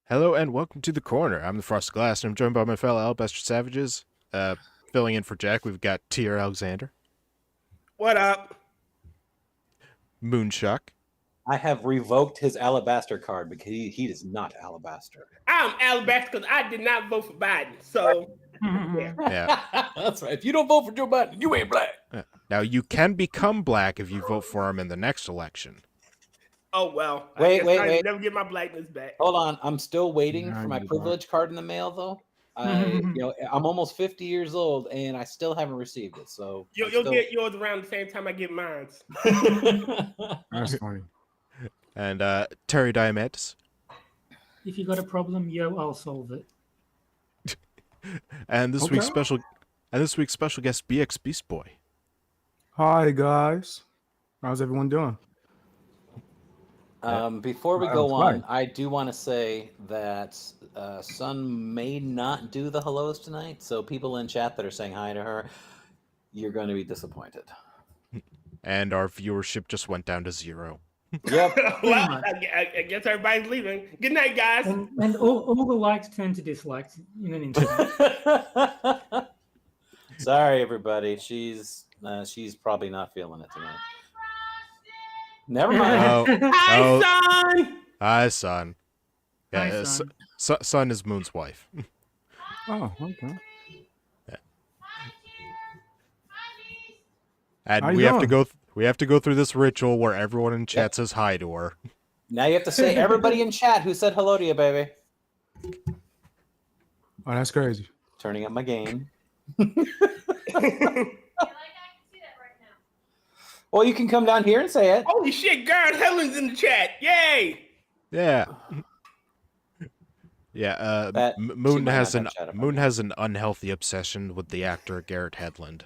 Hello and welcome to the corner. I'm the Frosted Glass, and I'm joined by my fellow Alabaster Savages. Filling in for Jack, we've got Tier Alexander, What up? Moonshock, I have revoked his alabaster card because he is not alabaster. I'm Alabaster because I did not vote for Biden. So, yeah. Yeah. That's right. If you don't vote for Joe Biden, you ain't black. Now you can become black if you vote for him in the next election. Oh, well. Wait. Never get my blackness back. Hold on. I'm still waiting for my privilege card in the mail, though. I'm almost 50 years old and I still haven't received it. So You'll get yours around the same time I get mine. That's funny. And Terry Diamantis. If you got a problem, yo, I'll solve it. And this week's special guest BXBeastBoy. Hi guys, how's everyone doing? Before we go on, I do want to say that Sun may not do the hellos tonight. So people in chat that are saying hi to her, you're going to be disappointed. And our viewership just went down to 0. Yep. Well, I guess everybody's leaving. Good night, guys. And all the likes turn to dislikes in an instant. Sorry, everybody. She's probably not feeling it tonight. Never mind. Hi, son. Hi, son. Hi, Yeah, son. Son is Moon's wife. Oh, okay. And How you we have to doing? go through this ritual where everyone in chat says hi to her. Now you have to say everybody in chat who said hello to you, baby. Oh, that's crazy. Turning up my game. Well, you can come down here and say it. Holy shit, Garrett Helen's in the chat. Yay. Yeah. Yeah, That- Moon she might has not an have chat about Moon has an unhealthy obsession with the actor Garrett Hedlund.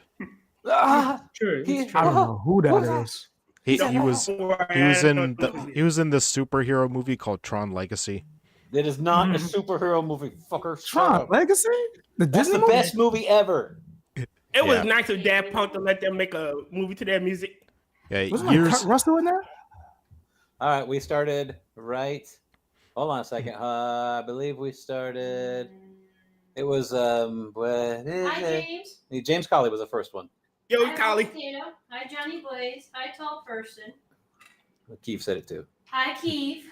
True, it's I don't true. know who that is. He Don't was worry, in this superhero movie called Tron Legacy. It is not a superhero movie, fucker. Shut Tron up. Legacy? The That's Disney the movie? best movie ever. It was Yeah. nice of Daft Punk to let them make a movie to their music. Yeah, Wasn't like years. Kurt Russell in there? All right, we started right. Hold on a second. I believe we started. It was what is Hi, it? James. James Colley was the first one. Yo, Hi, Collie. Potato. Hi, Johnny Blaze. Hi, Tall Person. Keith said it too. Hi, Keith.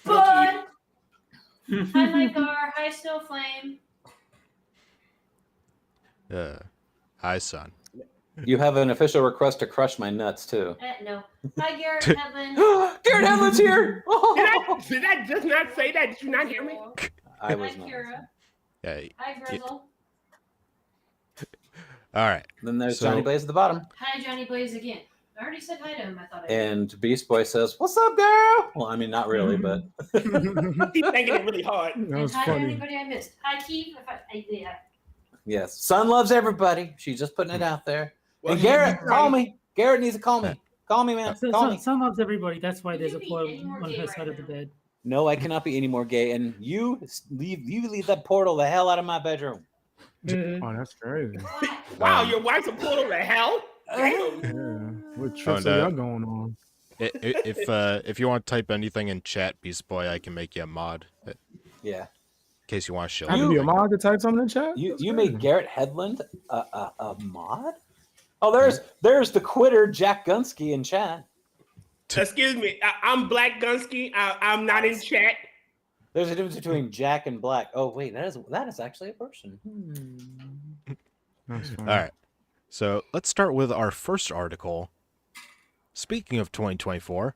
Hello, Spud. Hi, Mike R. Hi, Snowflame. Hi, son. You have an official request to crush my nuts too. No. Hi, Garrett Headland. Garrett Hedlund's here. Did I just not say that? Did you not hear me? I Hi, was not. Kira. Yeah. Hi, Grizzle. All right. Then there's So- Johnny Blaze at the bottom. Hi, Johnny Blaze again. I already said hi to him. I thought I did. And Beast Boy says, "What's up, girl?" Well, I mean, not really, but He's thinking it really hard. That And was hi to funny. anybody I missed. Hi, Keith. Yeah. yes, Sun loves everybody. She's just putting it out there. Well, And Garrett, he's call right. me. Garrett needs to call me. Call me, man. Call me. Son loves everybody. That's why You there's a can be portal any more on gay her right side of the now. bed. No, I cannot be any more gay. And you leave that portal the hell out of my bedroom. Oh, that's crazy. Why? Wow, your wife's a portal to hell? Damn. Yeah. What trips And, are y'all going on? If you want to type anything in chat, Beast Boy, I can make you a mod in Yeah. case you want to show. I have to be a anything. mod to type something in chat? You That's you crazy. made Garrett Hedlund a mod? Oh, there's the quitter Jack Gunsky in chat. Excuse me. I'm Black Gunsky. I'm not in chat. There's a difference between Jack and Black. Oh wait, that is actually a person. That's funny. All right. So let's start with our first article. Speaking of 2024,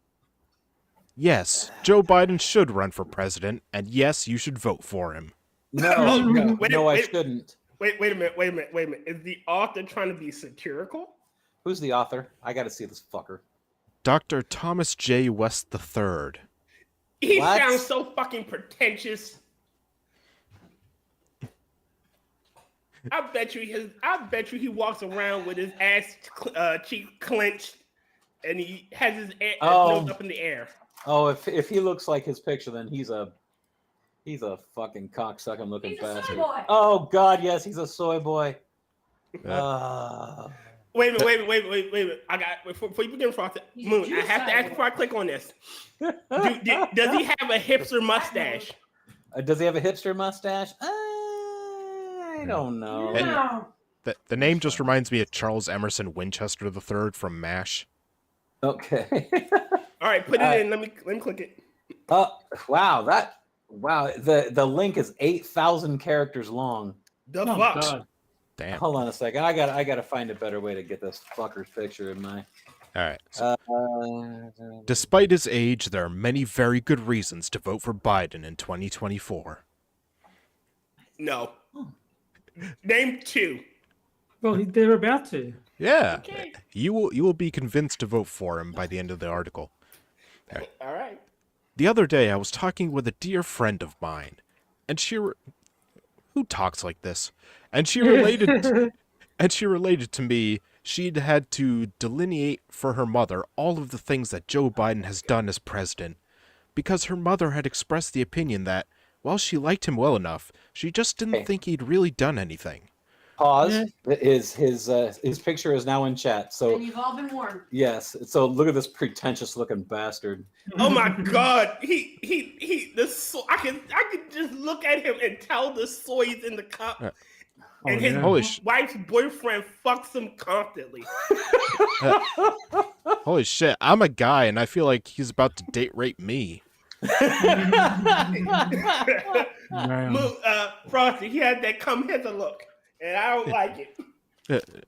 yes, Joe Biden should run for president, and yes, you should vote for him. No, no, Wait, no, I wait. shouldn't. Wait a minute. Is the author trying to be satirical? Who's the author? I got to see this fucker. Dr. Thomas J. West III. He What? sounds so fucking pretentious. I bet you he walks around with his ass cheek clenched, and he has his nose up in the air. Oh, if he looks like his picture, then he's a fucking cocksucking looking He's a soy bastard. boy. Oh God, yes, he's a soy boy. Wait a minute. I got before you begin, Frosted He's a Moon. I Jew have to soy ask boy. before I click on this. Does he have a hipster mustache? Does he have a hipster mustache? I don't know. No. The name just reminds me of Charles Emerson Winchester III from MASH. Okay. All right, put it in. Let me click it. Wow, the link is 8,000 characters long. The Oh, fuck. God. Damn. Hold on a second. I gotta find a better way to get this fucker's picture in my. All right. So, Uh, despite his age, there are many very good reasons to vote for Biden in 2024. No. Name 2. Well, they're about to. Yeah, Okay. you will be convinced to vote for him by the end of the article. All right. The other day, I was talking with a dear friend of mine, and who talks like this? And she related, to me. She'd had to delineate for her mother all of the things that Joe Biden has done as president, because her mother had expressed the opinion that while she liked him well enough, she just didn't think he'd really done anything. Pause. His picture is now in chat. So And you've all been warned. yes. So look at this pretentious looking bastard. Oh my God. I can just look at him and tell the soy's in the cup. And his wife's boyfriend fucks him constantly. Holy shit, I'm a guy, and I feel like he's about to date rape me. Frosty, he had that come hither look, and I don't like it.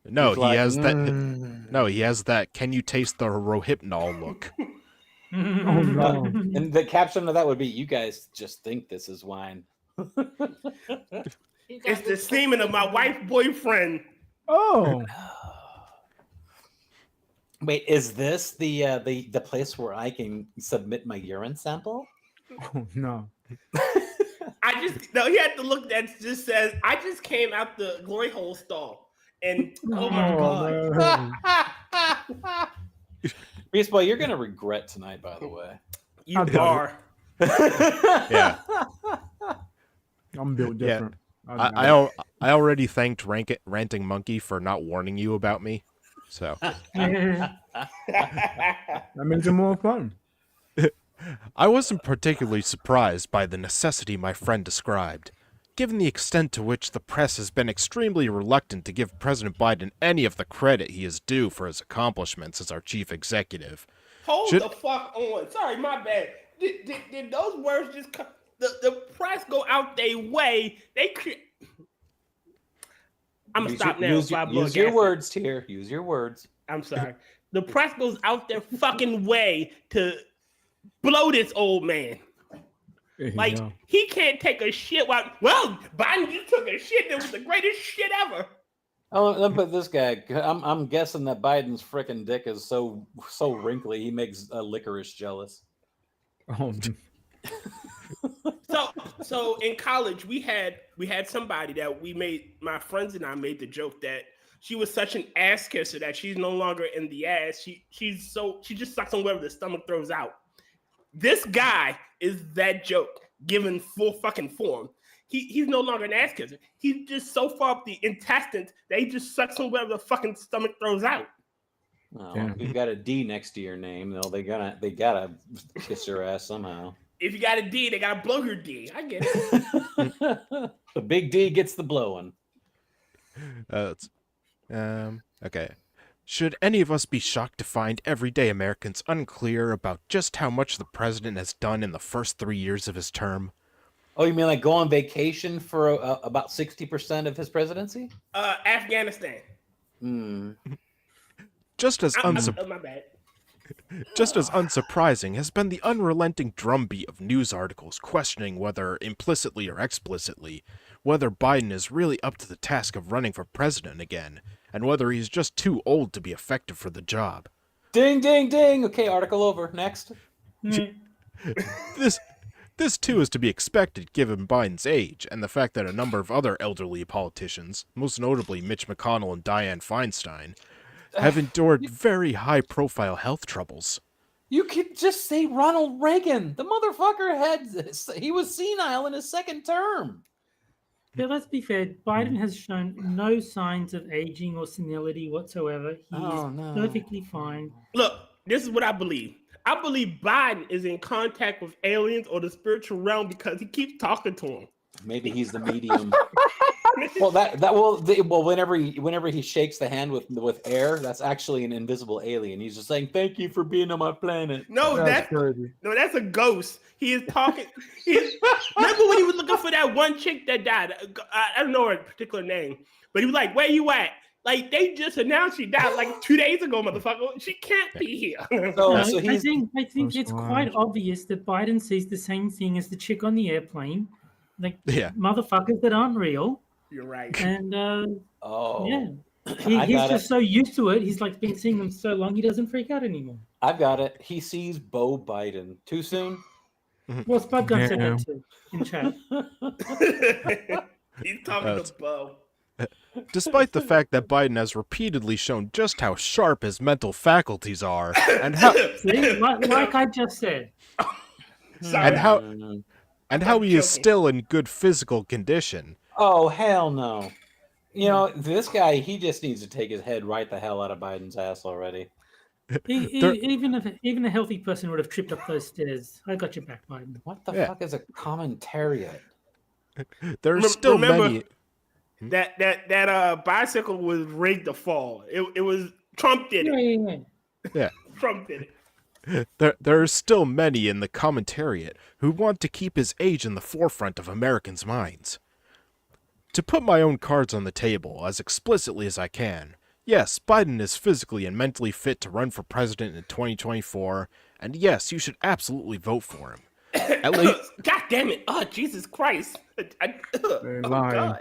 No, He's like, has that. No, he has that. Can you taste the Rohypnol look? Oh no. And the caption of that would be, "You guys just think this is wine." It's the semen of my wife's boyfriend. Oh. Wait, is this the place where I can submit my urine sample? Oh no. He had to look that just says, I just came out the glory hole stall. And oh my God. Beast Boy, you're gonna regret tonight, by the way. You are. Yeah. I'm built different. I already thanked Ranting Monkey for not warning you about me. So That makes it more fun. I wasn't particularly surprised by the necessity my friend described, given the extent to which the press has been extremely reluctant to give President Biden any of the credit he is due for his accomplishments as our chief executive. Hold the fuck on. Sorry, my bad. Did those words just come? The press go out their way. I'm gonna stop now. Use your words, Tier. Use your words. I'm sorry. The press goes out their fucking way to blow this old man. Like, he can't take a shit. Well, Biden just took a shit that was the greatest shit ever. Oh, let me put this guy. I'm guessing that Biden's frickin' dick is so wrinkly he makes licorice jealous. Oh. So in college we had somebody that my friends and I made the joke that she was such an ass kisser that she's no longer in the ass. She just sucks on whatever the stomach throws out. This guy is that joke given full fucking form. He's no longer an ass kisser. He's just so far up the intestines that he just sucks on whatever the fucking stomach throws out. Oh, you've got a D next to your name, though. They gotta kiss your ass somehow. If you got a D, they gotta blow your D. I get it. The big D gets the blowing. Okay. Should any of us be shocked to find everyday Americans unclear about just how much the president has done in the first 3 years of his term? Oh, you mean like go on vacation for about 60% of his presidency? Afghanistan. Just as my bad. Just as unsurprising has been the unrelenting drumbeat of news articles questioning whether, implicitly or explicitly, whether Biden is really up to the task of running for president again, and whether he's just too old to be effective for the job. Ding, ding, ding! Okay, article over. Next. This too is to be expected given Biden's age, and the fact that a number of other elderly politicians, most notably Mitch McConnell and Dianne Feinstein, have endured very high-profile health troubles. You could just say Ronald Reagan. The motherfucker he was senile in his second term. But let's be fair, Biden has shown no signs of aging or senility whatsoever. He is perfectly fine. Look, this is what I believe. I believe Biden is in contact with aliens or the spiritual realm because he keeps talking to them. Maybe he's the medium. Well, whenever he shakes the hand with air, that's actually an invisible alien. He's just saying, "Thank you for being on my planet." No, that's crazy. a ghost. He is talking. Remember when he was looking for that one chick that died? I don't know her particular name, but he was like, "Where you at?" Like they just announced she died like 2 days ago, motherfucker. She can't be here. So I he's think it's Wow. quite obvious that Biden sees the same thing as the chick on the airplane, like Yeah. motherfuckers that aren't real. You're right. And oh yeah, I he's got just it. so used to it. He's like been seeing them so long, he doesn't freak out anymore. I've got it. He sees Bo Biden. Too soon? Well, Spud Gun said Damn. that too in chat. He's talking That's- to Bo. Despite the fact that Biden has repeatedly shown just how sharp his mental faculties are, and how See, like I just said. Sorry. and how Mm. and how he is joking. still in good physical condition. Oh, hell no. You know, this guy, he just needs to take his head right the hell out of Biden's ass already. Even a healthy person would have tripped up those stairs. I got your back, Biden. What the Yeah. fuck is a commentariat? There are still Remember- many. That bicycle was rigged to fall. It was Trump did it. Yeah. Trump did it. There are still many in the commentariat who want to keep his age in the forefront of Americans' minds. To put my own cards on the table as explicitly as I can, yes, Biden is physically and mentally fit to run for president in 2024, and yes, you should absolutely vote for him. At least, God damn it! Oh Jesus Christ! Oh lying. God!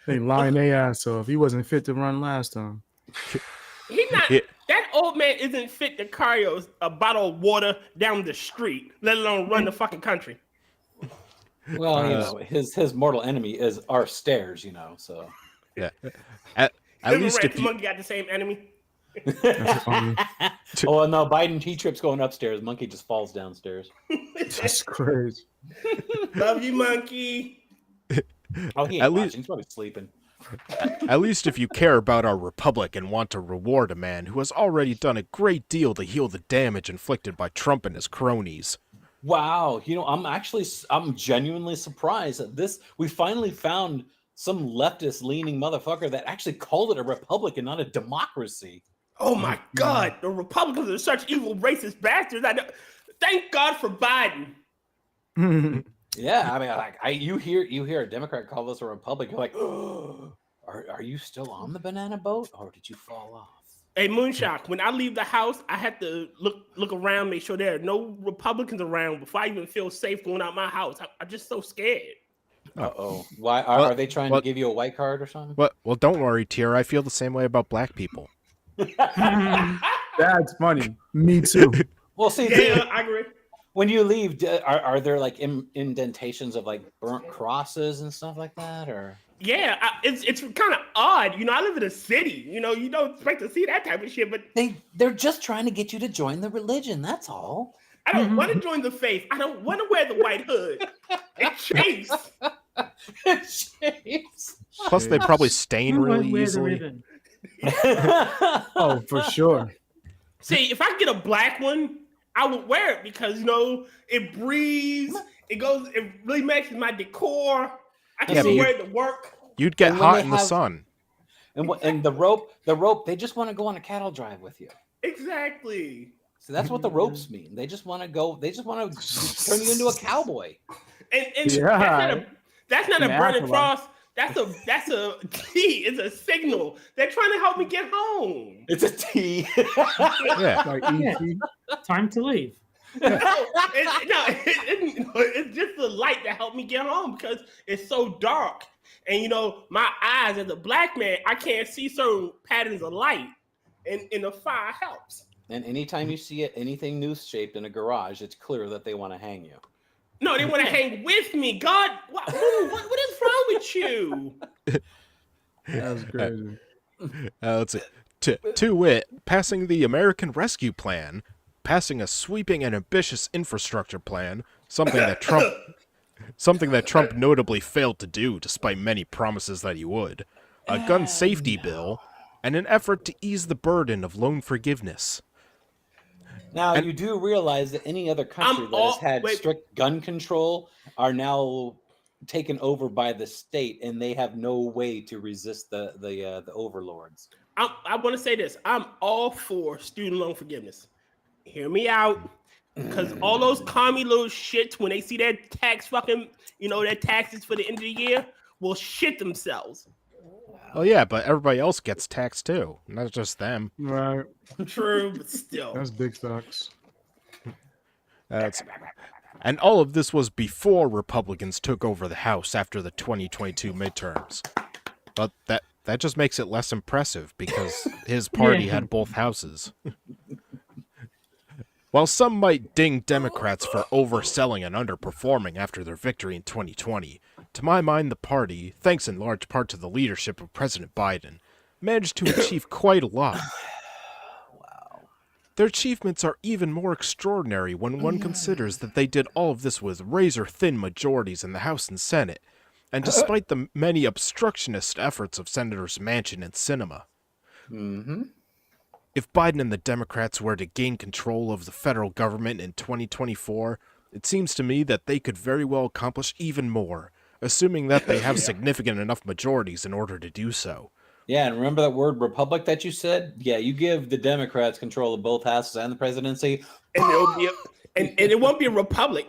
They lying their ass off. He wasn't fit to run last time. He's not. Yeah. That old man isn't fit to carry a bottle of water down the street, let alone run the fucking country. Well, you know, his mortal enemy is our stairs, you know, so. yeah. At least if you, Monkey got the same enemy. That's funny. Oh, no, Biden, he trips going upstairs. Monkey just falls downstairs. That's crazy. Love you, Monkey. Oh, he ain't At watching. least- He's probably sleeping. at least if you care about our republic and want to reward a man who has already done a great deal to heal the damage inflicted by Trump and his cronies. Wow, you know, I'm genuinely surprised that we finally found some leftist leaning motherfucker that actually called it a republic and not a democracy. Oh my God! The Republicans are such evil, racist bastards. I know. Thank God for Biden. Yeah, I mean, like, you hear a Democrat call this a republic, you're like, oh, are you still on the banana boat, or did you fall off? Hey, Moonshock, when I leave the house, I have to look around, make sure there are no Republicans around before I even feel safe going out my house. I'm just so scared. Uh-oh. Why are they trying well- to give you a white card or something? Well, don't worry, Tier. I feel the same way about black people. That's funny. Me too. Well, see, Yeah, I agree. when you leave, are there like indentations of like burnt crosses and stuff like that, or? Yeah, it's kind of odd. You know, I live in a city. You know, you don't expect to see that type of shit, but They're just trying to get you to join the religion. That's all. I don't want to join the faith. I don't want to wear the white hood. It's Chase. Jeez. Plus, they probably stain Who won't really wear the easily. ribbon? Oh, for sure. See, if I get a black one, I would wear it because you know it breathes. It really matches my decor. I can Yeah, still but wear it to work. You'd get And when hot they in the have- sun. And the rope, they just want to go on a cattle drive with you. Exactly. So that's what the ropes mean. They just want to go. They just want to turn you into a cowboy. And Yeah. that's not a In the burning afterlife. cross. That's a key. It's a signal. They're trying to help me get home. It's a T. Yeah. Like Yeah. E.T. Oh, Time to leave. It's just the light that helped me get home because it's so dark. And you know, my eyes as a black man, I can't see certain patterns of light. And the fire helps. And anytime you see anything noose shaped in a garage, it's clear that they want to hang you. No, they want to hang with me. God, what is wrong with you? That's crazy. Let's see. To wit, passing the American Rescue Plan, passing a sweeping and ambitious infrastructure plan, something that Trump notably failed to do despite many promises that he would, a gun safety bill, and an effort to ease the burden of loan forgiveness. Now, And- you do realize that any other country that has had strict gun control are now taken over by the state, and they have no way to resist the overlords. I want to say this. I'm all for student loan forgiveness. Hear me out. Because all those commie little shits, when they see their tax their taxes for the end of the year, will shit themselves. Oh yeah, but everybody else gets taxed too, not just them. Right. True, but still. That's big facts. And all of this was before Republicans took over the House after the 2022 midterms. But that just makes it less impressive because his party had both houses. While some might ding Democrats for overselling and underperforming after their victory in 2020, to my mind the party, thanks in large part to the leadership of President Biden, managed to achieve quite a lot. Wow. Their achievements are even more extraordinary when one considers that they did all of this with razor-thin majorities in the House and Senate, and despite the many obstructionist efforts of Senators Manchin and Sinema. Mm-hmm. If Biden and the Democrats were to gain control of the federal government in 2024, it seems to me that they could very well accomplish even more, assuming that they have significant enough majorities in order to do so. Yeah, and remember that word republic that you said? Yeah, you give the Democrats control of both houses and the presidency. And it'll be and it won't be a republic.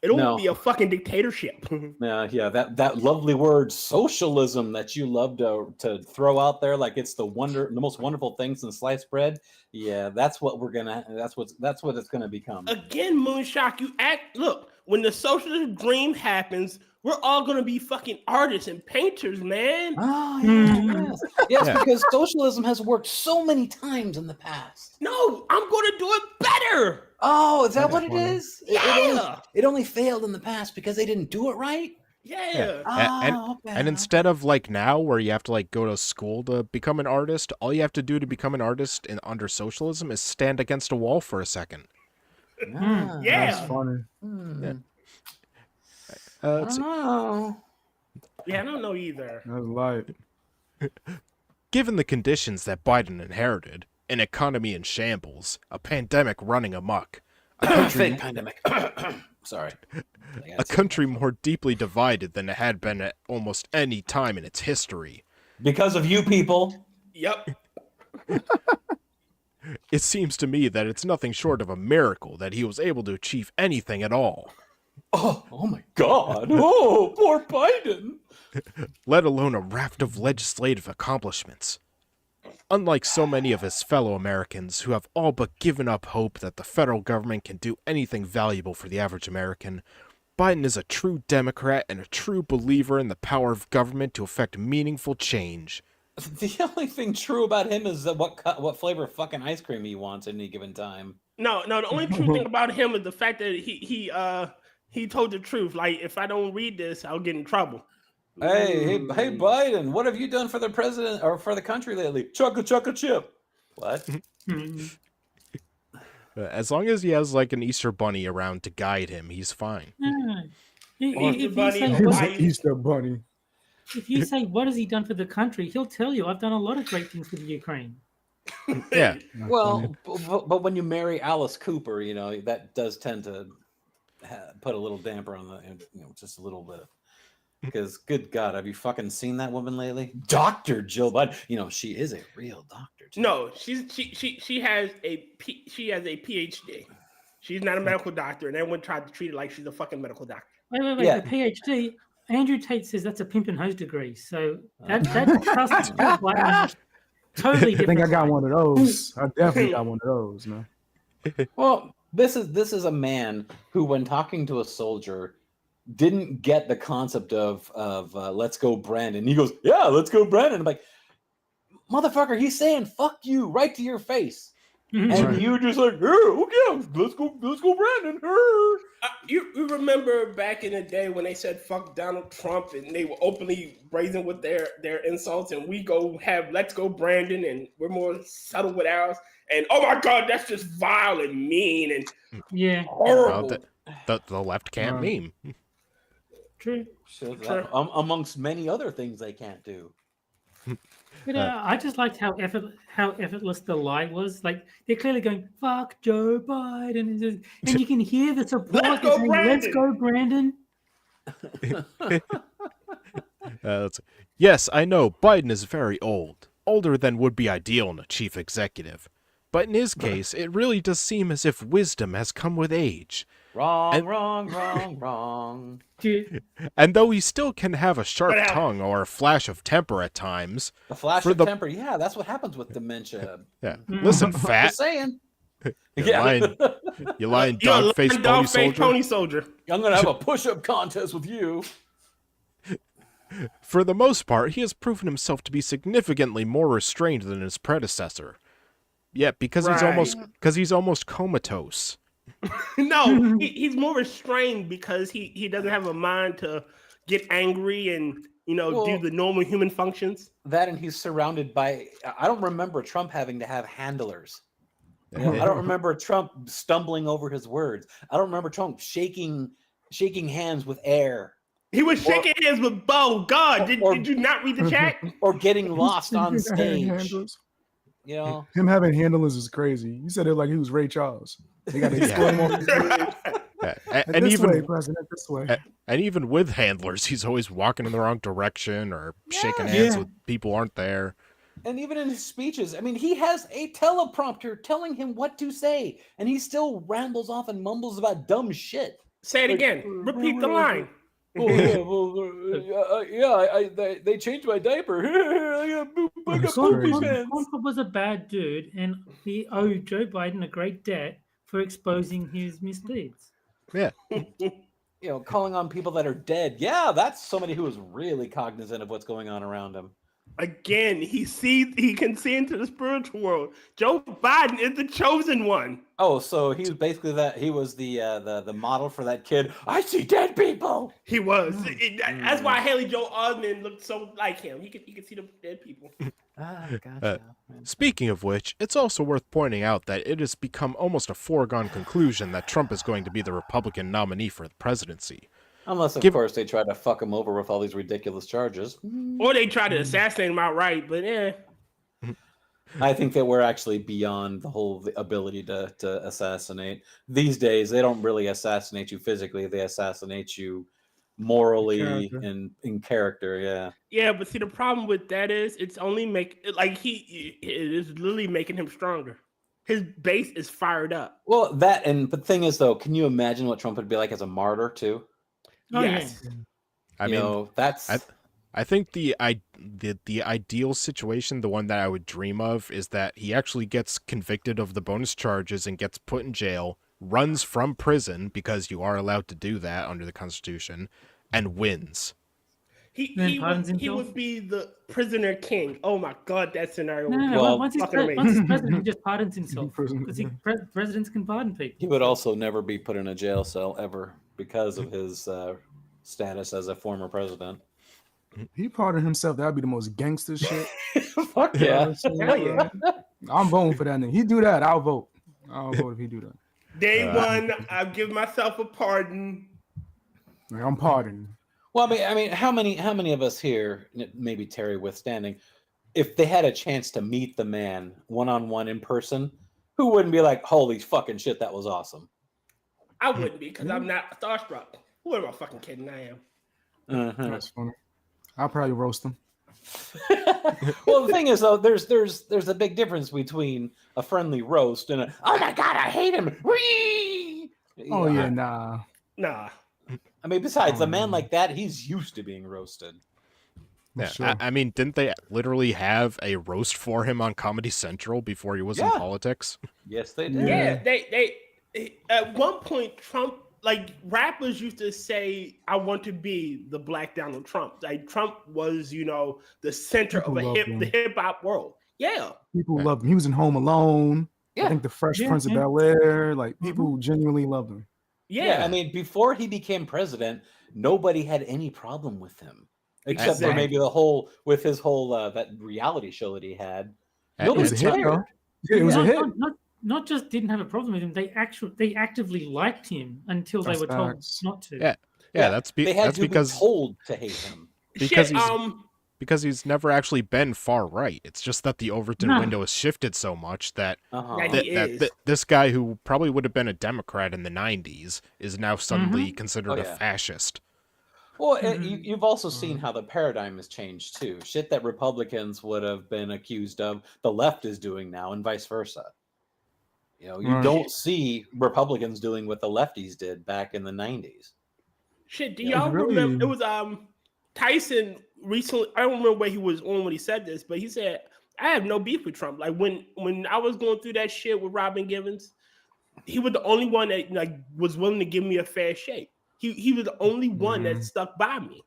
It'll be a fucking dictatorship. Yeah, that lovely word socialism that you love to throw out there like it's the most wonderful thing since sliced bread. Yeah, that's what it's gonna become. Again, Moonshock, look, when the socialist dream happens, we're all gonna be fucking artists and painters, man. Oh, yes. Yes, because socialism has worked so many times in the past. No, I'm gonna do it better. Oh, is that what it is? Yeah. It only failed in the past because they didn't do it right? Yeah. And instead of like now where you have to like go to school to become an artist, all you have to do to become an artist under socialism is stand against a wall for a second. Yeah. That's funny. Yeah. I don't know. Yeah, I don't know either. That's light. Given the conditions that Biden inherited, an economy in shambles, a pandemic running amok, Fake pandemic. Sorry. a country more deeply divided than it had been at almost any time in its history. Because of you people. Yep. It seems to me that it's nothing short of a miracle that he was able to achieve anything at all. Oh my God. Oh, poor Biden. Let alone a raft of legislative accomplishments. Unlike so many of his fellow Americans who have all but given up hope that the federal government can do anything valuable for the average American, Biden is a true Democrat and a true believer in the power of government to effect meaningful change. The only thing true about him is that what flavor of fucking ice cream he wants at any given time. No, the only true thing about him is the fact that he told the truth. Like, if I don't read this, I'll get in trouble. Hey, Biden, what have you done for the president or for the country lately? Chugga chip. What? As long as he has like an Easter bunny around to guide him, he's fine. Easter bunny. If you say, what has he done for the country? He'll tell you, I've done a lot of great things for the Ukraine. Yeah. Well, but when you marry Alice Cooper, that does tend to put a little damper on just a little bit. Because, good God, have you fucking seen that woman lately? Dr. Jill Biden. She is a real doctor. Too. No, she has a PhD. She's not a medical doctor, and everyone tried to treat her like she's a fucking medical doctor. Wait, Yeah. the PhD. Andrew Tate says that's a pimp and hose degree. So that totally different. I think I got one of those. I definitely got one of those, man. Well, this is a man who, when talking to a soldier, didn't get the concept of let's go Brandon. He goes, yeah, let's go Brandon. I'm like, motherfucker, he's saying fuck you right to your face. And you're just like, okay, let's go Brandon. You remember back in the day when they said fuck Donald Trump and they were openly brazen with their insults, and we let's go Brandon, and we're more subtle with ours. And oh my God, that's just vile and mean and horrible. The left can't meme. True. Amongst many other things they can't do. But I just liked how effortless the lie was. Like they're clearly going, "Fuck Joe Biden," and you can hear the support. Let's They're go, saying, Brandon. "Let's go, Brandon." Yes, I know Biden is very old, older than would be ideal in a chief executive. But in his case, it really does seem as if wisdom has come with age. Wrong, And- wrong. Dude, And though he still can have a sharp But, tongue or a flash of temper at times, The flash For of the- temper. Yeah, that's what happens with dementia. yeah. Mm. Listen, Just fat, saying. you Yeah. lying, you lying You're a dog-faced pony dog-faced soldier. pony soldier. I'm gonna have a push-up contest with you. For the most part, he has proven himself to be significantly more restrained than his predecessor. Yet, because he's almost comatose. No, he's more restrained because he doesn't have a mind to get angry and do Well- the normal human functions. That and he's surrounded by. I don't remember Trump having to have handlers. Yeah. I don't remember Trump stumbling over his words. I don't remember Trump shaking hands with air He was shaking hands with Bo. God, did you not read the chat? or getting lost on Having stage. handlers. You know, Him having handlers is crazy. You said it like he was Ray Charles. They got to Yeah. escort him off the stage. Yeah, And this way, President, this way. And even with handlers, he's always walking in the wrong direction or shaking Yeah. hands Yeah. with people who aren't there. and even in his speeches, I mean, he has a teleprompter telling him what to say, and he still rambles off and mumbles about dumb shit. Say it Like, again. Repeat the line. Oh yeah, well, they changed my diaper. I got That's poopy crazy. pants. Trump was a bad dude, and he owed Joe Biden a great debt for exposing his misdeeds. Yeah. You know, calling on people that are dead. Yeah, that's somebody who is really cognizant of what's going on around him. Again, he can see into the spiritual world. Joe Biden is the chosen one. Oh, so he was basically that. He was the model for that kid. I see dead people. He was. That's why Haley Joel Osment looked so like him. He could see the dead people. Ah, gotcha. Speaking of which, it's also worth pointing out that it has become almost a foregone conclusion that Trump is going to be the Republican nominee for the presidency. Unless, of course, they try to fuck him over with all these ridiculous charges. Or they try to assassinate him outright, but I think that we're actually beyond the whole ability to assassinate. These days, they don't really assassinate you physically; they assassinate you morally Character. and in character. Yeah. yeah. But see, the problem with that is it's only it is literally making him stronger. His base is fired up. Well, but the thing is, though, can you imagine what Trump would be like as a martyr too? Oh, Yes. yeah. I You mean, know, that's I think the ideal situation, the one that I would dream of, is that he actually gets convicted of the bonus charges and gets put in jail, runs from prison because you are allowed to do that under the Constitution, and wins. He pardons would himself? be the prisoner king. Oh my God, that scenario. No, would no, be no. Well, Once he's fucking once he's amazing. president, he just pardons himself President. because presidents can pardon people. he would also never be put in a jail cell ever because of his status as a former president. He pardoned himself. That'd be the most gangster shit. Fuck yeah. Hell yeah. I'm voting for that nigga. He do that, I'll vote. I'll vote if he do that. Day one, I'll give myself a pardon. Like, I'm pardoning. Well, I mean, how many of us here, maybe Terry withstanding, if they had a chance to meet the man one-on-one in person, who wouldn't be like, holy fucking shit, that was awesome? I wouldn't be because I'm not starstruck. Who am I fucking kidding? I am. Uh-huh. That's funny. I'll probably roast him. Well, the thing is, though, there's a big difference between a friendly roast and a, oh my God, I hate him. Whee! Oh You know, yeah, nah. Nah. I mean, besides, a Oh, man no. like that, he's used to being roasted. Yeah, Sure. I mean, didn't they literally have a roast for him on Comedy Central before he was in Yeah. politics? Yes, they did. Yeah, they at one point Trump, like rappers used to say, I want to be the black Donald Trump. Like Trump was, the center People of loved the him. hip hop world. Yeah. People loved him. He was in Home Alone. Yeah. I think the Fresh Yeah, Prince of yeah. Bel Air. Like people genuinely loved him. Yeah. I mean, before he became president, nobody had any problem with him, except for Exactly. maybe his whole that reality show that he had. And- Nobody It was a hit, cared. though. Yeah, it was a hit. Not just didn't have a problem with him. They actively liked him until they That's were told facts. not to. Yeah. Yeah, that's They had that's to because be told to hate him. because Shit, he's because he's never actually been far right. It's just that the Overton No. window has shifted so much that Uh-huh. Yeah, he is. this guy who probably would have been a Democrat in the 90s is now suddenly considered Oh, a yeah. fascist. Well, Mhm. you've also seen how the paradigm has changed too. Shit that Republicans would have been accused of, the left is doing now, and vice versa. You know, you Right. don't see Republicans doing what the lefties did back in the 90s. Shit, do Yeah, y'all really- remember? It was Tyson recently. I don't remember where he was on when he said this, but he said, "I have no beef with Trump." Like when I was going through that shit with Robin Givens, he was the only one that like was willing to give me a fair shake. He was the only one that stuck by me.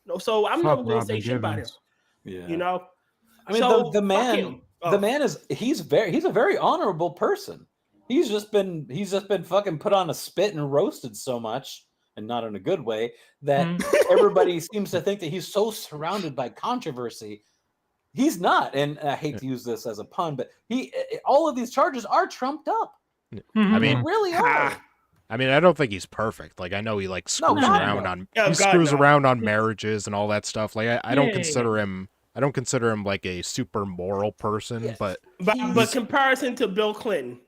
No, so I'm never Fuck going to say Robin shit about him. Givens. Yeah. You know. I mean, So, the fuck man, him. the man he's a very honorable person. He's just been fucking put on a spit and roasted so much, and not in a good way, that everybody seems to think that he's so surrounded by controversy. He's not, and I hate to use this as a pun, but all of these charges are trumped up. I They mean, really are. I mean, I don't think he's perfect. Like, I know he like screws God, around no. on Oh, he God, screws no. around on marriages and all that stuff. Like, I don't Yeah. consider him. I don't consider him like a super moral person, Yeah. but But comparison to Bill Clinton,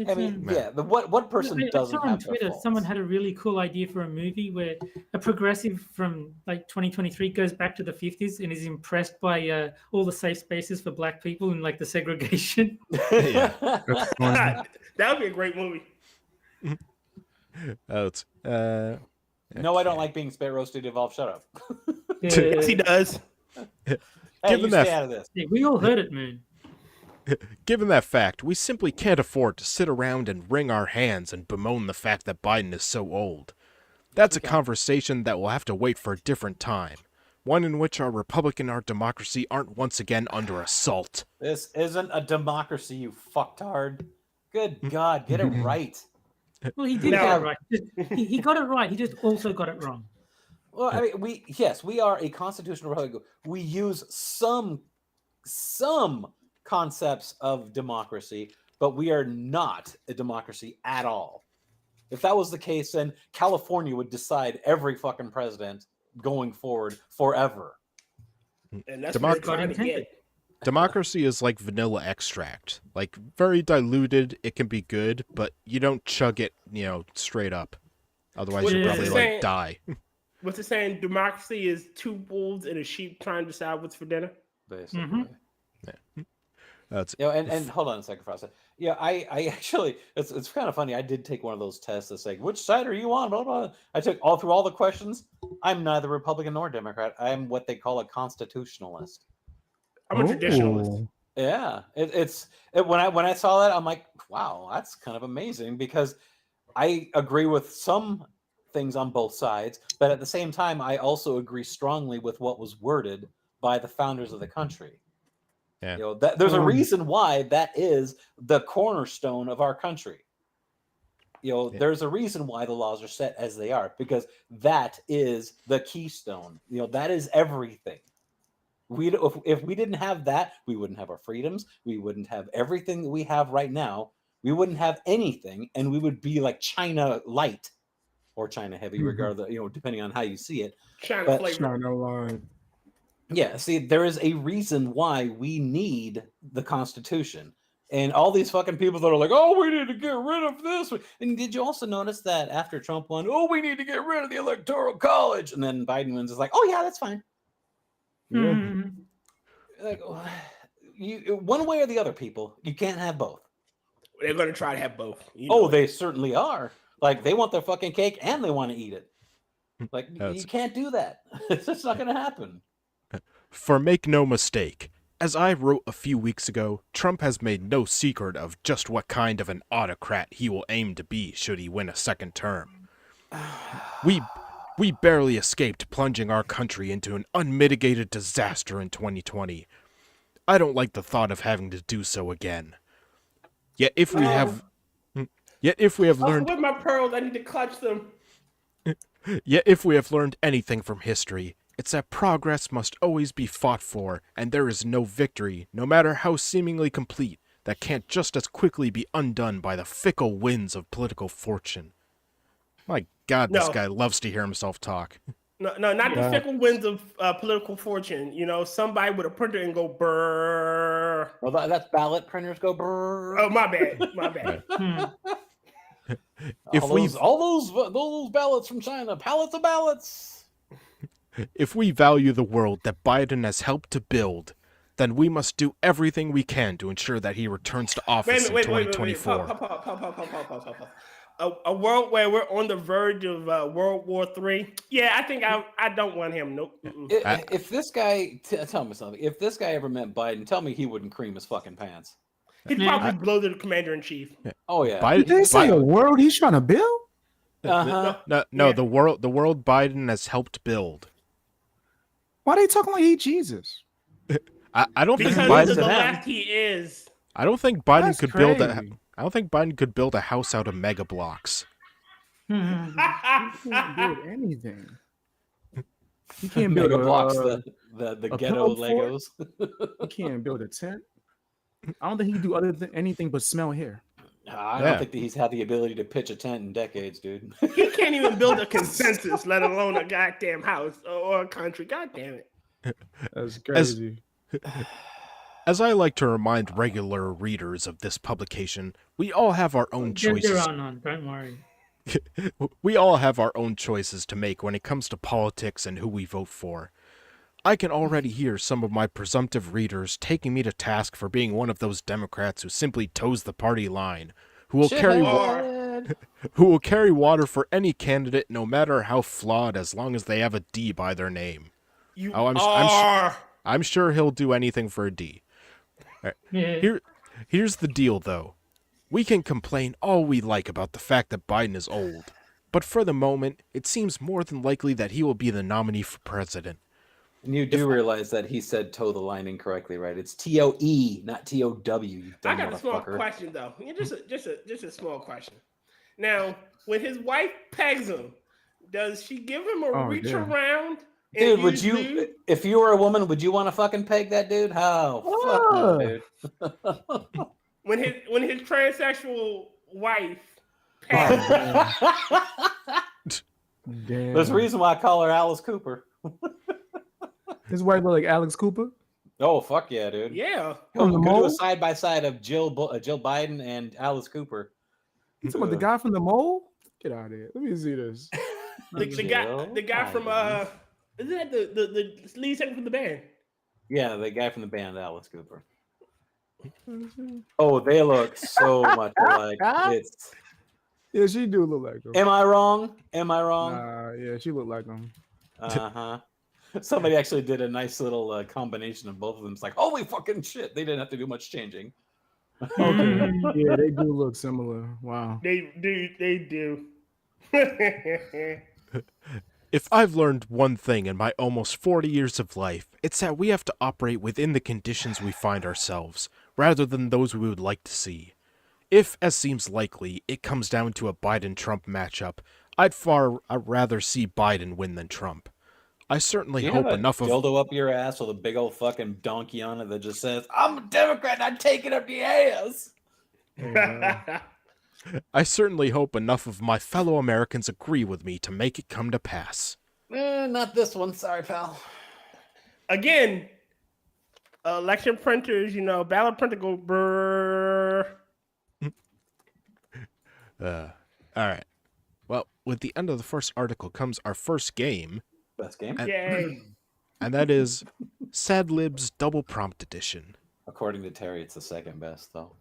I mean, yeah, but what person I doesn't saw on have their Twitter faults? someone had a really cool idea for a movie where a progressive from like 2023 goes back to the 50s and is impressed by all the safe spaces for black people and like the segregation. Yeah. That's funny. that would be a great movie. it's No, I don't like being spit roasted. Evolve. Shut up. Yes, he does. Hey, Given you that- stay out of this. Yeah, we all heard it, Moon. given that fact, we simply can't afford to sit around and wring our hands and bemoan the fact that Biden is so old. That's a conversation that will have to wait for a different time, one in which our republic and our democracy aren't once again under assault. This isn't a democracy, you fucktard. Good God, get it right. Well, he did Now- get it right. He got it right. He just also got it wrong. Well, I mean, we are a constitutional republic. We use some concepts of democracy, but we are not a democracy at all. If that was the case, then California would decide every fucking president going forward forever. And that's what they're trying to intended. get. Democracy is like vanilla extract. Like, very diluted, it can be good, but you don't chug it, straight up. Otherwise, What you is probably, it like, saying? die. What's it saying? Democracy is two wolves and a sheep trying to decide what's for dinner. Basically. That's And hold on a second, Frost. Yeah, I actually, it's kind of funny. I did take one of those tests that's like, which side are you on? Blah, blah. I took through all the questions. I'm neither Republican nor Democrat. I'm what they call a constitutionalist. I'm a traditionalist. Ooh. Yeah, when I saw that, I'm like, wow, that's kind of amazing, because I agree with some things on both sides, but at the same time, I also agree strongly with what was worded by the founders of the country. Yeah. There's a reason why that is the cornerstone of our country. Yeah. There's a reason why the laws are set as they are, because that is the keystone. That is everything. If we didn't have that, we wouldn't have our freedoms. We wouldn't have everything that we have right now. We wouldn't have anything, and we would be like China light or China heavy, regardless, depending on how you see it. China But- flavor. No lie. Yeah, see, there is a reason why we need the Constitution. And all these fucking people that are like, oh, we need to get rid of this. And did you also notice that after Trump won, oh, we need to get rid of the Electoral College? And then Biden wins, is like, oh, yeah, that's fine. Mhm. Like, one way or the other, people, you can't have both. They're going to try to have both. They certainly are. Like, they want their fucking cake and they want to eat it. Like, you can't do that. It's just not going to happen. For make no mistake, as I wrote a few weeks ago, Trump has made no secret of just what kind of an autocrat he will aim to be should he win a second term. We barely escaped plunging our country into an unmitigated disaster in 2020. I don't like the thought of having to do so again. Yet if we have learned with my pearls, I need to clutch them. Yet if we have learned anything from history, it's that progress must always be fought for, and there is no victory, no matter how seemingly complete, that can't just as quickly be undone by the fickle winds of political fortune. My God, this No. guy loves to hear himself talk. No, not the Yeah. fickle winds of political fortune. You know, somebody with a printer and go brrr. Well, that's ballot printers go brrr. Oh, my bad. Hmm. If all those ballots from China, pallets of ballots. If we value the world that Biden has helped to build, then we must do everything we can to ensure that he returns to office in 2024. Pause. A world where we're on the verge of World War III. Yeah, I think I don't want him. Nope. If this guy, tell me something. If this guy ever met Biden, tell me he wouldn't cream his fucking pants. He'd probably blow to the commander in chief. Oh yeah. Biden, Did they say the world he's trying to build? Uh-huh. no, Yeah. the world Biden has helped build. Why they talking like he Jesus? I don't think Because Biden's of the an ass. left he is. I don't think Biden That's could build a. crazy. I don't think Biden could build a house out of mega blocks. Hmm. He can't build anything. He can't build Mega blocks, a the a ghetto pillow fort? Legos. He can't build a tent. I don't think he can do other than anything but smell hair. I Yeah. don't think that he's had the ability to pitch a tent in decades, dude. He can't even build a consensus, let alone a goddamn house or a country. God damn it. That's crazy. As I like to remind regular readers of this publication, we all have our own There choices. are none. Don't worry. We all have our own choices to make when it comes to politics and who we vote for. I can already hear some of my presumptive readers taking me to task for being one of those Democrats who simply toes the party line, who will carry water for any candidate, no matter how flawed, as long as they have a D by their name. You Oh, are. I'm sure he'll do anything for a D. Yeah. Here's the deal, though. We can complain all we like about the fact that Biden is old, but for the moment, it seems more than likely that he will be the nominee for president. And you do realize that he said toe the line incorrectly, right? It's TOE, not TOW. You I dumb got a small motherfucker. question though. Yeah, just a small question. Now, when his wife pegs him, does she give him a Oh, reach yeah. around? and Dude, would use you, lube? if you were a woman, would you want to fucking peg that dude? How? Fuck no, dude. When his transsexual wife Oh, pegs damn. Damn. There's a reason why I call her Alice Cooper. His wife look like Alex Cooper. Oh, fuck yeah, dude. yeah. From the Go do a mole. side by side of Jill Biden and Alice Cooper. You talking about the guy from the mole? Get out of here. Let me see this. The guy from isn't that the lead singer from the band? Yeah, the guy from the band, Alice Cooper. Oh, they look so much alike. It's. Yeah, she do look like him. Am I wrong? Am I wrong? Yeah, she look like him. Uh-huh. Somebody actually did a nice little combination of both of them. It's like, holy fucking shit. They didn't have to do much changing. Okay. Yeah, they do look similar. Wow. They do. If I've learned one thing in my almost 40 years of life, it's that we have to operate within the conditions we find ourselves, rather than those we would like to see. If, as seems likely, it comes down to a Biden-Trump matchup, I'd far rather see Biden win than Trump. I certainly You hope have a enough of... dildo up your ass with a big old fucking donkey on it that just says, I'm a Democrat, I'm taking up the ass. I certainly hope enough of my fellow Americans agree with me to make it come to pass. Not this one. Sorry, pal. Again, election printers, ballot printer go brrr. All right. Well, with the end of the first article comes our first game, Best game? Yay. and that is Sad Libs Double Prompt Edition. According to Terry, it's the second best, though.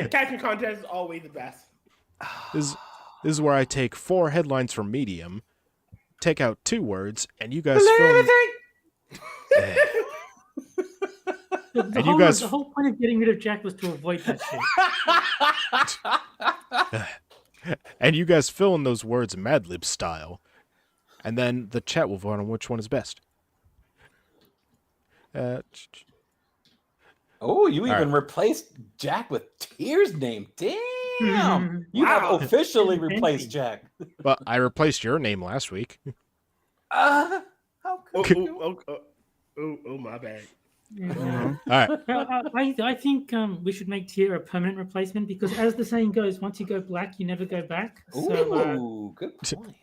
Catching contest is always the best. This is where I take 4 headlines from Medium, take out 2 words, and you guys fill in... The whole point of getting rid of Jack was to avoid that shit. And you guys fill in those words Mad Lib style. And then the chat will vote on which one is best. Oh, you even right. replaced Jack with Tears' name. Damn. You Wow. have officially replaced Jack. Well, I replaced your name last week. How could you? Oh, my bad. All right. I think we should make Tier a permanent replacement because, as the saying goes, once you go black, you never go back. So Ooh, good point.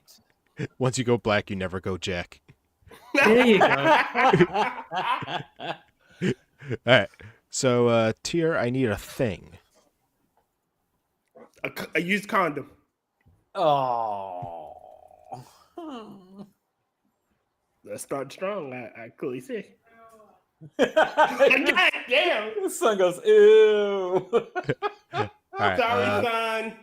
Once you go black, you never go Jack. There you go. All right. So, Tier, I need a thing. A used condom. Oh. Let's start strong. I clearly see. God God damn. The son goes, ew. All right. Sorry, son.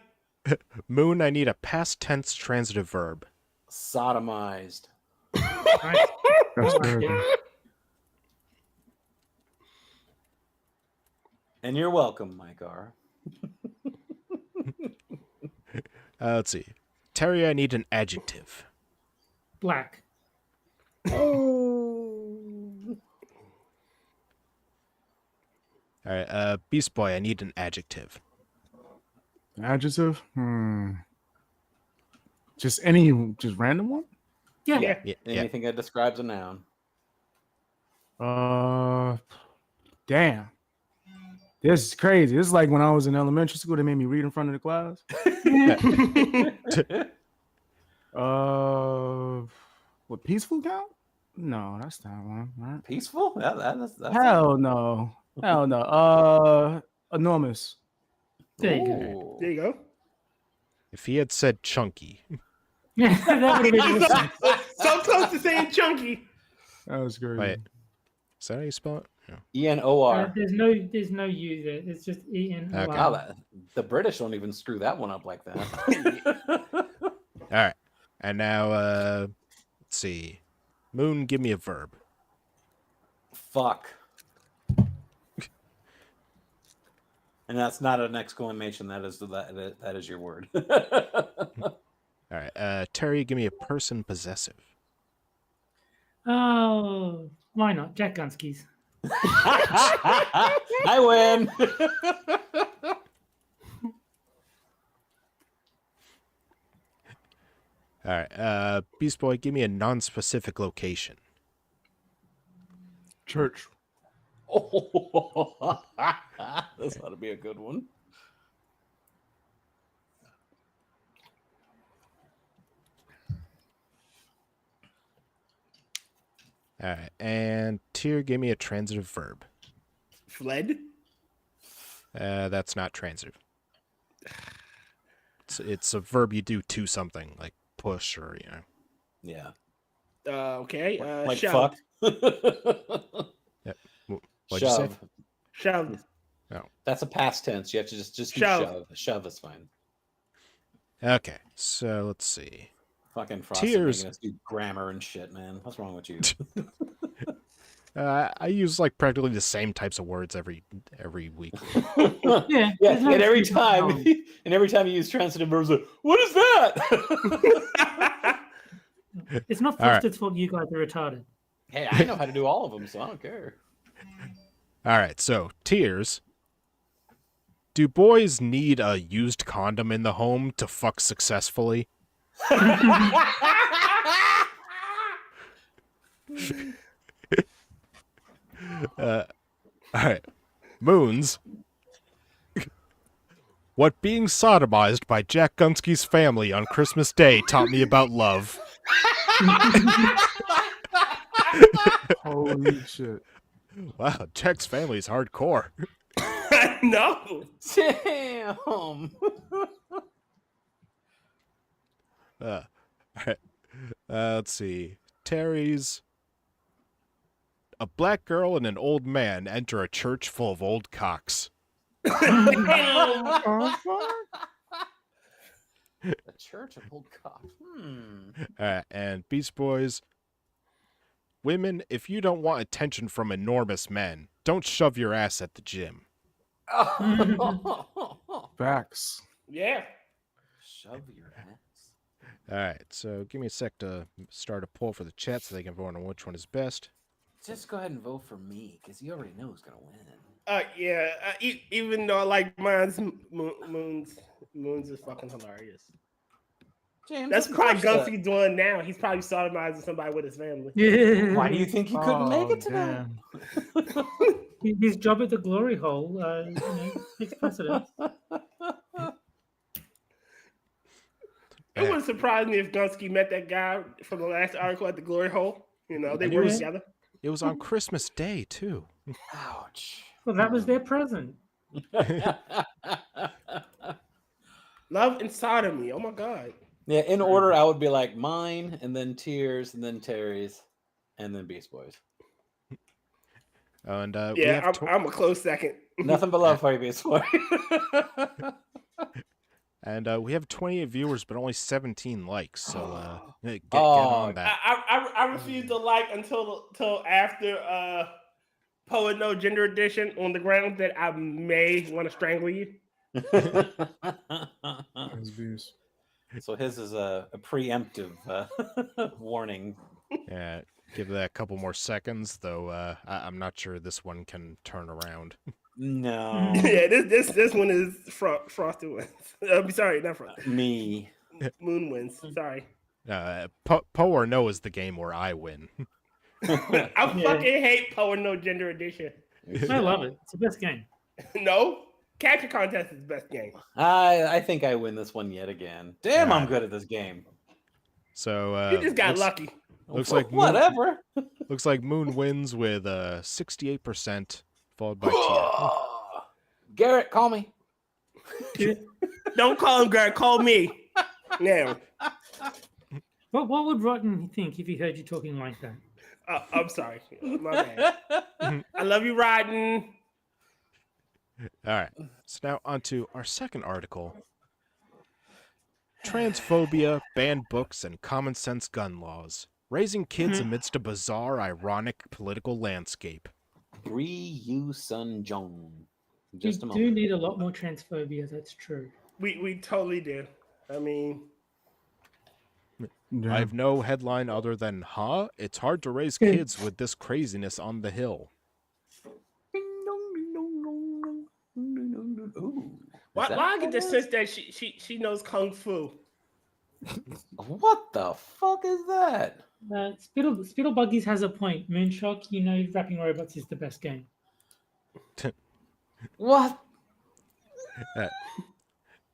Moon, I need a past tense transitive verb. Sodomized. Nice. That's good. And you're welcome, Mykar. Let's see. Terry, I need an adjective. Black. Oh. All right. Beast Boy, I need an adjective. An adjective? Just random one? Yeah. Yeah. Yeah. Anything that describes a noun. Damn. This is crazy. This is like when I was in elementary school, they made me read in front of the class. What, peaceful count? No, that's not one. Right? Peaceful? That's Hell no. Hell no. Enormous. There you go. Ooh. There you go. If he had said chunky. Yeah, that would have been awesome. So close to saying chunky. That was great. Wait. Is that how you spell it? Yeah. ENOR. There's no U there. It's just E-N. Okay. Wow, the British don't even screw that one up like that. All right. And now, let's see. Moon, give me a verb. Fuck. And that's not an exclamation. That is your word. All right. Terry, give me a person possessive. Oh, why not? Jack Gunskys. I win. All right. Beast Boy, give me a non-specific location. Church. Oh, this ought to be a good one. All right. And Tier, give me a transitive verb. Fled. That's not transitive. It's a verb you do to something, like push or, Yeah. Okay. Like Shove. fuck. What'd you say? Shove. Shove. That's a past tense. You have to just do Shove. shove. Shove is fine. Okay. So let's see. Fucking Frosty Tears. making us do grammar and shit, man. What's wrong with you? I use like practically the same types of words every week. Yeah. Yeah, there's no and every stupid time, wrong. you use transitive verbs, like, what is that? It's not All right. Foster's fault you guys are retarded. Hey, I know how to do all of them, so I don't care. All right. So Tears. Do boys need a used condom in the home to fuck successfully? All right. Moons. What being sodomized by Jack Gunsky's family on Christmas Day taught me about love. Holy shit. Wow, Jack's family is hardcore. No. Damn. All right. Let's see. Terry's. A black girl and an old man enter a church full of old cocks. Oh, fuck. The Church of Old Cock. And Beast Boys. Women, if you don't want attention from enormous men, don't shove your ass at the gym. Facts. Yeah. Shove your ass. All right, so give me a sec to start a poll for the chat so they can vote on which one is best. Just go ahead and vote for me, because you already know who's gonna win. Yeah. Even though I like mine's, Moon's is fucking hilarious. James, That's of probably course Gunsy doing now. He's probably sodomizing somebody with his family. Yeah. Why do you think he couldn't make it tonight? damn. His job at the glory hole, takes precedence. All It wouldn't surprise me if Gunsky met that guy from the last article at the Glory Hole. You know, they And it worked was- together. It was on Christmas Day too. Ouch. Well, that was their present. Love and sodomy. Oh my god. Yeah, in order, I would be like mine, and then Tears, and then Terry's, and then Beast Boys. And we Yeah, have I'm a close second. Nothing but love for you, Beast Boy. we have 28 viewers, but only 17 likes. So get Oh, on that. I refuse to like until after Poet No Gender Edition on the ground that I may want to strangle you. That's views. So his is a preemptive warning. Yeah, give that a couple more seconds, though. I'm not sure this one can turn around. No, Yeah, this one is Frosted Wins. Sorry, not Frosted. me. Moon Wins. Sorry. Poe or No is the game where I win. I fucking hate Poet No Gender Edition. I love it. It's the best game. No, Capture Contest is the best game. I think I win this one yet again. Damn, I'm Yeah. good at this game. So You just got lucky. Looks like whatever. Looks like Moon wins with 68%, followed by Tia. Garrett, call me. Don't call him Garrett. Call me now. What would Rotten think if he heard you talking like that? I'm sorry. My bad. I love you, Rodden. All right. So now on to our second article. Transphobia, banned books, and common sense gun laws. Raising kids amidst a bizarre, ironic political landscape. Ryu Sun Jong. We Just a do moment. need a lot more transphobia. That's true. We totally do. I mean, Yeah. I have no headline other than, huh? It's hard to raise kids with this craziness on the hill. Ooh, why is that I get the what sense that she knows kung fu? What the fuck is that? Spittle Buggies has a point. Moonshock, you know, Rapping Robots is the best game. What?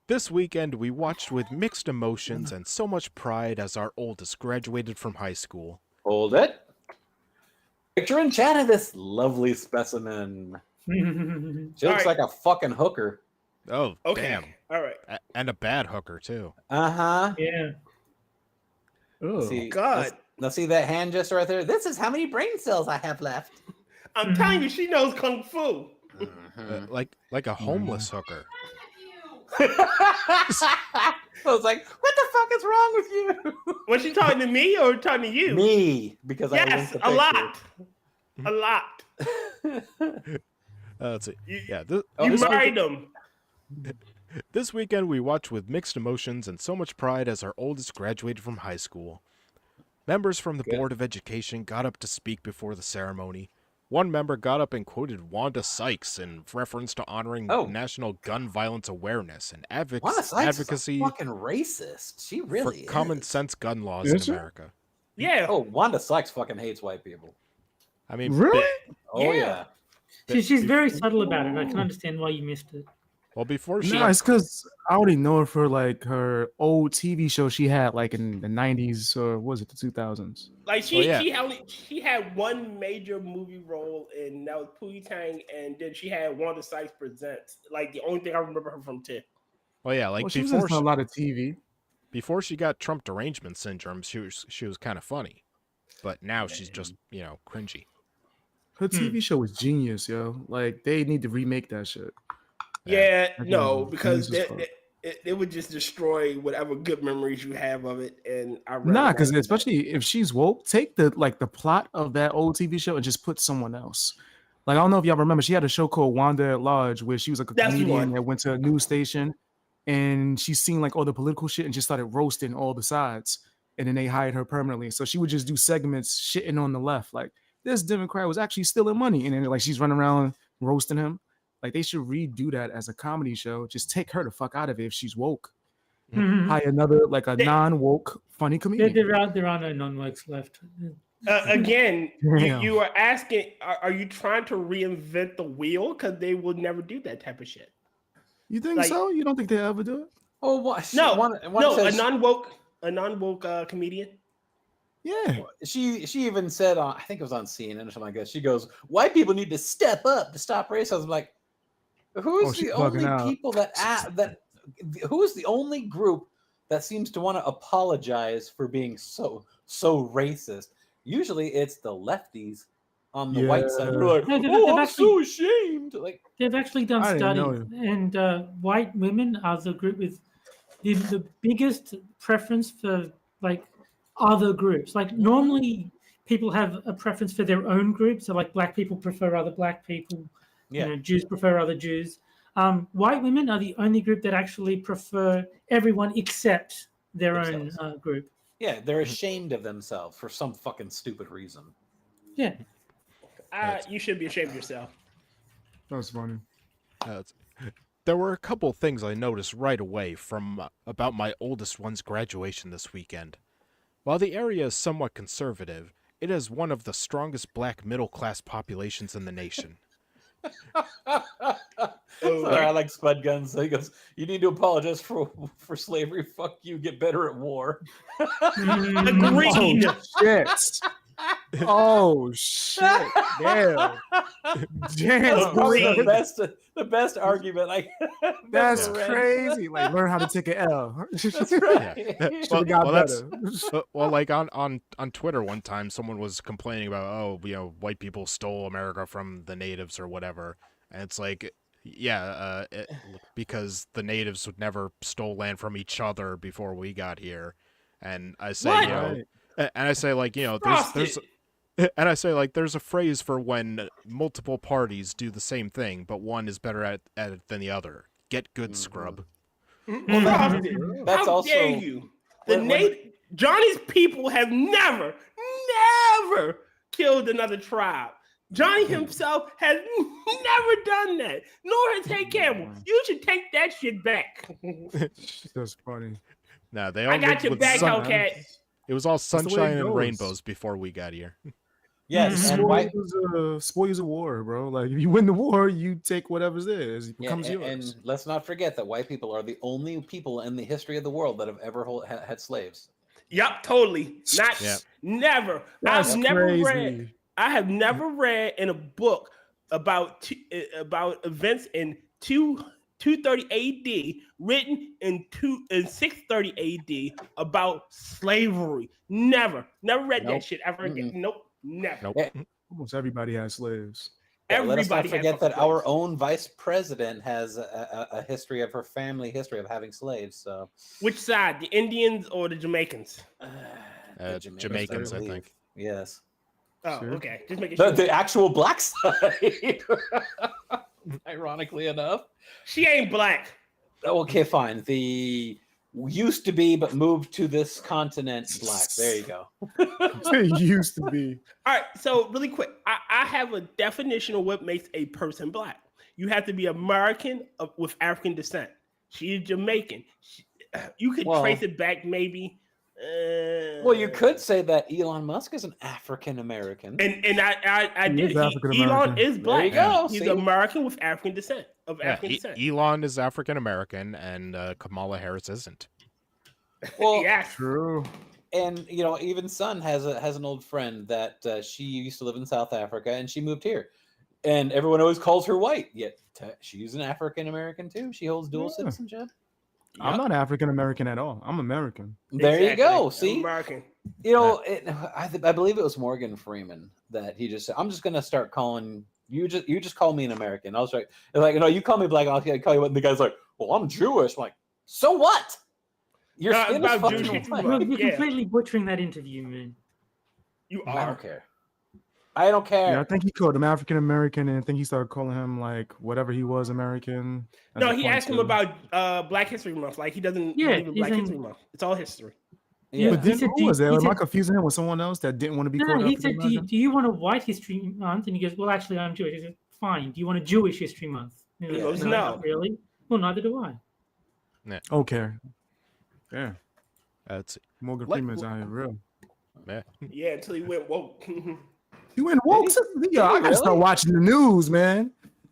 This weekend, we watched with mixed emotions and so much pride as our oldest graduated from high school. Hold it. Picture in chat of this lovely specimen. She looks Alright. like a fucking hooker. Oh, Okay. damn. All right. And a bad hooker, too. Uh-huh. Yeah. Oh. See, God. Now see that hand gesture right there? This is how many brain cells I have left. I'm telling you, she knows kung fu. Like a homeless hooker. I was like, what the fuck is wrong with you? Was she talking to me or talking to you? Me, because I Yes, linked the a picture. lot. A lot. Let's see. You, Yeah, Oh, you this married him. this weekend we watched with mixed emotions and so much pride as our oldest graduated from high school. Members from the Good. Board of Education got up to speak before the ceremony. One member got up and quoted Wanda Sykes in reference to honoring Oh. National Gun Violence Awareness and Wanda Sykes advocacy is a fucking racist. She for really is. common sense gun laws Is in she? America. Yeah. Oh, Wanda Sykes fucking hates white people. I mean, Really? Oh Yeah. yeah. She's very subtle about it. I can understand why you missed it. well, before she No, it's because I already know her for like her old TV show she had like in the 90s or was it the 2000s? Like Oh, yeah. she had one major movie role, and that was Pootie Tang, and then she had Wanda Sykes Presents. Like the only thing I remember her from too. well, yeah, like Well, she was before in a lot of TV. before she got Trump derangement syndrome, she was kind of funny, but now she's just cringy. Her TV show was genius, yo. Like they need to remake that shit. Yeah, That no, game because is fun. it would just destroy whatever good memories you have of it. And I Nah, because especially if she's woke, take the plot of that old TV show and just put someone else. Like I don't know if y'all remember, she had a show called Wanda at Large where she was like a That's the comedian one. that went to a news station and she seen like all the political shit and just started roasting all the sides. And then they hired her permanently. So she would just do segments shitting on the left. Like this Democrat was actually stealing money. And then like she's running around roasting him. Like they should redo that as a comedy show. Just take her the fuck out of it if she's woke. Hire another like a non-woke funny comedian. There are no non-works left. again, Damn. you are asking, are you trying to reinvent the wheel? Because they will never do that type of shit. You think like- so? You don't think they ever do it? Oh, what? No, a says, non-woke comedian. Yeah. she even said on, I think it was on CNN or something like that. She goes, "White people need to step up to stop racism." Like, who is she's the bugging only out. people who is the only group that seems to want to apologize for being so racist? Usually, it's the lefties on the white side. They're like, No, they've "Oh, I'm actually- so ashamed." Like, They've actually done I didn't studies, know. and white women are the group with the biggest preference for like other groups. Like normally, people have a preference for their own group. So like black people prefer other black people. yeah, You know, Jews prefer other Jews. White women are the only group that actually prefer everyone except their own group. yeah, they're ashamed of themselves for some fucking stupid reason. Yeah. You should be ashamed of yourself. That was funny. There were a couple things I noticed right away from about my oldest one's graduation this weekend. While the area is somewhat conservative, it has one of the strongest black middle-class populations in the nation. Sorry, I like Spud Guns. He goes, "You need to apologize for slavery. Fuck you. Get better at war." Agreed. Shit. Oh shit! Damn! That's probably Damn! the best argument. Like, That's never read. crazy. Like, learn how to take an L. That's right. Should've got that's better. well, like on Twitter one time, someone was complaining about white people stole America from the natives or whatever, and it's like, because the natives would never stole land from each other before we got here, and I say What? and I say like there's and I say like there's a phrase for when multiple parties do the same thing, but one is better at it than the other. Get good, scrub. Frosted. That's How also dare you? The when- Johnny's people have never killed another tribe. Johnny himself has never done that, nor has Hank Campbell. You should take that shit back. That's funny. Nah, they all I got lived your with back, sun- Hellcat. It was all the way it sunshine and goes. rainbows before we got here. yes, and white. Spoils of war, bro. Like if you win the war, you take whatever's there. It becomes and yours. let's not forget that white people are the only people in the history of the world that have ever had slaves. Yup, totally. Not Yeah. never. That's crazy. I have never read in a book about events in 230 AD, written in 630 AD about slavery. Never read Nope. that shit ever again. Nope, never. Nope. Yeah. Almost everybody has slaves. Yeah, let us not Everybody forget had that our slaves. own vice president has a history of her family history of having slaves. So, Which side, the Indians or the Jamaicans? the Jamaicans, I believe. think. Yes, Oh, Sure. okay. Just making the, sure. the actual black side. Ironically enough. She ain't black. Okay, fine. The used to be, but moved to this continent black. There you go. It used to be. All right, so really quick, I have a definition of what makes a person black. You have to be American with African descent. She's Jamaican. You could Well- trace it back maybe. Well, you could say that Elon Musk is an African American. And I He did. is African Elon American. is black. There you go. He's See? American with African descent. African Yeah, descent. Elon is African American, and Kamala Harris isn't. Well, Yes. True. and even Sun has an old friend that she used to live in South Africa, and she moved here, and everyone always calls her white. Yet she's an African American too. She holds dual Yeah. citizenship. I'm not African American at all. I'm American. There you go. Exactly. See, American. I believe it was Morgan Freeman that he just said, "I'm just gonna start calling you just call me an American." I was like, you call me black, I'll call you what? And the guy's like, "Well, I'm Jewish." I'm like, "So what? Your No, skin it's is about fucking Jewish white." people. You're Yeah. completely butchering that interview, man. You I are. don't care. I don't care. Yeah, I think he called him African American, and I think he started calling him like whatever he was American. as No, a he point asked him to- about Black History Month. Like he doesn't Yeah, believe in he's Black in- History Month. It's all history. Yeah. But He then said, who was he that? Am I said- confusing him with someone else that didn't want to be No, called he African said, American? do you want a White History Month? And he goes, well, actually, I'm Jewish. He said, fine. Do you want a Jewish History Month? And he He goes, goes, no, no. not really. Well, neither do I. Okay. Yeah. It's Morgan Let- Freeman's out here, real. Yeah, until he went woke. You went woke? Yeah, I gotta start Really? watching the news, man.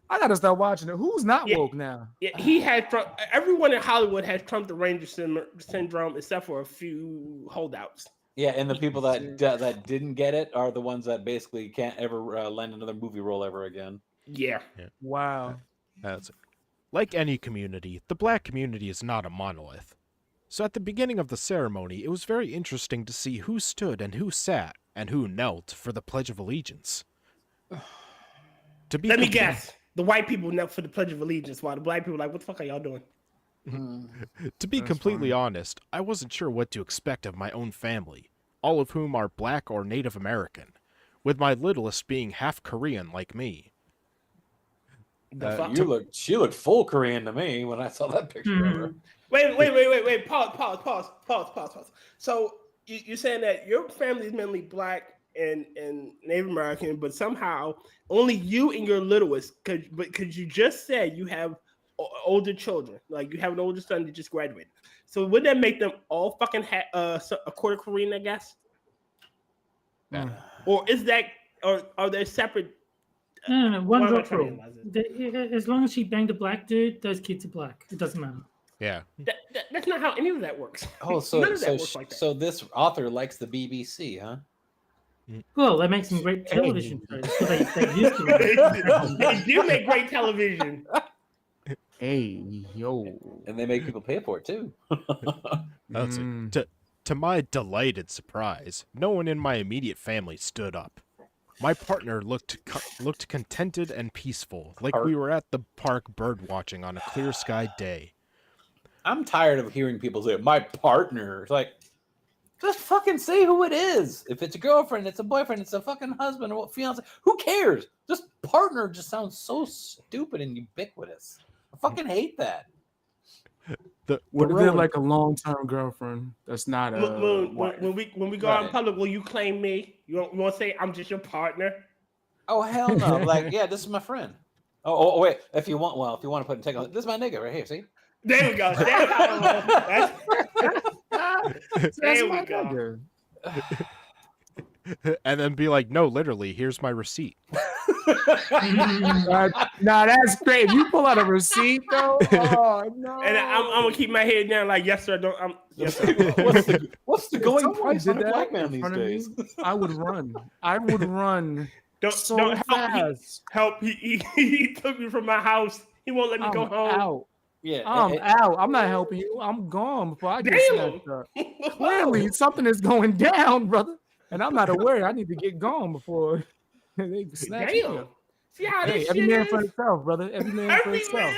I gotta start watching it. Who's not Yeah. woke now? Yeah, he had Trump. Everyone in Hollywood has Trump the Ranger syndrome, except for a few holdouts. Yeah, and the people that didn't get it are the ones that basically can't ever land another movie role ever again. Yeah. Wow. That's it. Like any community, the black community is not a monolith. So at the beginning of the ceremony, it was very interesting to see who stood and who sat and who knelt for the Pledge of Allegiance. Let me guess. The white people knelt for the Pledge of Allegiance, while the black people were like, what the fuck are y'all doing? To be completely honest, I wasn't sure what to expect of my own family, all of whom are black or Native American, with my littlest being half Korean like me. She looked full Korean to me when I saw that picture of her. Wait. Pause. So you're saying that your family is mainly black and Native American, but somehow only you and your littlest, because you just said you have older children, like you have an older son that just graduated. So would that make them all fucking a quarter Korean, I guess? Or is that, or are they separate? No. One drop rule. As long as she banged a black dude, those kids are black. It doesn't matter. Yeah. That's not how any of that works. Oh, so None of that works like that. So this author likes the BBC, huh? Well, they make some great television shows. So they used to. They do make great television. Hey, yo. And they make people pay for it too. That's it. To my delighted surprise, no one in my immediate family stood up. My partner looked contented and peaceful, like we were at the park bird watching on a clear sky day. I'm tired of hearing people say, my partner. It's like, just fucking say who it is. If it's a girlfriend, it's a boyfriend, it's a fucking husband, or fiance. Who cares? Just partner just sounds so stupid and ubiquitous. I fucking hate that. What if they're like a long-term girlfriend? That's not a when we go out in public, will you claim me? You want to say I'm just your partner? Oh hell no! Like, yeah, this is my friend. Oh wait, if you want to put and take on, this is my nigga right here. See? There we go. There we go. And then be like, no, literally, here's my receipt. Nah, that's great. You pull out a receipt, though. Oh no! And I'm gonna keep my head down, like, yes sir. Yes sir. What's the going price on a black man these days? I would run. Don't help. He took me from my house. He won't let me go home. Out. Yeah, I'm out. I'm not helping you. I'm gone before I get snatched up. Clearly, something is going down, brother. And I'm not aware. I need to get gone before they snatch me up. See how this every shit man is? for himself, brother. Every man for himself.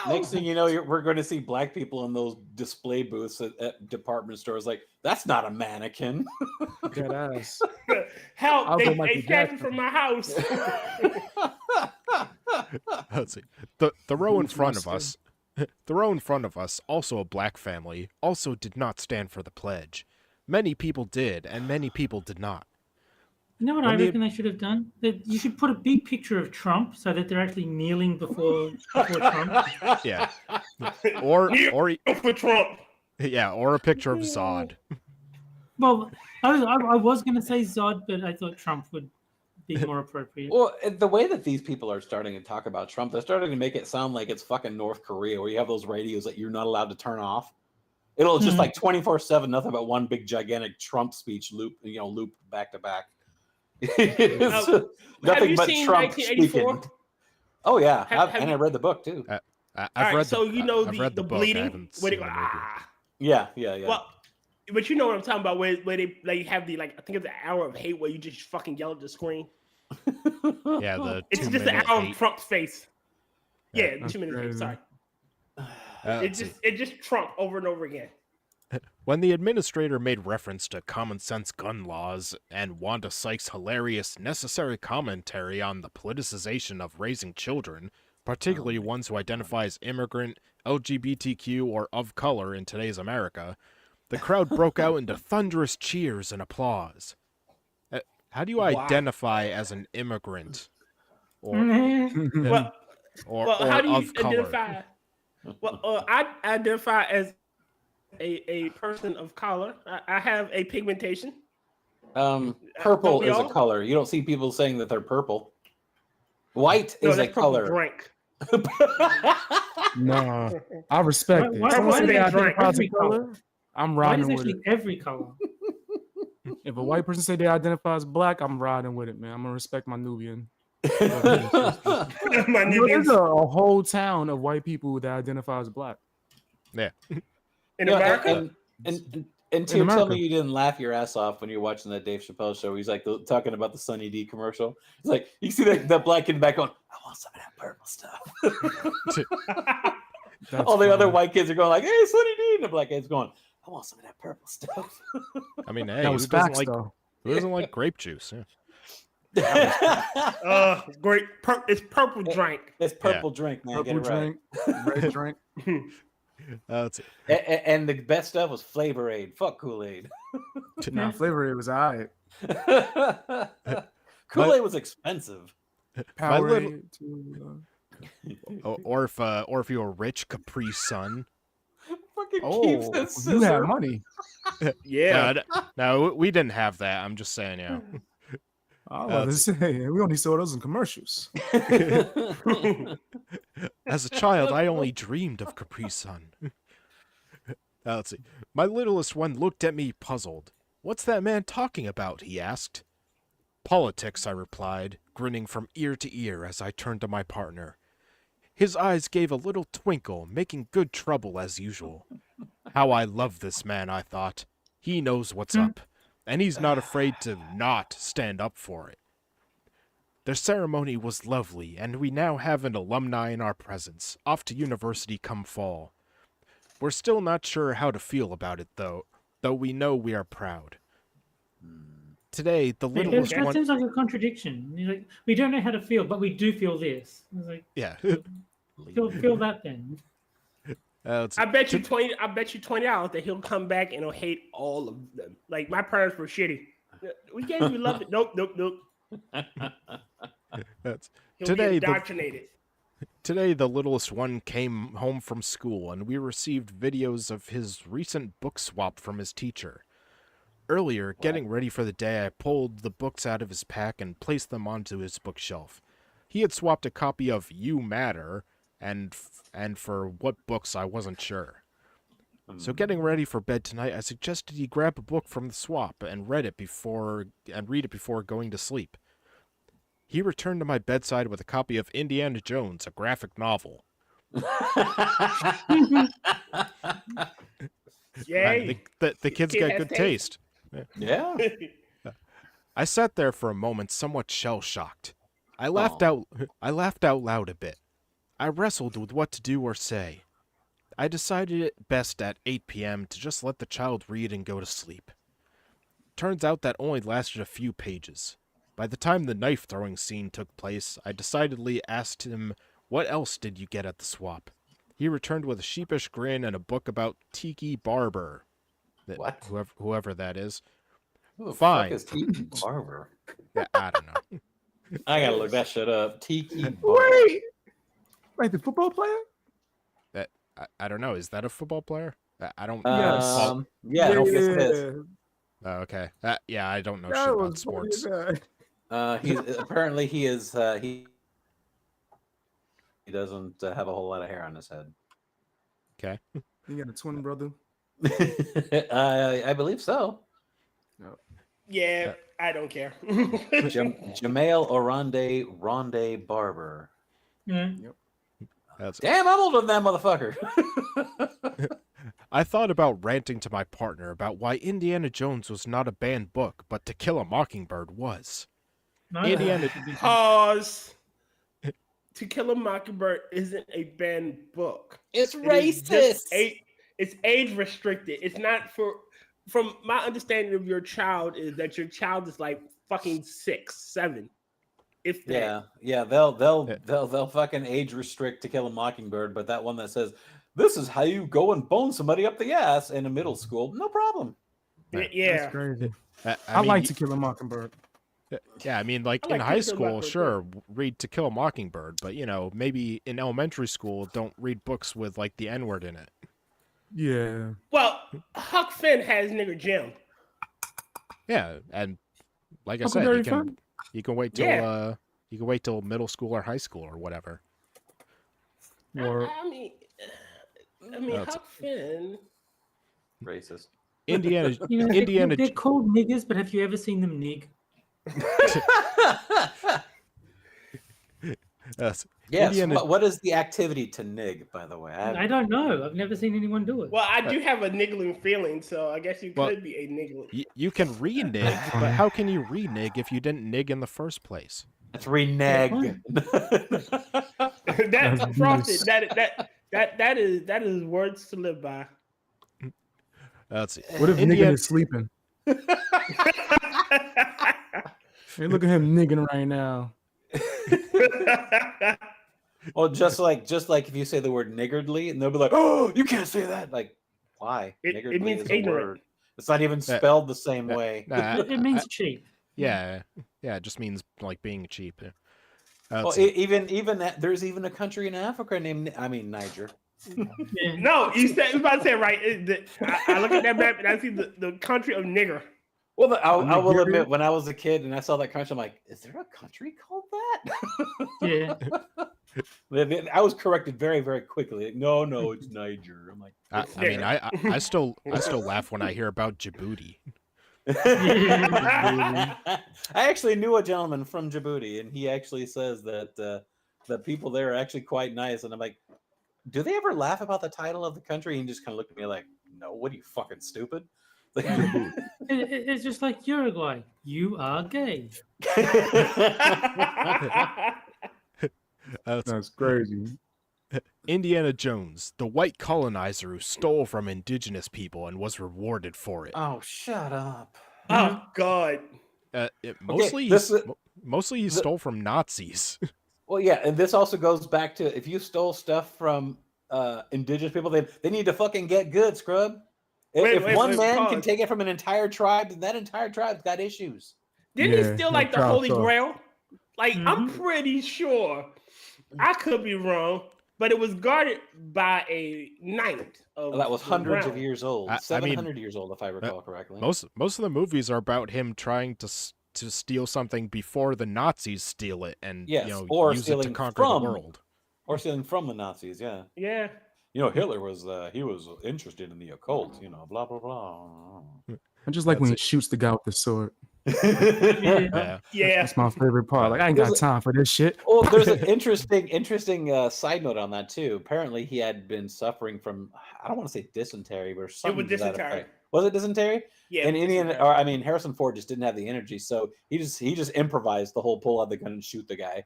Next thing you know, we're going to see black people in those display booths at department stores. Like, that's not a mannequin. Dead ass. Help! They snatched me from my house. Let's see. The row in front of us. The row in front of us, also a black family, also did not stand for the pledge. Many people did, and many people did not. You know what I reckon they should have done? That you should put a big picture of Trump so that they're actually kneeling before Trump. Yeah. Or for Trump. Yeah, or a picture of Zod. Well, I was going to say Zod, but I thought Trump would be more appropriate. Well, the way that these people are starting to talk about Trump, they're starting to make it sound like it's fucking North Korea, where you have those radios that you're not allowed to turn off. It'll just like 24/7, nothing but one big gigantic Trump speech looped back to back. Nothing but Trump speaking. Oh yeah, and I read the book too. I've read the bleeding. Yeah. Well, but you know what I'm talking about, where they have the, like, I think it's an hour of hate where you just fucking yell at the screen. Yeah, it's just an hour of Trump's face. Yeah, 2 minutes. Sorry. It just Trump over and over again. When the administrator made reference to common sense gun laws and Wanda Sykes' hilarious necessary commentary on the politicization of raising children, particularly ones who identify as immigrant, LGBTQ, or of color in today's America, the crowd broke out into thunderous cheers and applause. How do you identify as an immigrant? Or how do you of color? Identify? Well, I identify as a person of color. I have a pigmentation. Purple is a color. You don't see people saying that they're purple. White No, is a that's purple color. drink. Nah, I respect it. Why- Someone why say is they it identify as a every color? color, I'm White is riding with it. actually every color. If a white person say they identify as black, I'm riding with it, man. I'm gonna respect my Nubian. My You know, there's Nubians a whole town of white people that identify as black. Yeah. in America. And Tim, tell America. me you didn't laugh your ass off when you were watching that Dave Chappelle show. He's like talking about the Sunny D commercial. It's like you see that black kid in the back going, "I want some of that purple stuff." That's All the other funny. white kids are going like, "Hey, Sunny D," and the black kid's going, "I want some of that purple stuff." I mean, hey, That who was doesn't facts, like though. who doesn't like grape juice? Yeah. Great. It's purple drink. It's purple drink, man. Purple Get it right. drink, red drink. Let's see. And the best stuff was Flavor Aid. Fuck Kool Aid. Nah, flavor it was alright. Kool Aid was expensive. Power little- to, Or if you're rich, Capri Sun. Fucking oh, keeps that you scissor. have money. Yeah. No, we didn't have that. I'm just saying, yeah. I was about to say we only saw those in commercials. As a child, I only dreamed of Capri Sun. Let's see. My littlest one looked at me puzzled. "What's that man talking about?" he asked. "Politics," I replied, grinning from ear to ear as I turned to my partner. His eyes gave a little twinkle, making good trouble as usual. How I love this man, I thought. He knows what's up, and he's not afraid to not stand up for it. The ceremony was lovely, and we now have an alumni in our presence, off to university come fall. We're still not sure how to feel about it, though we know we are proud. Today, the littlest That one... seems like a contradiction. He's like, we don't know how to feel, but we do feel this. It's like, Yeah. feel that then. Let's I bet you $20 that he'll come back and he'll hate all of them. Like my parents were shitty. We gave you love. Nope. That's- He'll Today, be the- indoctrinated. Today, the littlest one came home from school, and we received videos of his recent book swap from his teacher. Earlier, getting ready for the day, I pulled the books out of his pack and placed them onto his bookshelf. He had swapped a copy of You Matter, and for what books I wasn't sure. So getting ready for bed tonight, I suggested he grab a book from the swap and read it before going to sleep. He returned to my bedside with a copy of Indiana Jones, a graphic novel. Yay. The kid's Kid got has good taste. taste. Yeah. I sat there for a moment, somewhat shell-shocked. I laughed out loud a bit. I wrestled with what to do or say. I decided it best at 8 p.m. to just let the child read and go to sleep. Turns out that only lasted a few pages. By the time the knife-throwing scene took place, I decidedly asked him, "What else did you get at the swap?" He returned with a sheepish grin and a book about Tiki Barber. What? Whoever that is. Who the Fine. fuck is Tiki Barber? Yeah, I don't know. I gotta look that shit up. Tiki Barber. Wait, the football player? I don't know. Is that a football player? I don't. Yes. Yeah, I don't guess it is. Oh, okay. Yeah, I don't know That shit about was sports. funny, man. He's apparently he doesn't have a whole lot of hair on his head. Okay. You got a twin brother? I believe so. Yeah, I don't care. Jamail Ronde Barber. Yeah. Damn, I'm older than that motherfucker. I thought about ranting to my partner about why Indiana Jones was not a banned book, but To Kill a Mockingbird was. No, Indiana- Pause. To Kill a Mockingbird isn't a banned book. It's It is just it's age restricted. It's not for. From my understanding of your child is that your child is like fucking 6, 7. If that. Yeah. They'll fucking age restrict To Kill a Mockingbird, but that one that says this is how you go and bone somebody up the ass in a middle school, no problem. Yeah. That's crazy. I mean, like To Kill a Mockingbird. Yeah, I mean, like I in like high To Kill a school, Mockingbird, sure, read To Kill a Mockingbird, but maybe in elementary school, don't read books with like the N-word in it. Yeah. Well, Huck Finn has nigger Jim. Yeah, and like I Huckleberry said, Finn? you can wait till Yeah. You can wait till middle school or high school or whatever. Or I mean, That's- Huck Finn. Racist. Indiana, You know, Indiana. they're called niggers, but have you ever seen them nig? Yes. Indiana- What is the activity to nig, by the way? I don't know. I've never seen anyone do it. Well, I do have a niggling feeling, so I guess you Well, could be a niggling. You can renege, but how can you renege if you didn't nig in the first place? That's reneg. That's That's frosted. nice. That is words to live by. Let's see. what if nigga Indiana, is sleeping? Hey, look at him nigging right now. Well, just like if you say the word niggardly, and they'll be like, "Oh, you can't say that." Like, why? It Niggardly means is a ignorant. word. It's not even spelled the same way. It means cheap. yeah, it just means like being cheap. Well, Let's see. even that, there's even a country in Africa named Niger. Yeah. No, you said you about to say it right. I look at that map and I see the country of nigger. Well, I will Nigeria? admit, when I was a kid and I saw that country, I'm like, is there a country called that? Yeah. I was corrected very, very quickly. Like, no, it's Niger. I'm like, I mean, I still laugh when I hear about Djibouti. I actually knew a gentleman from Djibouti, and he actually says that the people there are actually quite nice. And I'm like, do they ever laugh about the title of the country? And he just kind of looked at me like, no, what are you, fucking stupid? It's just like Uruguay. You are gay. That's crazy. Indiana Jones, the white colonizer who stole from indigenous people and was rewarded for it. Oh, shut up. Oh God. Mostly he stole from Nazis. Well, yeah, and this also goes back to if you stole stuff from indigenous people, they need to fucking get good, scrub. If one man can take it from an entire tribe, then that entire tribe's got issues. Didn't he Yeah, steal like the tribe Holy talk. Grail? Like I'm pretty sure. I could be wrong, but it was guarded by a knight. Of That was the hundreds realm. of years old, I mean, 700 years old, if I recall correctly. Most of the movies are about him trying to steal something before the Nazis steal it and Yes, you know or use it to stealing conquer from- the world. Or stealing from the Nazis, yeah. Yeah. You know, Hitler was he was interested in the occult, you know, blah blah blah. I just like when he That's shoots the guy with the sword. Yeah. Yeah. That's my favorite part. Like I ain't got time for this shit. Well, there's an interesting side note on that too. Apparently, he had been suffering from, I don't want to say dysentery, but something to that dysentery. effect. Was it dysentery? Yeah. And it was Indiana, Harrison Ford just didn't have the energy, so he just improvised the whole pull out the gun and shoot the guy.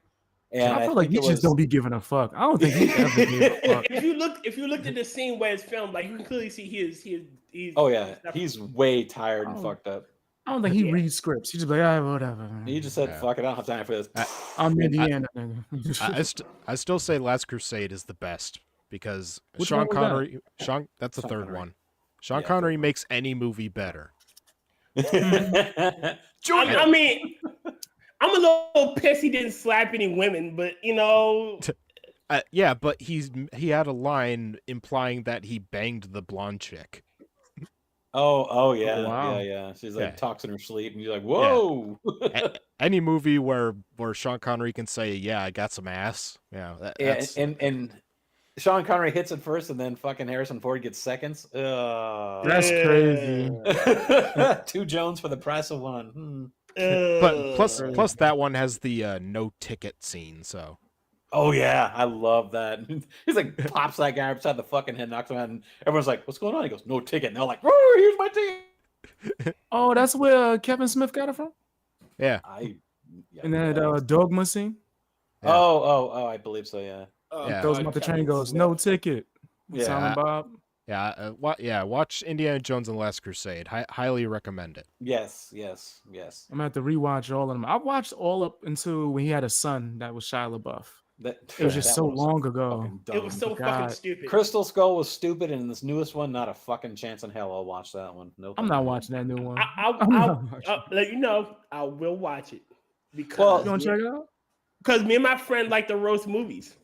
And I feel like think he it just don't be giving a fuck. I don't think he ever gave a fuck. If you looked at the scene where it's filmed, like you can clearly see he's Oh yeah, he's way tired and Oh. fucked up. I don't think he Yeah. reads scripts. He just be like, ah, whatever. He just said, Yeah. "Fuck it, I don't have time for this." I'm Indiana, nigga. I still say Last Crusade is the best because Which Sean one was that? Connery. That's the Sean third Connery. one. Sean Yeah, Connery makes any movie better. I mean, I'm a little pissed he didn't slap any women, but you know, Yeah, but he had a line implying that he banged the blonde chick. Oh yeah, Wow. yeah. She's like Yeah. talks in her sleep, and you're like, "Whoa!" Any movie where Sean Connery can say, "Yeah, I got some ass." Yeah, that's and Sean Connery hits it first, and then fucking Harrison Ford gets seconds. That's crazy. 2 Jones for the price of 1. but plus that one has the no ticket scene. So Oh yeah, I love that. He's like pops that guy upside the fucking head, knocks him out, and everyone's like, "What's going on?" He goes, "No ticket." And they're like, "Oh, here's my ticket." Oh, that's where Kevin Smith got it from? yeah, In that Dogma scene? Yeah. Oh, I believe so. Yeah. Yeah. Goes about the train, goes, no ticket. Yeah. Silent Bob. watch Indiana Jones and the Last Crusade. Highly recommend it. Yes. I'm gonna have to rewatch all of them. I watched all up until when he had a son that was Shia LaBeouf. It was just so long ago. fucking it was dumb. so God. fucking stupid. Crystal Skull was stupid, and this newest one, not a fucking chance in hell. I'll watch that one. No, I'm not watching that new one. I'll let you know. I will watch it because Well, You want to check it out? because me and my friend like to roast movies,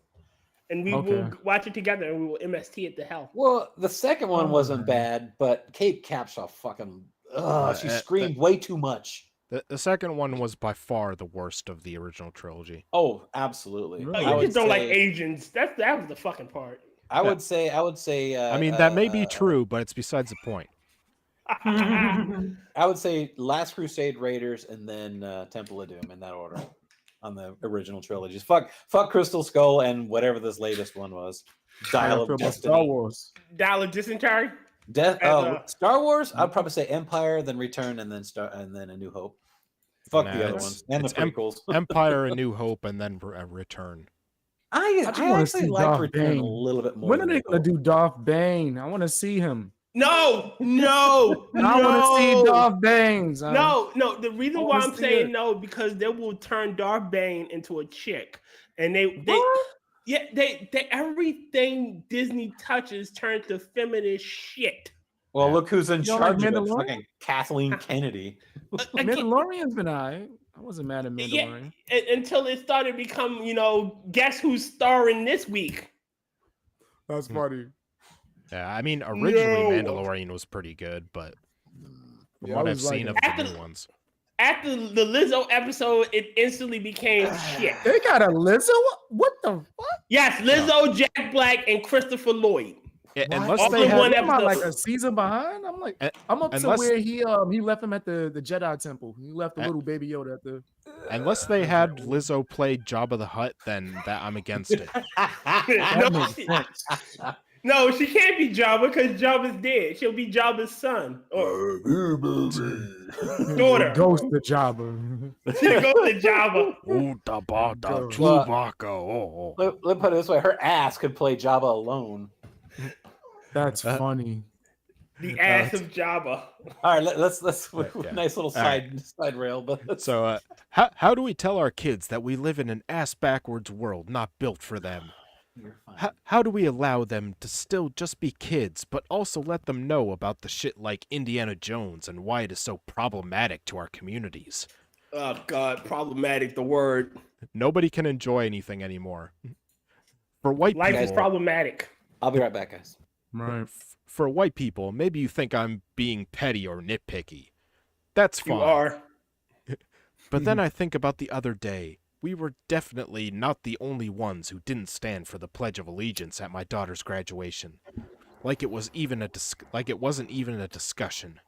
and we will Okay. watch it together, and we will MST it to hell. Well, the second one Oh, wasn't man. bad, but Kate Capshaw fucking. She that- screamed way too much. The second one was by far the worst of the original trilogy. Oh, absolutely. Really? Oh, I you would just don't like say- Asians. That was the fucking part. I would say. I mean, that may be true, but it's besides the point. I would say Last Crusade, Raiders, and then Temple of Doom in that order on the original trilogies. Fuck Crystal Skull and whatever this latest one was. Dial of Destiny. Star Wars. Dial of Dysentery. Star Wars. I'd probably say Empire, then Return, and then A New Hope. Fuck the other ones and the prequels. Empire, A New Hope, and then Return. I just wanna actually see like Darth Return Bane. a little bit more. When are than they New gonna Hope. do Darth Bane? I want to see him. No. I want to see Darth Bane. son. No. The reason I why wanna I'm see saying it. no because they will turn Darth Bane into a chick, and they everything Disney touches turns to feminist shit. Well, look who's in You don't like charge of it. Mandalorian? Fucking Kathleen Kennedy. Mandalorian's been alright. I wasn't mad at Mandalorian. Until it started become, guess who's starring this week? That's funny. Yeah, I mean, originally No. Mandalorian was pretty good, but Yeah, what I I've was seen of liking the it. new ones. After the Lizzo episode, it instantly became shit. They got a Lizzo? What the fuck? Yes, Lizzo, Jack Black, and Christopher Lloyd. Yeah, What? unless All they in had, one Am I episode. like a season behind? I'm like, I'm up to unless- where he left him at the Jedi Temple. He left the little baby Yoda at the. unless they had Lizzo play Jabba the Hutt, then that I'm against it. No, she can't be Jabba because Jabba's dead. She'll be Jabba's son or daughter. Ghost the Jabba. She goes to Jabba. Ooh, da ba da Go. Chewbacca. Oh. Let put it this way: her ass could play Jabba alone. That's funny. The ass of Jabba. All right, let's Yeah. nice little side rail, but So, how do we tell our kids that we live in an ass backwards world not built for them? you're fine. How do we allow them to still just be kids, but also let them know about the shit like Indiana Jones and why it is so problematic to our communities? Oh God, problematic. The word. Nobody can enjoy anything anymore. For white Life people, is problematic. I'll be right back, guys. Right. for white people, maybe you think I'm being petty or nitpicky. That's fine. You are. But then I think about the other day. We were definitely not the only ones who didn't stand for the Pledge of Allegiance at my daughter's graduation. Like it wasn't even a discussion.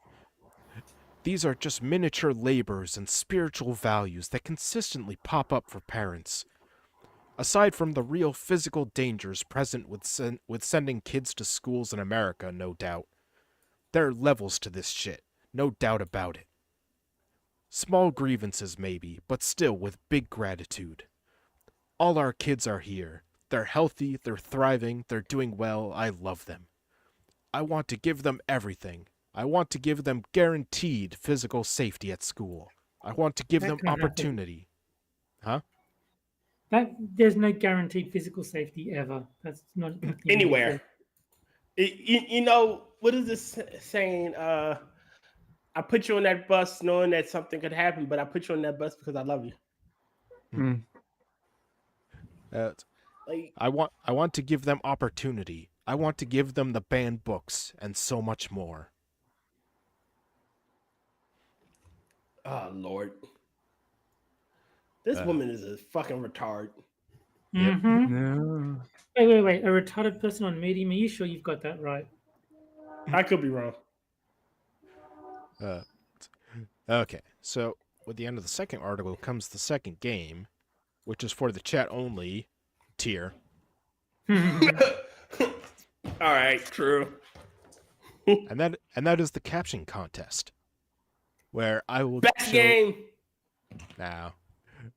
These are just miniature labors and spiritual values that consistently pop up for parents. Aside from the real physical dangers present with sending kids to schools in America, no doubt. There are levels to this shit, no doubt about it. Small grievances maybe, but still with big gratitude. All our kids are here. They're healthy, they're thriving, they're doing well, I love them. I want to give them everything. I want to give them guaranteed physical safety at school. I want to give That them can't happen. opportunity. Huh? There's no guaranteed physical safety ever. That's not Anywhere. What is this saying? I put you on that bus knowing that something could happen, but I put you on that bus because I love you. Like, I want to give them opportunity. I want to give them the banned books and so much more. oh Lord, this woman is a fucking retard. Mm-hmm. Yeah. Wait. A retarded person on Medium. Are you sure you've got that right? I could be wrong. Okay, so with the end of the second article comes the second game, which is for the chat only tier. All right, true. and that is the caption contest, where I will Best game.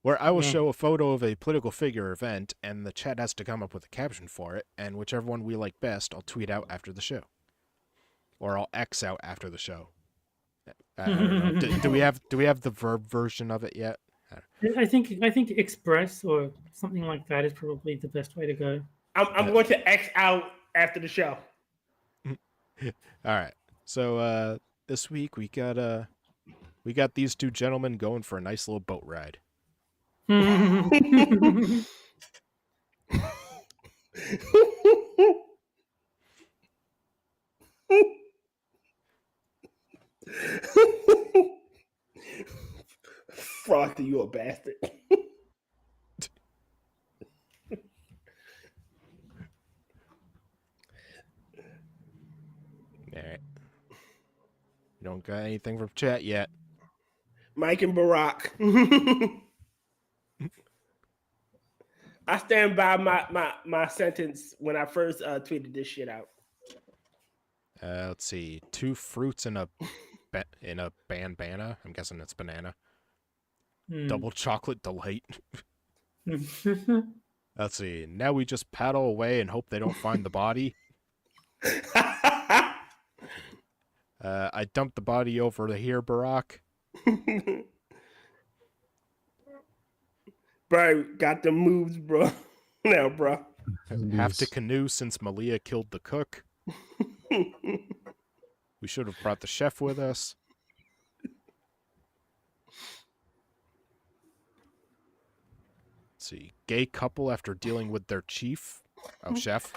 where I will show a photo of a political figure event, and the chat has to come up with a caption for it, and whichever one we like best, I'll tweet out after the show, or I'll X out after the show. I don't know. Do we have the verb version of it yet? I think Express or something like that is probably the best way to go. I'm going to X out after the show. All right. So this week we got these two gentlemen going for a nice little boat ride. Frosty, you a bastard. All right. You don't got anything from chat yet. Mike and Barack. I stand by my sentence when I first tweeted this shit out. Let's see. 2 fruits in a bandana. I'm guessing it's banana. Double chocolate delight. Let's see. Now we just paddle away and hope they don't find the body. I dumped the body over here, Barack. Bro, got the moves, bro. Now, bro. Have to canoe since Malia killed the cook. We should have brought the chef with us. Let's see. Gay couple after dealing with their chief. Oh, chef.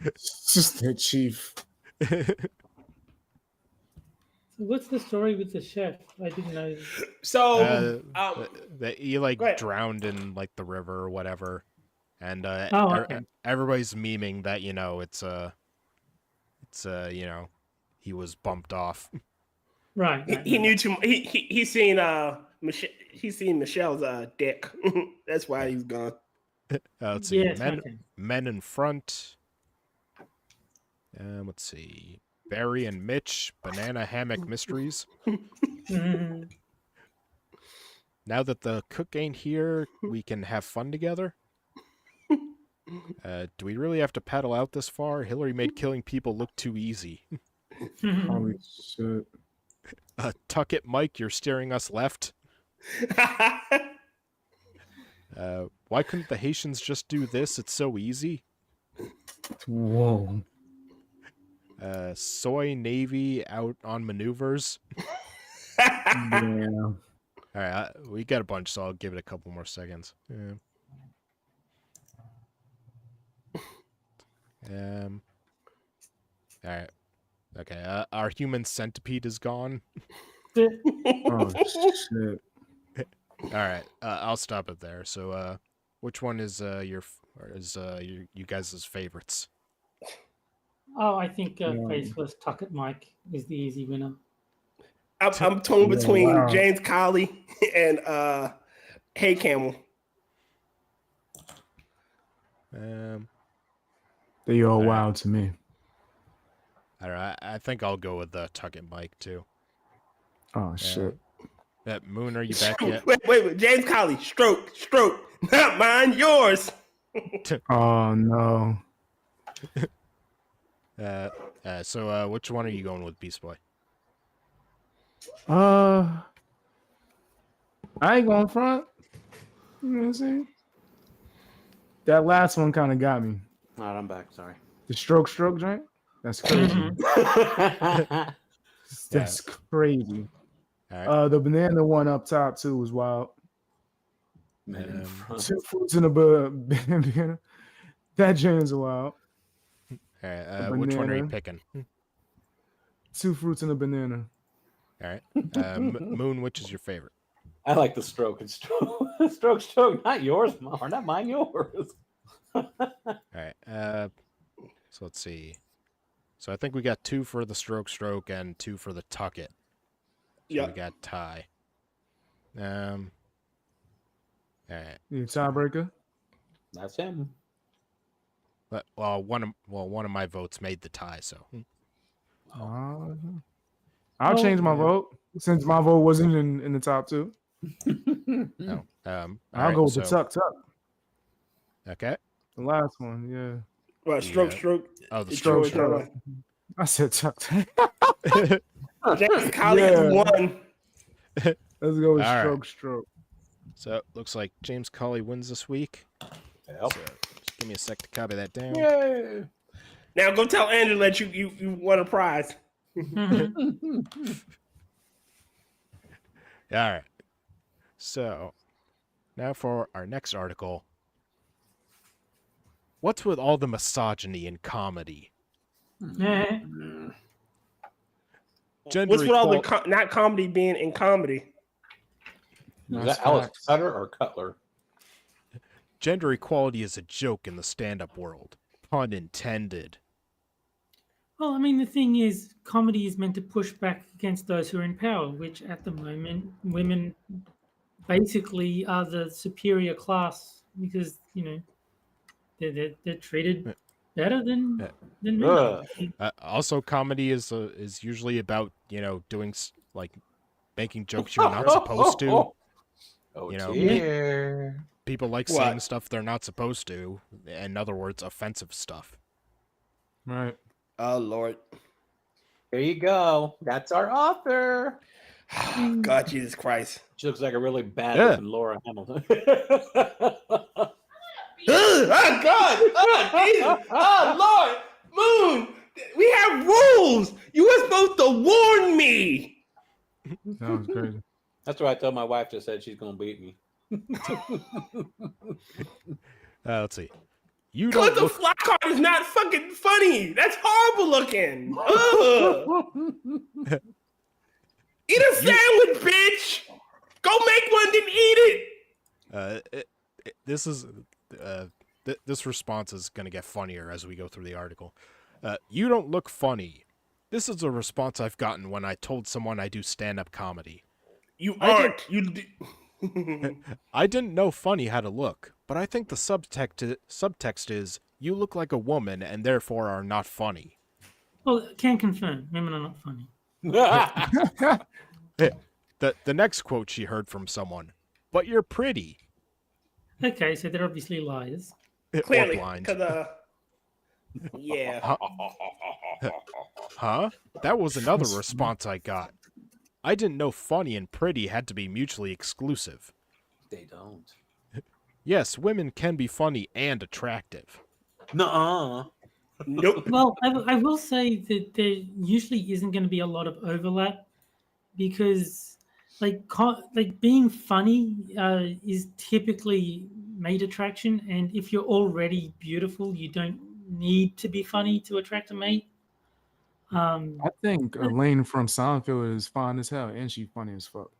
It's just their chief. What's the story with the chef? I didn't know. So, He like go ahead. drowned in like the river or whatever, and Okay. everybody's memeing that it's he was bumped off. Right. he knew too. He seen he seen Michelle's dick. That's why he's gone. Let's see. Yes, okay. Men in front. Let's see. Barry and Mitch, Banana Hammock Mysteries. Mhm. Now that the cook ain't here, we can have fun together. Do we really have to paddle out this far? Hillary made killing people look too easy. Holy shit. Tuck it, Mike, you're steering us left. Why couldn't the Haitians just do this? It's so easy. Whoa. Soy Navy out on maneuvers. Yeah. All right, we got a bunch, so I'll give it a couple more seconds. Yeah. All right. Okay. Our human centipede is gone. Oh shit. All right. I'll stop it there. So, which one is you guys' favorites? Oh, I think Faceless Tucket Mike is the easy winner. I'm torn between wow. James Colley and Hey Camel. They all All right. wild to me. All right. I think I'll go with Tuck It Mike too. Oh shit. Moon, are you back yet? Wait, James Colley, stroke, not mine, yours. Oh no. So which one are you going with, Beast Boy? I ain't going front. You know what I'm saying? That last one kind of got me. All right, I'm back. Sorry. The stroke joint. That's crazy. That's crazy. All right. The banana one up top too was wild. Men in front. 2 fruits in a banana. That James wild. All right. Which one are you banana. picking? 2 fruits in a banana. All right. Moon, which is your favorite? I like the stroke. It's stroke. Not yours, or not mine. Yours. All right. So let's see. So I think we got 2 for the stroke and 2 for the tuck it. So Yeah. we got tie. All right. You tiebreaker. That's him. But one of my votes made the tie, so I'll change my vote since my vote wasn't in the top 2. no. I'll Alright, go with the so- tuck. Okay. The last one, yeah. Well, stroke. Oh, the It's stroke. yours, Stroke. I said tuck. James Colley Yeah. has won. Let's go with All right. stroke. So it looks like James Colley wins this week. Yep. So just give me a sec to copy that down. Yay. Now go tell Angela that you won a prize. All right. So now for our next article. What's with all the misogyny in comedy? Yeah. Gender What's with all the equal- not comedy being in comedy? Is That's that Alice facts. Cutter or Cutler? Gender equality is a joke in the stand-up world. Pun intended. Well, I mean, the thing is, comedy is meant to push back against those who are in power, which at the moment, women basically are the superior class because, they're treated better than men. Ugh. Also, comedy is usually about doing like making jokes you're not supposed to. Oh, You know, dear. People like What? saying stuff they're not supposed to. In other words, offensive stuff. Right. Oh Lord. Here you go. That's our author. God, Jesus Christ. She looks like a really bad Yeah. looking Laura Hamilton. Oh God! Oh Jesus! Oh Lord! Moon! We have rules. You were supposed to warn me. That was crazy. That's what I told my wife. Just said she's gonna beat me. Let's see. You Because don't the look. fly card is not fucking funny. That's horrible looking. Ugh. Eat a sandwich, bitch. Go make one, then eat it. This is this response is gonna get funnier as we go through the article. You don't look funny. This is a response I've gotten when I told someone I do stand-up comedy. You I aren't. You. I didn't know funny had a look, but I think the subtext is you look like a woman and therefore are not funny. Well, can confirm women are not funny. The next quote she heard from someone, but you're pretty. Okay, so they're obviously liars. Clearly, Or blind. because yeah. Huh? That was another response I got. I didn't know funny and pretty had to be mutually exclusive. They don't. Yes, women can be funny and attractive. Nuh-uh. Nope. Well, I will say that there usually isn't going to be a lot of overlap because, like being funny is typically mate attraction, and if you're already beautiful, you don't need to be funny to attract a mate. I think Elaine from Seinfeld is fine as hell, and she funny as fuck.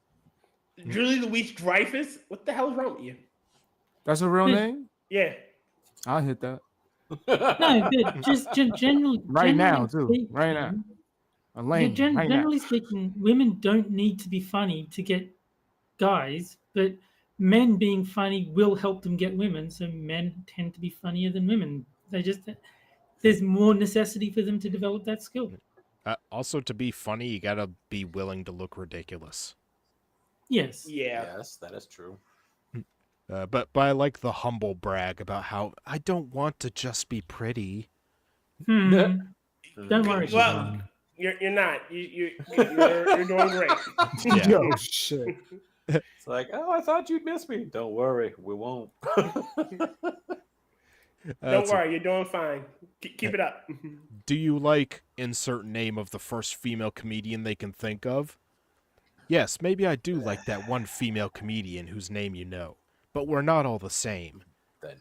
Julie Louise Dreyfus. What the hell is wrong with you? That's a real Hmm. name? Yeah. I'll hit that. No, but just generally, Right now, generally too. Right now. speaking, Elaine, yeah, right now. generally speaking, women don't need to be funny to get guys, but men being funny will help them get women. So men tend to be funnier than women. There's more necessity for them to develop that skill. Also, to be funny, you gotta be willing to look ridiculous. Yes. Yeah. Yes, that is true. But I like the humble brag about how I don't want to just be pretty. Don't worry. Well, Siobhan. you're not. You're doing great. Yeah. Yo, shit. It's like, oh, I thought you'd miss me. Don't worry, we won't. Don't worry, you're doing fine. Keep it up. Do you like insert name of the first female comedian they can think of? Yes, maybe I do like that one female comedian whose name you know, but we're not all the same.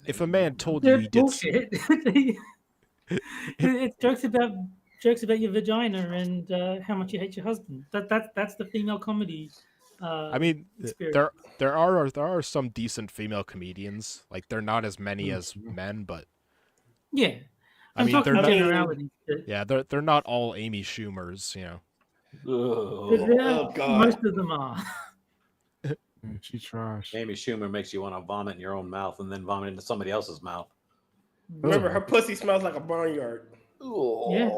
If a man told you They're he did bullshit. It's jokes about your vagina and how much you hate your husband. That's the female comedy. I mean, experience. there are some decent female comedians. Like they're not as many as men, but Yeah, I I'm mean, talking they're not- generalities. But yeah, they're not all Amy Schumers, you know. Oh, God. Most of them are. She trash. Amy Schumer makes you want to vomit in your own mouth and then vomit into somebody else's mouth. Remember, her pussy smells like a barnyard. Yeah,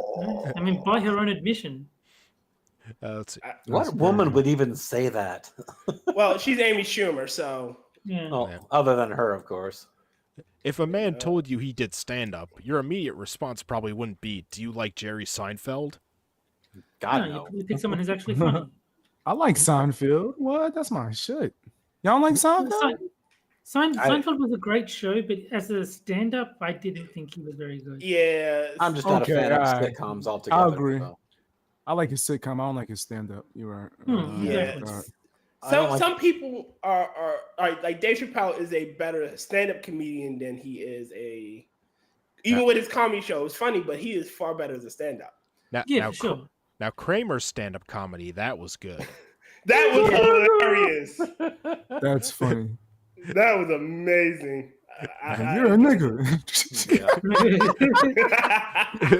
I mean, by her own admission. Let's see. What woman would even say that? Well, she's Amy Schumer, so Yeah. Oh, Man. other than her, of course. If a man told you he did stand-up, your immediate response probably wouldn't be, "Do you like Jerry Seinfeld?" God, You no. probably pick someone who's actually funny. I like Seinfeld. What? That's my shit. Y'all like Seinfeld? Seinfeld was a great show, but as a stand-up, I didn't think he was very good. yeah. I'm just not Okay, a fan of alright. sitcoms altogether. agree. so. I like his sitcom. I don't like his stand-up. You're right. Yeah. God. I don't like- Some people are like Dave Chappelle is a better stand-up comedian than he is even with his comedy show. It's funny, but he is far better as a stand-up. Yeah, for sure. Now Kramer's stand-up comedy, that was good. That was hilarious. That's funny. That was amazing. You're a nigga. Yeah.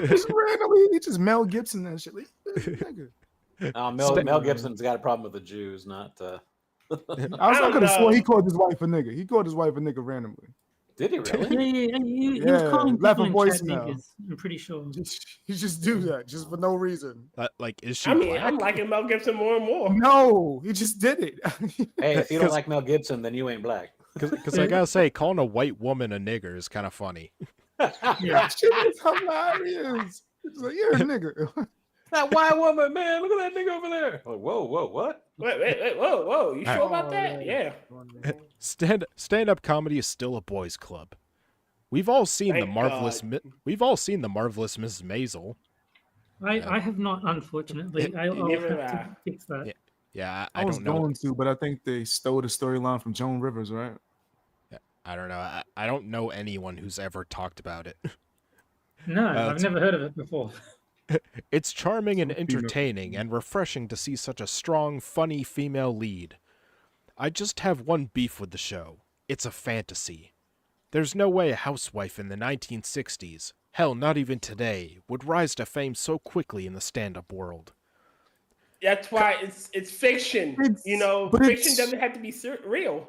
Just randomly, he just Mel Gibson that shit. Like, nigga. Mel Gibson's got a problem with the Jews, not. I don't could have sworn he know. called his wife a nigga. He called his wife a nigga randomly. Did he really? He was Yeah, calling left a people in chat voicemail. niggas, I'm pretty sure. He just do that just for no reason. Like, is she I mean, black? I'm liking Mel Gibson more and more. No, he just did it. Hey, if you don't 'Cause- like Mel Gibson, then you ain't black. Because I gotta say, calling a white woman a nigger is kind of funny. Yeah. That shit is hilarious. It's like, you're a nigga. That white woman, man, look at that nigga over there. Like, whoa, what? Wait, whoa. You sure about that? Yeah. Stand-up comedy is still a boys' club. We've all seen Thank the marvelous. God. We've all seen the marvelous Mrs. Maisel. I have not, unfortunately. I'll Never have have. to fix that. Yeah, I I was don't know. going to, but I think they stole the storyline from Joan Rivers, right? I don't know. I don't know anyone who's ever talked about it. No, I've it's- never heard of it before. It's charming and Some female- entertaining and refreshing to see such a strong, funny female lead. I just have one beef with the show. It's a fantasy. There's no way a housewife in the 1960s, hell, not even today, would rise to fame so quickly in the stand-up world. That's why it's fiction. but Fiction it's- doesn't have to be real.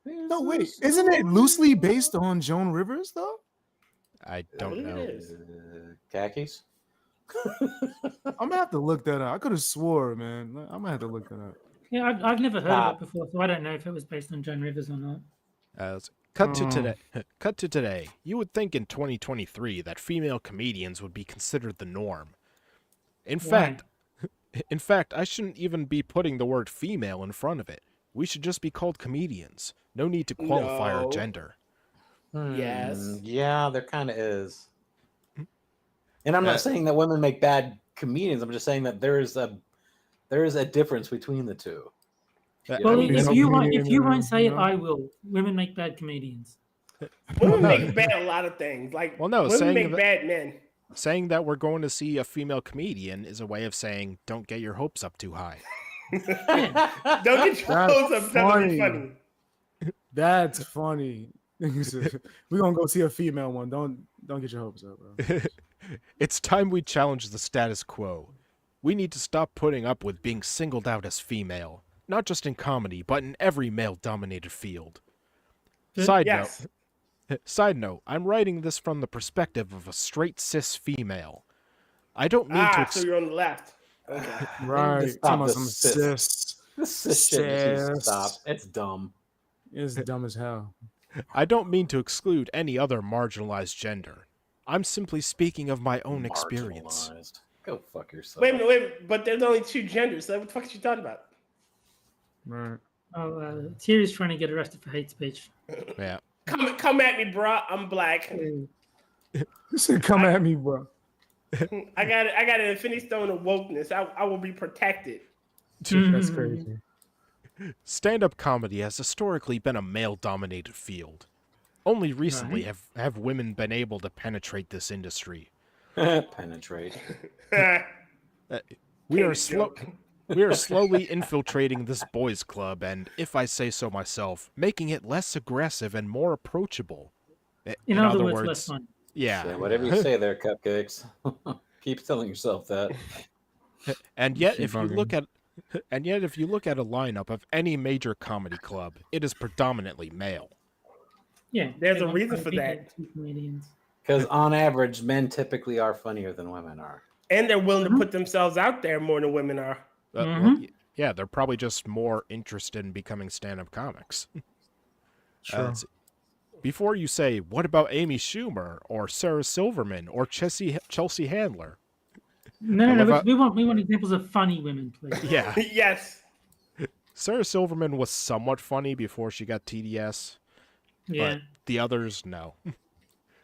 No, wait. Isn't it loosely based on Joan Rivers, though? I don't believe know. it is. Khakis? I'm gonna have to look that up. I could have swore, man. I'm gonna have to look that up. Yeah, I've never heard Ah. of it before, so I don't know if it was based on Joan Rivers or not. Cut to today. Cut to today. You would think in 2023 that female comedians would be considered the norm. In Why? fact, I shouldn't even be putting the word female in front of it. We should just be called comedians. No need to qualify our No. gender. Yes. Yeah, there kind of is. And I'm not Uh, saying that women make bad comedians. I'm just saying that there is a difference between the two. That- Well, I mean, if no you comedian, won't say it, no. I will. Women make bad comedians. Women no. make bad a lot of things. Like Well, no, women saying make that- bad men. saying that we're going to see a female comedian is a way of saying don't get your hopes up too high. Don't get your That's hopes up. That'll be funny. funny. That's funny. We're gonna go see a female one. Don't get your hopes up, bro. It's time we challenge the status quo. We need to stop putting up with being singled out as female, not just in comedy, but in every male-dominated field. But- Yes. Side note, I'm writing this from the perspective of a straight cis female. I don't mean to So you're on the left. Okay. Right. Just Talking stop about the some cis. cis. This shit needs to Sis. stop. It's dumb. It's dumb as hell. I don't mean to exclude any other marginalized gender. I'm simply speaking of my own experience. Marginalized. Go fuck yourself. Wait a minute. But there's only two genders. So what the fuck is you talking about? Right. Oh, Thierry's trying to get arrested for hate speech. Yeah. Come at me, bro. I'm black. You said, "Come at me, bro." I got an infinity stone of wokeness. I will be protected. That's crazy. Stand-up comedy has historically been a male-dominated field. Only recently have women been able to penetrate this industry. Penetrate. We are Joke. we are slowly infiltrating this boys' club and, if I say so myself, making it less aggressive and more approachable. In other words, less fun. yeah. Yeah, whatever you say there, cupcakes. Keep telling yourself that. And yet, Keep if you bugging. look at a lineup of any major comedy club, it is predominantly male. Yeah, There's they a want reason funny for people that. to be comedians. Because on average, men typically are funnier than women are. And they're willing to put themselves out there more than women are. Yeah, they're probably just more interested in becoming stand-up comics. Sure. let's see. Before you say, what about Amy Schumer or Sarah Silverman or Chelsea Handler? No, However- we want examples of funny women, please. Yeah, Yes. Sarah Silverman was somewhat funny before she got TDS, Yeah, but the others, no.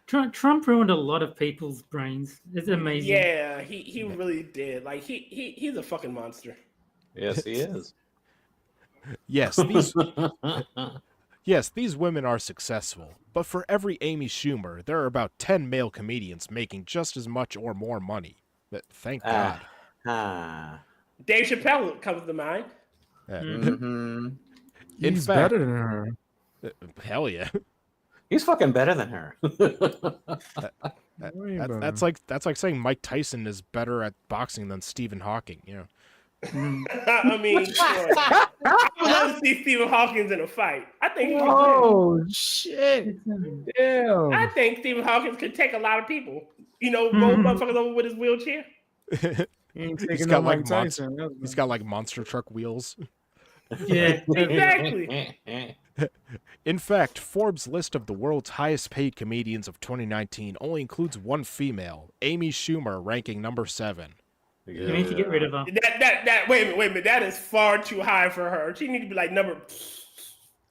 Trump ruined a lot of people's brains. It's amazing. Yeah, he really did. Like he's a fucking monster. Yes, he is. Yes, these women are successful, but for every Amy Schumer, there are about 10 male comedians making just as much or more money. Thank God. Ah. Dave Chappelle comes to mind. Yeah. Mhm. In He's fact- better than her. Hell yeah. He's fucking better than her. Way better. That's like saying Mike Tyson is better at boxing than Stephen Hawking. You know. I mean, sure. I would love to see Stephen Hawkins in a fight. I think he could win. Oh shit! Damn. I think Stephen Hawkins could take a lot of people. You know, roll motherfuckers over with his wheelchair. He ain't He's taking got no like Mike Tyson. He's got like monster truck wheels. Yeah. Exactly. In fact, Forbes' list of the world's highest paid comedians of 2019 only includes one female, Amy Schumer, ranking number 7. You need to get rid of her. Wait a minute. That is far too high for her. She needs to be like number.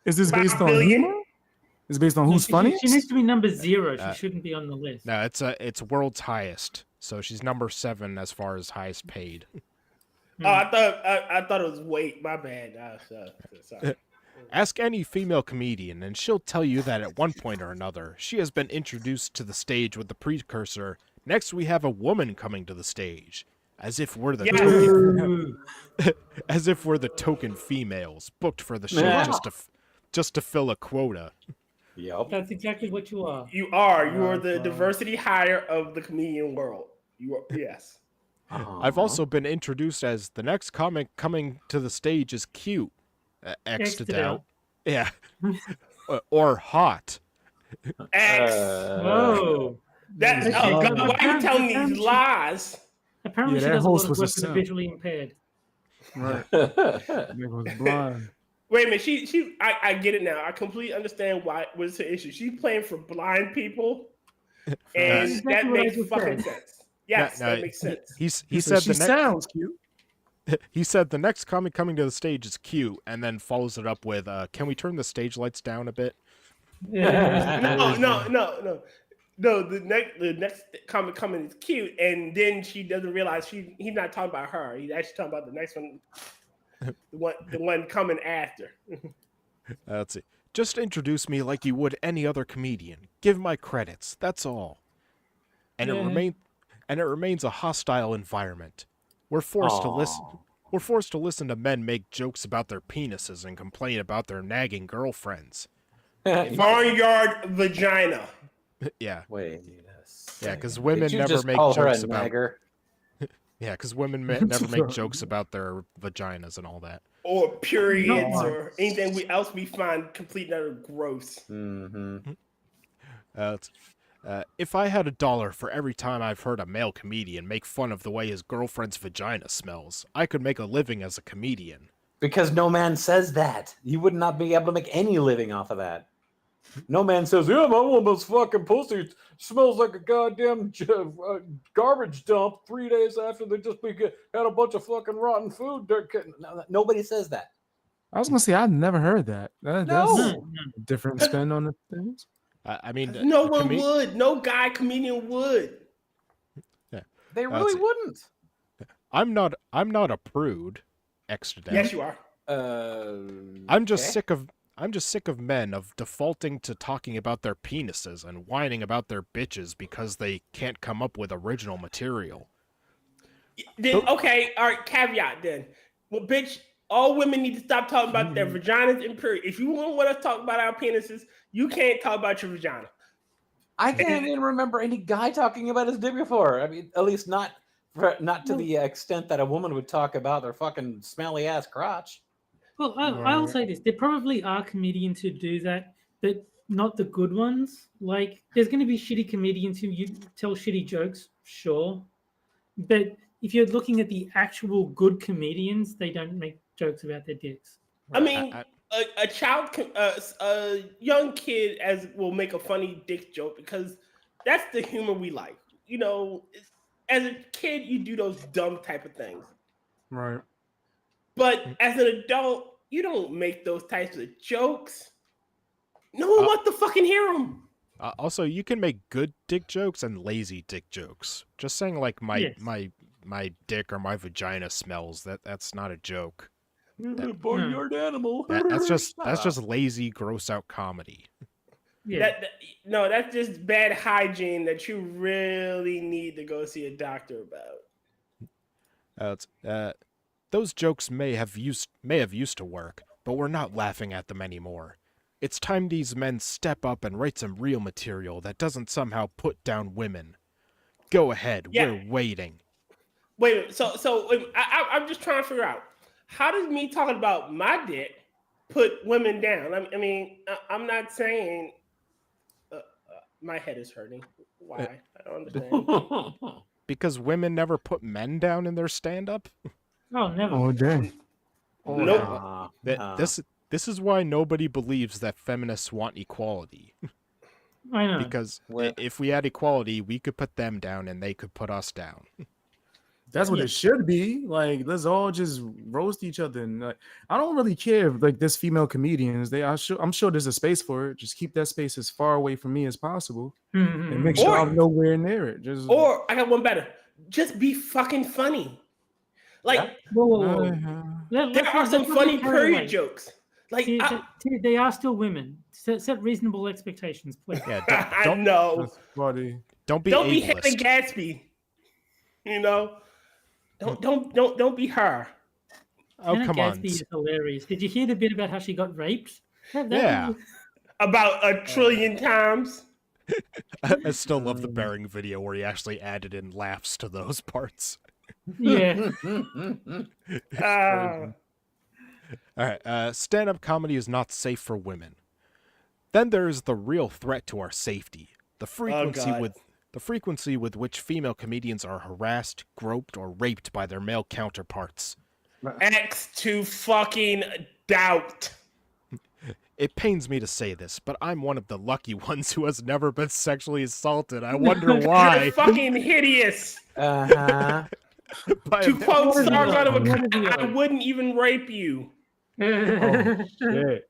Is this based 5 on billion? humor? Is it based on who's She funny? needs to be number 0. She shouldn't be on the list. No, it's world's highest. So she's number 7 as far as highest paid. Oh, I thought it was weight. My bad. Sorry. Ask any female comedian, and she'll tell you that at one point or another, she has been introduced to the stage with the precursor, "Next we have a woman coming to the stage," as if we're the Yes. token, as if we're the token females booked for the show Yeah. just to fill a quota. Yep. That's exactly what you are. You are the diversity hire of the comedian world. You are, yes. I've also been introduced as the next comic coming to the stage is cute, X to doubt, yeah, or hot. X. Whoa. That's God, why are you telling these lies? Apparently, Yeah, she that does a lot host of was work a with the simp. visually impaired. Right. Nigga was blind. Wait a minute. I get it now. I completely understand what's the issue. She's playing for blind people, and That's exactly that what I makes just fucking said. sense. Yes, No, that makes sense. He said she the next. sounds cute. He said the next comic coming to the stage is cute, and then follows it up with, "Can we turn the stage lights down a bit?" No. The next comic coming is cute, and then she doesn't realize he's not talking about her. He's actually talking about the next one, the one coming after. Let's see. Just introduce me like you would any other comedian. Give my credits. That's all. And it remains a hostile environment. We're forced to listen. We're forced to listen to men make jokes about their penises and complain about their nagging girlfriends. Barnyard vagina. Yeah. Wait. Yeah, because women Did you never just make call her a jokes about. nagger? Yeah, because women never make jokes about their vaginas and all that. Or periods, No. or anything else we find completely utter gross. Mm-hmm. If I had $1 for every time I've heard a male comedian make fun of the way his girlfriend's vagina smells, I could make a living as a comedian. Because no man says that. You would not be able to make any living off of that. No man says, "Yeah, my woman's fucking pussy smells like a goddamn garbage dump 3 days after they just had a bunch of fucking rotten food." Nobody says that. I was gonna say I've never heard that. That's No. a different spin on the things. I mean, No one would. No guy comedian would. They really wouldn't. I'm not a prude. Extra down. Yes, you are. I'm just sick of men of defaulting to talking about their penises and whining about their bitches because they can't come up with original material. Then okay, all right. Caveat then. Well, bitch, all women need to stop talking about their vaginas and period. If you want us to talk about our penises, you can't talk about your vagina. I can't even remember any guy talking about his dick before. I mean, at least not to the extent that a woman would talk about their fucking smelly ass crotch. Well, I'll say this: there probably are comedians who do that, but not the good ones. Like, there's going to be shitty comedians who you tell shitty jokes, sure, but if you're looking at the actual good comedians, they don't make jokes about their dicks. I mean, a child, a young kid will make a funny dick joke because that's the humor we like. You know, as a kid, you do those dumb type of things. Right. But as an adult, you don't make those types of jokes. No one wants to fucking hear them. Also, you can make good dick jokes and lazy dick jokes. Just saying, like my dick or my vagina smells. That's not a joke. Barnyard animal. That's just lazy, gross out comedy. Yeah. That's just bad hygiene that you really need to go see a doctor about. Those jokes may have used to work, but we're not laughing at them anymore. It's time these men step up and write some real material that doesn't somehow put down women. Go ahead, Yeah. we're waiting. Wait. I'm just trying to figure out how does me talking about my dick put women down? I mean, I'm not saying my head is hurting. Why? I don't understand. Because women never put men down in their stand-up? Oh, never. Oh damn. Nope. This is why nobody believes that feminists want equality. I know. Because Well- if we had equality, we could put them down and they could put us down. That's what Yeah. it should be. Like, let's all just roast each other. And like, I don't really care if like this female comedians. I'm sure there's a space for it. Just keep that space as far away from me as possible, and make sure Or- I'm nowhere near it. Just Or I got one better. Just be fucking funny. Like Yeah. Whoa. there are Let's some not funny get carried period away. jokes. Like They are still women. Set reasonable expectations, please. Yeah, I don't know. that's funny. don't be Don't be ableist. Hannah Gatsby. You know. Don't be her. Oh, Hannah come on. Gatsby is hilarious. Did you hear the bit about how she got raped? Yeah. About a trillion times. I still love the Bearing video where he actually added in laughs to those parts. Yeah. All right, stand-up comedy is not safe for women. Then there is the real threat to our safety: the frequency with which female comedians are harassed, groped, or raped by their male counterparts. X to fucking doubt. It pains me to say this, but I'm one of the lucky ones who has never been sexually assaulted. I wonder why. You're fucking hideous. Uh-huh. By To quote What is Stars the Out of a what is the I wouldn't even rape you. Oh shit.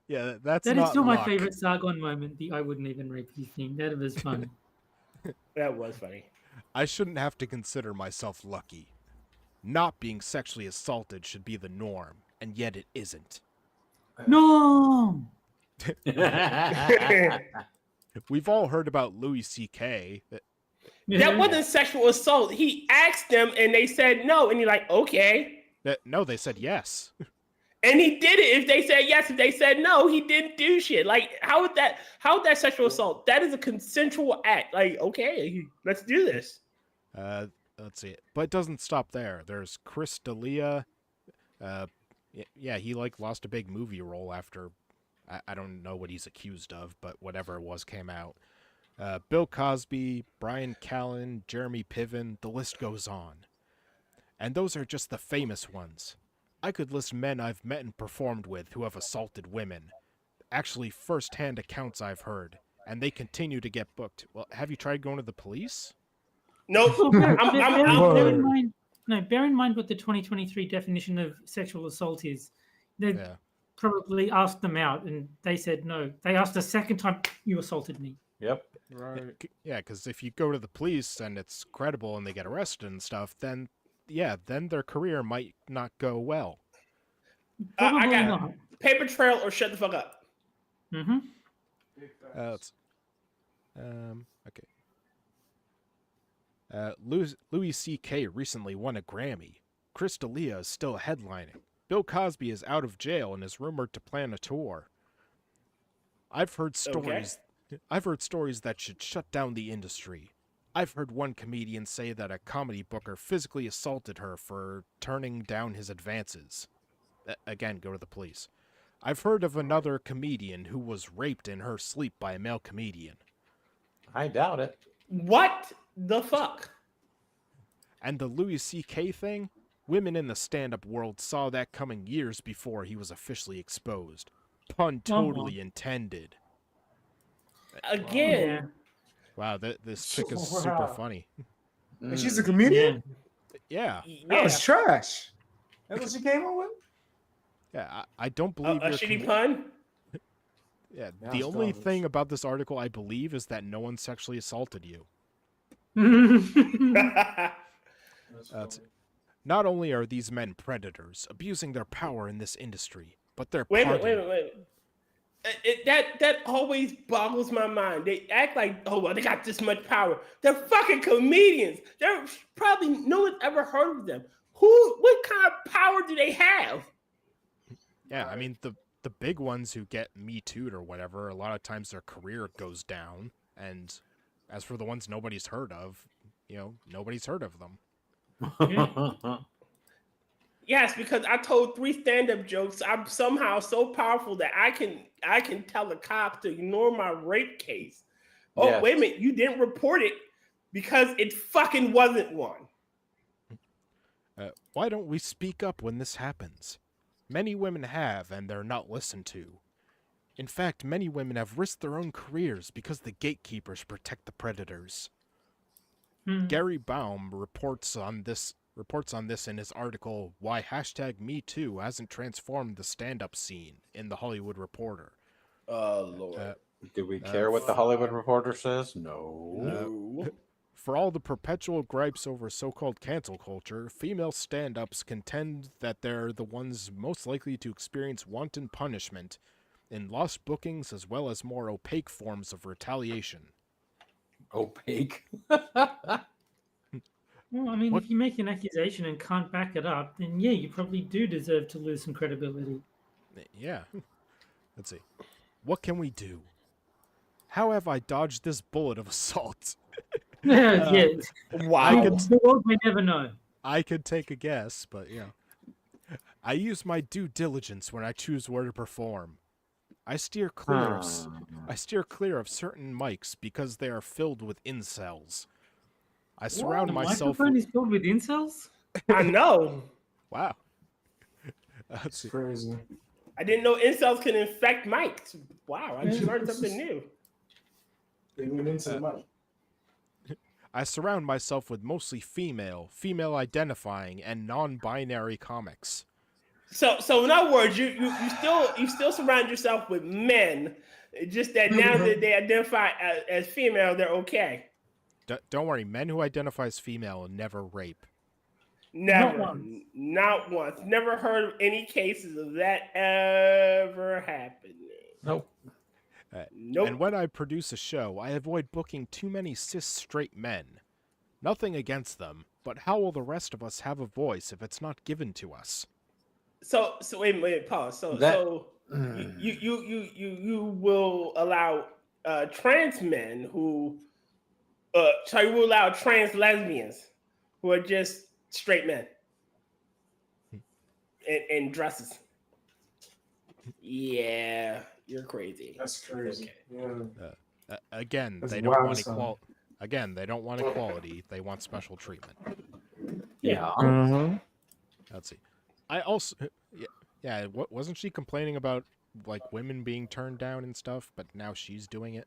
yeah, that's That not is still my luck. favorite Sargon moment. The "I wouldn't even rape you" thing. That was fun. That was funny. I shouldn't have to consider myself lucky. Not being sexually assaulted should be the norm, and yet it isn't. No. We've all heard about Louis C.K. That wasn't sexual assault. He asked them and they said no. And you're like, okay. No, they said yes. And he did it. If they said yes, if they said no, he didn't do shit. Like, how would that sexual assault? That is a consensual act. Like, okay, let's do this. Let's see. But it doesn't stop there. There's Chris D'Elia. Yeah, he lost a big movie role after I don't know what he's accused of, but whatever it was came out. Bill Cosby, Brian Callen, Jeremy Piven, the list goes on. And those are just the famous ones. I could list men I've met and performed with who have assaulted women. Actually, first-hand accounts I've heard. And they continue to get booked. Well, have you tried going to the police? Nope. Well, bear in Word. mind. No, bear in mind what the 2023 definition of sexual assault is. They Yeah. probably asked them out, and they said no. They asked a second time, "You assaulted me." Yep. Right. Yeah, because if you go to the police and it's credible and they get arrested and stuff, then their career might not go well. I Probably got not. paper trail or shut the fuck up. Mm-hmm. Okay. Louis C.K. recently won a Grammy. Chris D'Elia is still headlining. Bill Cosby is out of jail and is rumored to plan a tour. I've heard stories that should shut down the industry. I've heard one comedian say that a comedy booker physically assaulted her for turning down his advances. Again, go to the police. I've heard of another comedian who was raped in her sleep by a male comedian. I doubt it. What the fuck? And the Louis C.K. thing? Women in the stand-up world saw that coming years before he was officially exposed. Pun totally intended. Again. Yeah. Wow, this chick is super funny. And she's a comedian. Yeah, That was trash. That's what she came up with. yeah. I don't believe A you're shitty pun? Yeah, Yeah, the it's only garbage. thing about this article I believe is that no one sexually assaulted you. Not only are these men predators, abusing their power in this industry, but they're Wait a minute, pardoned. wait a minute. That always boggles my mind. They act like, oh, well, they got this much power. They're fucking comedians. They're probably no one's ever heard of them. What kind of power do they have? Yeah, I mean the big ones who get Me Too'd or whatever, a lot of times their career goes down, and as for the ones nobody's heard of, nobody's heard of them. Yes, because I told 3 stand-up jokes. I'm somehow so powerful that I can tell the cops to ignore my rape case. Oh, Yes. wait a minute, you didn't report it because it fucking wasn't one. Why don't we speak up when this happens? Many women have, and they're not listened to. In fact, many women have risked their own careers because the gatekeepers protect the predators. Gary Baum reports on this in his article "Why #MeToo Hasn't Transformed the Stand-Up Scene" in The Hollywood Reporter. Oh Lord. Do we care what the Hollywood Reporter says? No. No. For all the perpetual gripes over so-called cancel culture, female stand-ups contend that they're the ones most likely to experience wanton punishment in lost bookings as well as more opaque forms of retaliation. Opaque? Well, I mean, What- if you make an accusation and can't back it up, then yeah, you probably do deserve to lose some credibility. Yeah. Let's see. What can we do? How have I dodged this bullet of assault? Yeah, Wow. the world may never know. I could take a guess, but yeah. I use my due diligence when I choose where to perform. I steer clear of certain mics because they are filled with incels. I surround The myself microphone with... is filled with incels? I know. Wow. Let's see. Crazy. I didn't know incels can infect mics. Wow, I just learned something new. They went into the mic. I surround myself with mostly female identifying, and non-binary comics. So in other words, you still surround yourself with men. It's just that now that they identify as female, they're okay. Don't worry, men who identify as female never rape. Never, not once. Never heard of any cases of that ever happening. Nope. Nope. And when I produce a show, I avoid booking too many cis straight men. Nothing against them, but how will the rest of us have a voice if it's not given to us? So wait, pause. So you will allow trans men who so you will allow trans lesbians who are just straight men in dresses. Yeah, you're crazy. That's crazy. Okay. Yeah. Again, That's they don't wild want stuff. equality. Again, they don't want equality. They want special treatment. Yeah. Let's see. I also, yeah. Wasn't she complaining about like women being turned down and stuff? But now she's doing it.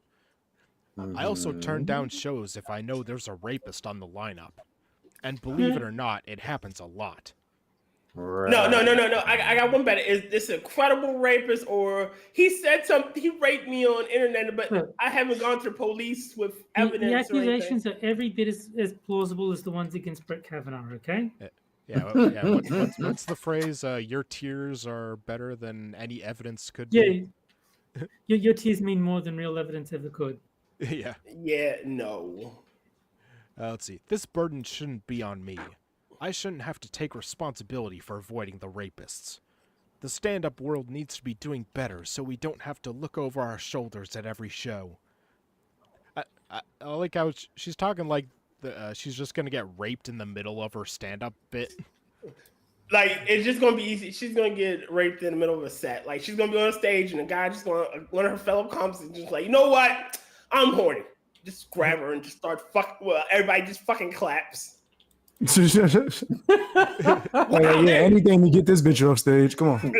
I also turn down shows if I know there's a rapist on the lineup, and believe it or not, it happens a lot. Right. No. I got one better. Is this a credible rapist, or he said something? He raped me on internet, but Look, I haven't gone to the police with The evidence. accusations are every bit as plausible as the ones against Brett Kavanaugh, okay? Yeah, what's the phrase? Your tears are better than any evidence could be. Yeah. Your tears mean more than real evidence ever could. Yeah. Yeah, no. Let's see. This burden shouldn't be on me. I shouldn't have to take responsibility for avoiding the rapists. The stand-up world needs to be doing better so we don't have to look over our shoulders at every show. I like how she's talking like she's just gonna get raped in the middle of her stand-up bit. Like, it's just gonna be easy. She's gonna get raped in the middle of a set. Like, she's gonna be on stage, and the guy just gonna, one of her fellow comics is just like, you know what? I'm horny. Just grab her and just start well, everybody just fucking claps. Anything to get this bitch off stage. Come on.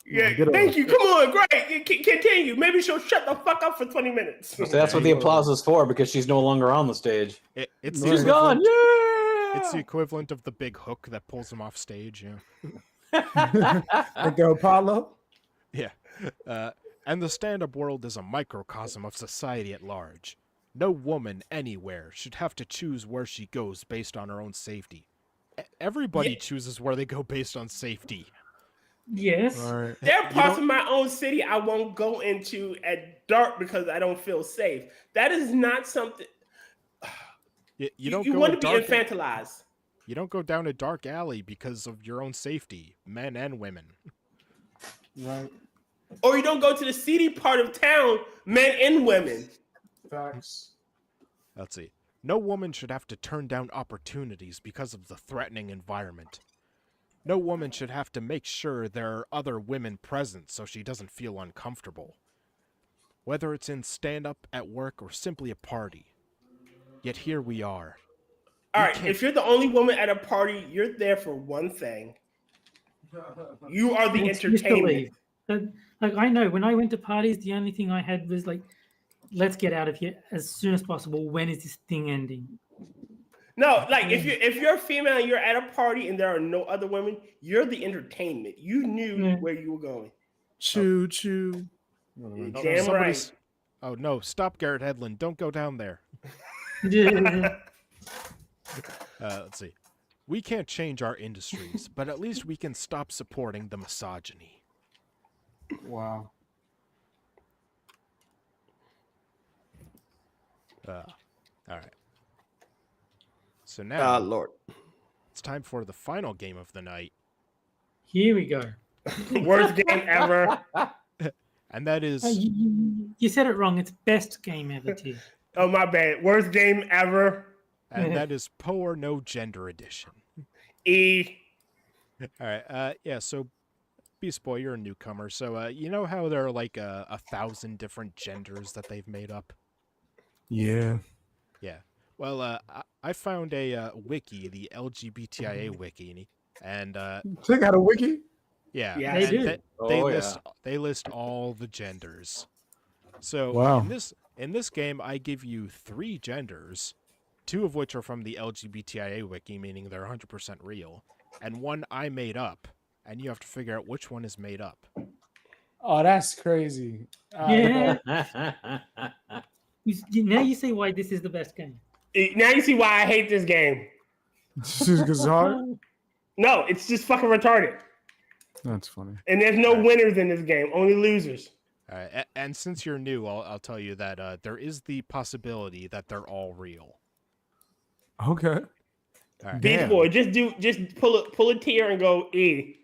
Yeah, get thank over you. Come on, great. Continue. Maybe she'll shut the fuck up for 20 minutes. So that's what the applause is for, because she's no longer on the stage. It's She's gone. Yeah. It's the equivalent of the big hook that pulls him off stage. Yeah. Like the Apollo. Yeah. And the stand-up world is a microcosm of society at large. No woman anywhere should have to choose where she goes based on her own safety. Everybody chooses where they go based on safety. Yes. All right. There are parts of my own city I won't go into at dark because I don't feel safe. That is not something. You don't You go want a to be dark infantilized. You don't go down a dark alley because of your own safety, men and women. Right. Or you don't go to the seedy part of town, men and women. Facts. Let's see. No woman should have to turn down opportunities because of the threatening environment. No woman should have to make sure there are other women present so she doesn't feel uncomfortable. Whether it's in stand-up, at work, or simply a party. Yet here we are. All right, if you're the only woman at a party, you're there for one thing. You are the entertainment. Like I know when I went to parties, the only thing I had was like, let's get out of here as soon as possible. When is this thing ending? No, like if you're a female and you're at a party and there are no other women, you're the entertainment. You knew where you were going. Choo choo. Damn right. Oh no, stop, Garrett Hedlund. Don't go down there. Let's see. We can't change our industries, but at least we can stop supporting the misogyny. Wow. All right. So now, Lord. it's time for the final game of the night, Here we go. Worst game ever. and that is You said it wrong. It's best game ever, too. Oh my bad. Worst game ever. Po or No Gender Edition. E. All right. Yeah. So, Beast Boy, you're a newcomer. So, you know how there are like 1,000 different genders that they've made up? Yeah. Yeah. Well, I found a wiki, the LGBTIA wiki, and They got a wiki? yeah, Yeah, they and do. they list all the genders. So Wow. in this game, I give you 3 genders, 2 of which are from the LGBTIA wiki, meaning they're 100% real, and 1 I made up, and you have to figure out which one is made up. Oh, that's crazy. Yeah. Now you see why this is the best game. Now you see why I hate this game. This is hard. No, it's just fucking retarded. That's funny. And there's no winners in this game, only losers. All right, and since you're new, I'll tell you that there is the possibility that they're all real. Okay. All right. Beast Boy, just pull a tear and go E.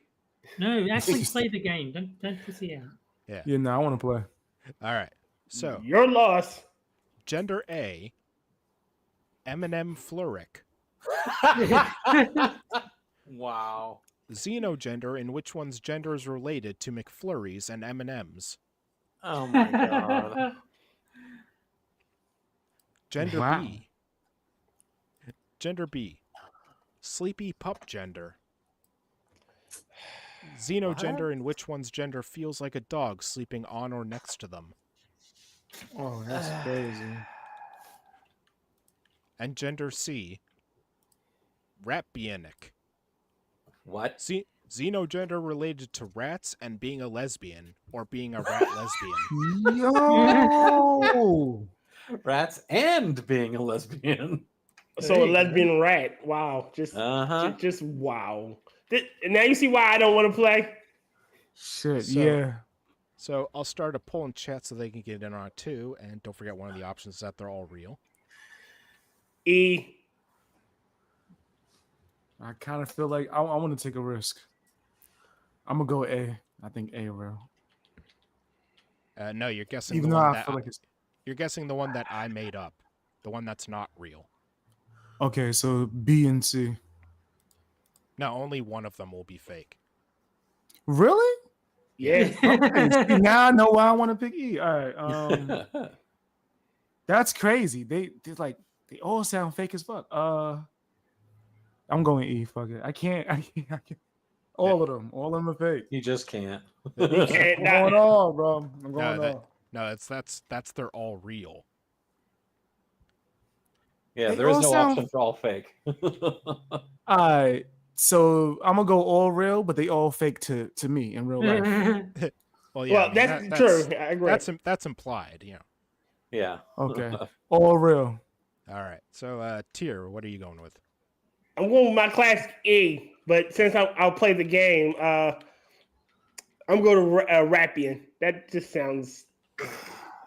No, actually play the game. Don't pussy out. Yeah, no, I want to play. All right. So, Your loss. gender A, Eminem Flurick. Wow. Xenogender, in which one's gender is related to McFlurries and M&Ms. Oh my god. Gender Wow. B. Gender B. Sleepy pup gender. Xenogender, in which one's gender feels like a dog sleeping on or next to them. Oh, that's crazy. And gender C. Ratbienic. What? Xenogender related to rats and being a lesbian, or being a rat lesbian. Yo! Rats and being a lesbian. So a lesbian rat. Wow. Just wow. Now you see why I don't want to play? Shit, So- yeah. So I'll start a poll in chat so they can get in on it too, and don't forget one of the options is that they're all real. E. I kind of feel like I want to take a risk. I'm going to go A. I think A real. No, you're guessing Even the though one I that feel like it's... you're guessing the one that I made up, the one that's not real. Okay, so B and C. No, only one of them will be fake. Really? Yeah. Okay, see, now I know why I want to pick E. All right. That's crazy. They all sound fake as fuck. I'm going E. Fuck it. I can't. All of them are fake. You just can't. You can't I'm going not. all, bro. I'm going No, all. No, that's they're all real. Yeah, They there is all no sound- option for all fake. All right. So I'm gonna go all real, but they all fake to me in real life. Well, yeah, Well, that's true. I agree. That's implied, you know. Yeah. Okay. All real. All right. So, Tier, what are you going with? I'm going with my classic E, but since I'll play the game, I'm going to Rappian. That just sounds.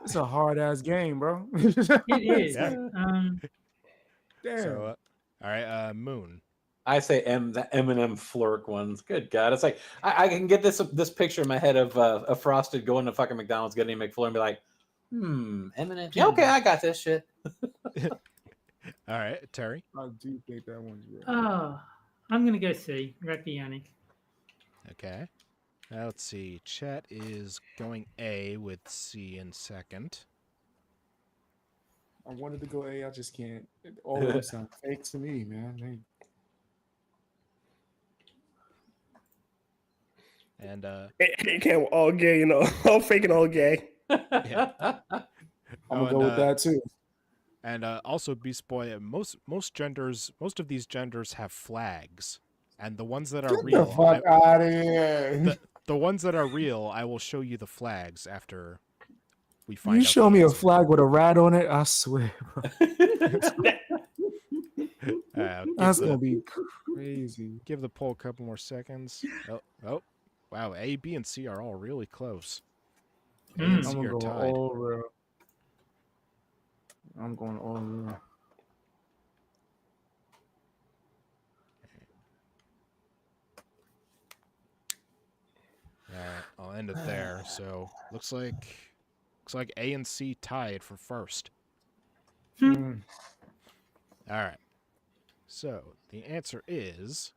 It's a hard ass game, bro. It is. Yeah. Damn. So, all right, Moon. I say the Eminem Flurk ones. Good God. It's like I can get this picture in my head of a Frosted going to fucking McDonald's getting a McFlurry and be like, Eminem. Yeah, okay, I got this shit. All right, Terry. I do think that one's real. Oh, I'm gonna go C. Rapianic. Okay. Now let's see. Chat is going A with C in second. I wanted to go A, I just can't. All of them sound fake to me, man. And It can't all gay, all fake and all gay. yeah. I'm Oh, gonna go with that too. And also, Beast Boy, most of these genders have flags, and the ones that are Get real, the fuck out of here! the ones that are real, I will show you the flags after we find. You out show the me a answer. flag with a rat on it, I swear, bro. That's gonna be crazy. Give the poll a couple more seconds. Oh, wow! A, B, and C are all really close. A and I'm C gonna are go tied. all real. I'm going all real. All right, I'll end it there. So looks like A and C tied for first. Mm. All right. So the answer is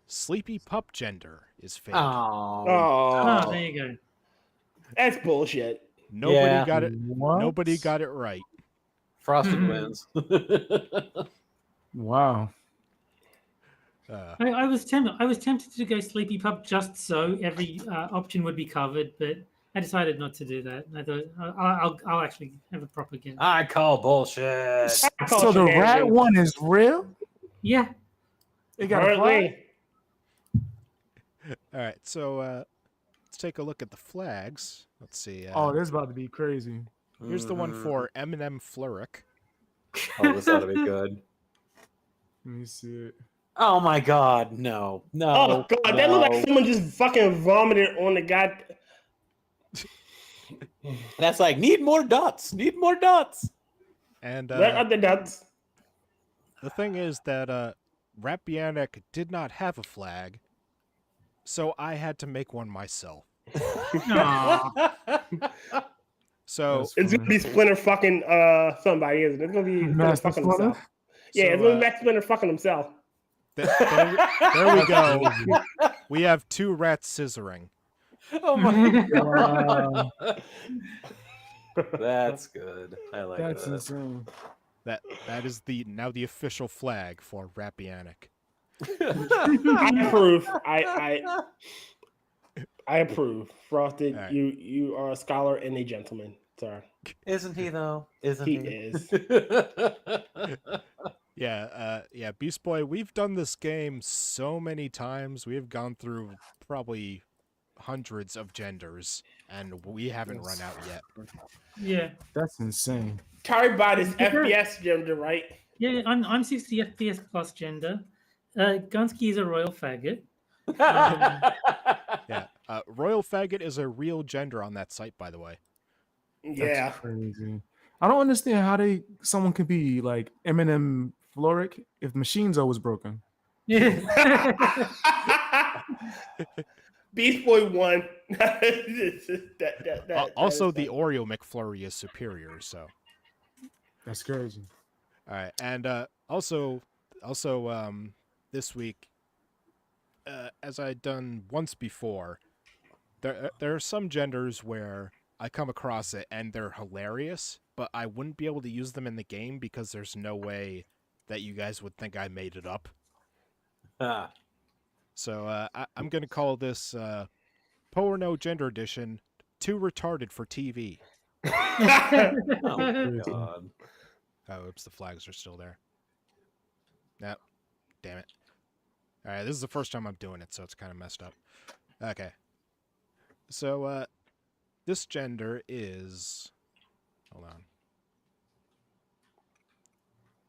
Sleepy Pup gender is fake. Oh. Oh, Oh, there you go. that's bullshit. Nobody Yeah. got it. What? Nobody got it right. Frosted wins. Wow. I was tempted to go Sleepy Pup just so every option would be covered, but I decided not to do that. I thought I'll actually have a proper guess. I call bullshit. So the rat one is real? Yeah. It got a flag? All right. So let's take a look at the flags. Let's see. Oh, this is about to be crazy. Here's the one for Eminem Flurrick. Oh, this ought to be good. Let me see it. Oh my God, no. Oh God, that looked like someone just fucking vomited on the guy. That's like, need more dots. Need more dots. And Where are the nuts? the thing is that Rapianic did not have a flag, so I had to make one myself. Aw. So That's It's gonna be Splinter fucking somebody, isn't it? It's gonna be Splinter Master fucking Splinter? himself. Yeah, it's gonna be Max Splinter fucking himself. there we go. We have two rats scissoring. Oh my Wow. God. That's good. I like That's that. insane. That is now the official flag for Rapianic. I approve. I approve. Frosted, All right. you are a scholar and a gentleman, sir. Isn't he though? Isn't He he? is. Yeah, Beast Boy, we've done this game so many times. We have gone through probably hundreds of genders, and we haven't run out yet. Yeah. That's insane. Carry by this FPS gender, right? Yeah, I'm 60 FPS plus gender. Gunsky is a royal faggot. Yeah, Royal Faggot is a real gender on that site, by the way. That's Yeah. crazy. I don't understand how someone could be like Eminem Floric if Machine-Zo was broken. Yeah. Beast Boy won. Also, the Oreo McFlurry is superior, so. That's crazy. All right, and also, this week, as I'd done once before, there are some genders where I come across it and they're hilarious, but I wouldn't be able to use them in the game because there's no way that you guys would think I made it up. Ah. So I'm gonna call this Porno Gender Edition Too Retarded for TV. Oh God. Oh, oops, the flags are still there. No, damn it. All right, this is the first time I'm doing it, so it's kind of messed up. Okay. So, this gender is... Hold on.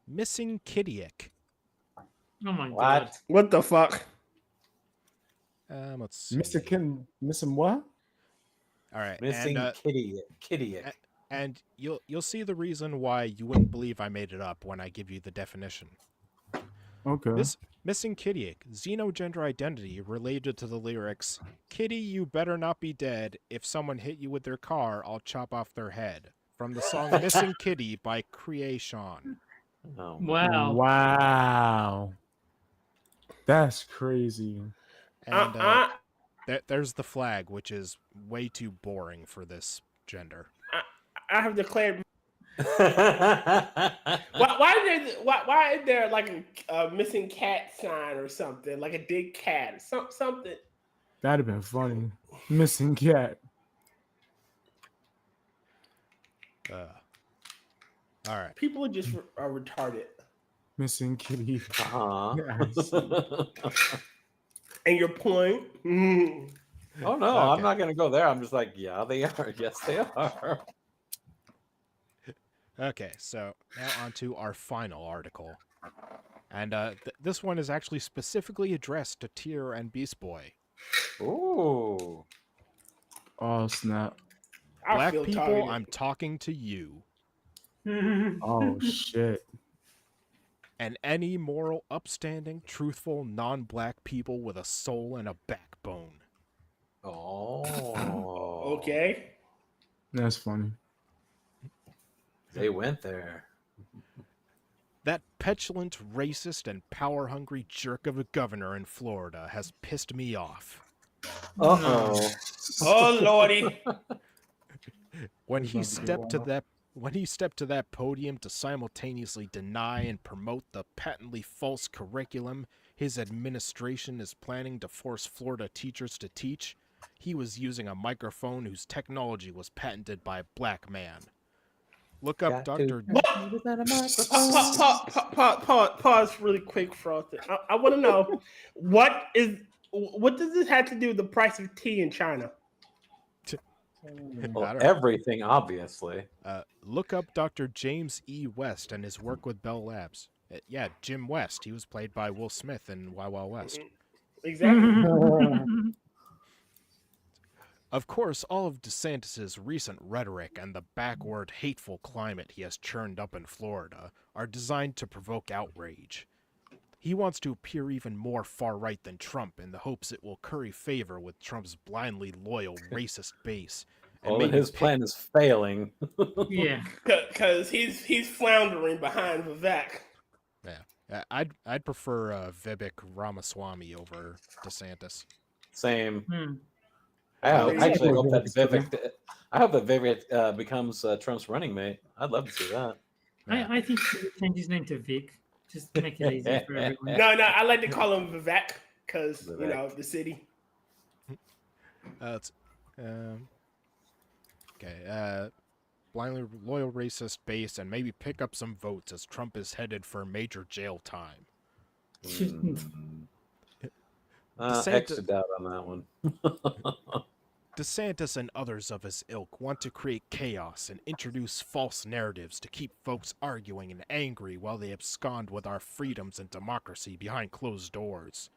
Missing Kittyick. Oh my god. What? What the fuck? Let's see. Mr. Kim, missing what? All right. Missing and, kitty. a- And you'll see the reason why you wouldn't believe I made it up when I give you the definition. Okay. Missing kitty, xenogender identity related to the lyrics, "Kitty, you better not be dead. If someone hit you with their car, I'll chop off their head." From the song Missing Kitty by Creation. Oh. Wow. Wow. That's crazy. And there's the flag, which is way too boring for this gender. I have declared. Why is there like a missing cat sign or something, like a dead cat, something? That'd have been funny. Missing cat. All right. People are just are retarded. Missing kitty. Uh-huh. Yes. And your point? Oh no, Okay. I'm not gonna go there. I'm just like, yeah, they are. Yes, they are. Okay, so now on to our final article. And this one is actually specifically addressed to Tier and Beast Boy. Ooh. Oh snap. I Black feel people, targeted. I'm talking to you. Oh shit. And any moral, upstanding, truthful, non-black people with a soul and a backbone. Oh. Okay. That's funny. They went there. That petulant, racist, and power-hungry jerk of a governor in Florida has pissed me off. Uh-oh. Oh lordy. When He's he about to get stepped to that podium to simultaneously deny and promote the patently false curriculum his administration is planning to force Florida teachers to teach, he was using a microphone whose technology was patented by a black man. Look up Dr. Pause really quick, Frosty. I want to know what does this have to do with the price of tea in China? Well, I don't know. everything, obviously. Look up Dr. James E. West and his work with Bell Labs. Yeah, Jim West. He was played by Will Smith in Wild Wild West. Exactly. Of course, all of DeSantis' recent rhetoric and the backward, hateful climate he has churned up in Florida are designed to provoke outrage. He wants to appear even more far-right than Trump in the hopes it will curry favor with Trump's blindly loyal, racist base. And maybe his plan is failing. Yeah. Because he's floundering behind Vivek. Yeah, I'd prefer Vivek Ramaswamy over DeSantis. Same. Hmm. I actually hope that Vivek- Vivek. I hope that Vivek becomes Trump's running mate. I'd love to see that. I think he should change his name to Vic. Just to make it easier for everyone. No, I like to call him Vivek because you Vivek. know the city. Blindly loyal racist base and maybe pick up some votes as Trump is headed for major jail time. Exit out on that one. DeSantis and others of his ilk want to create chaos and introduce false narratives to keep folks arguing and angry while they abscond with our freedoms and democracy behind closed doors.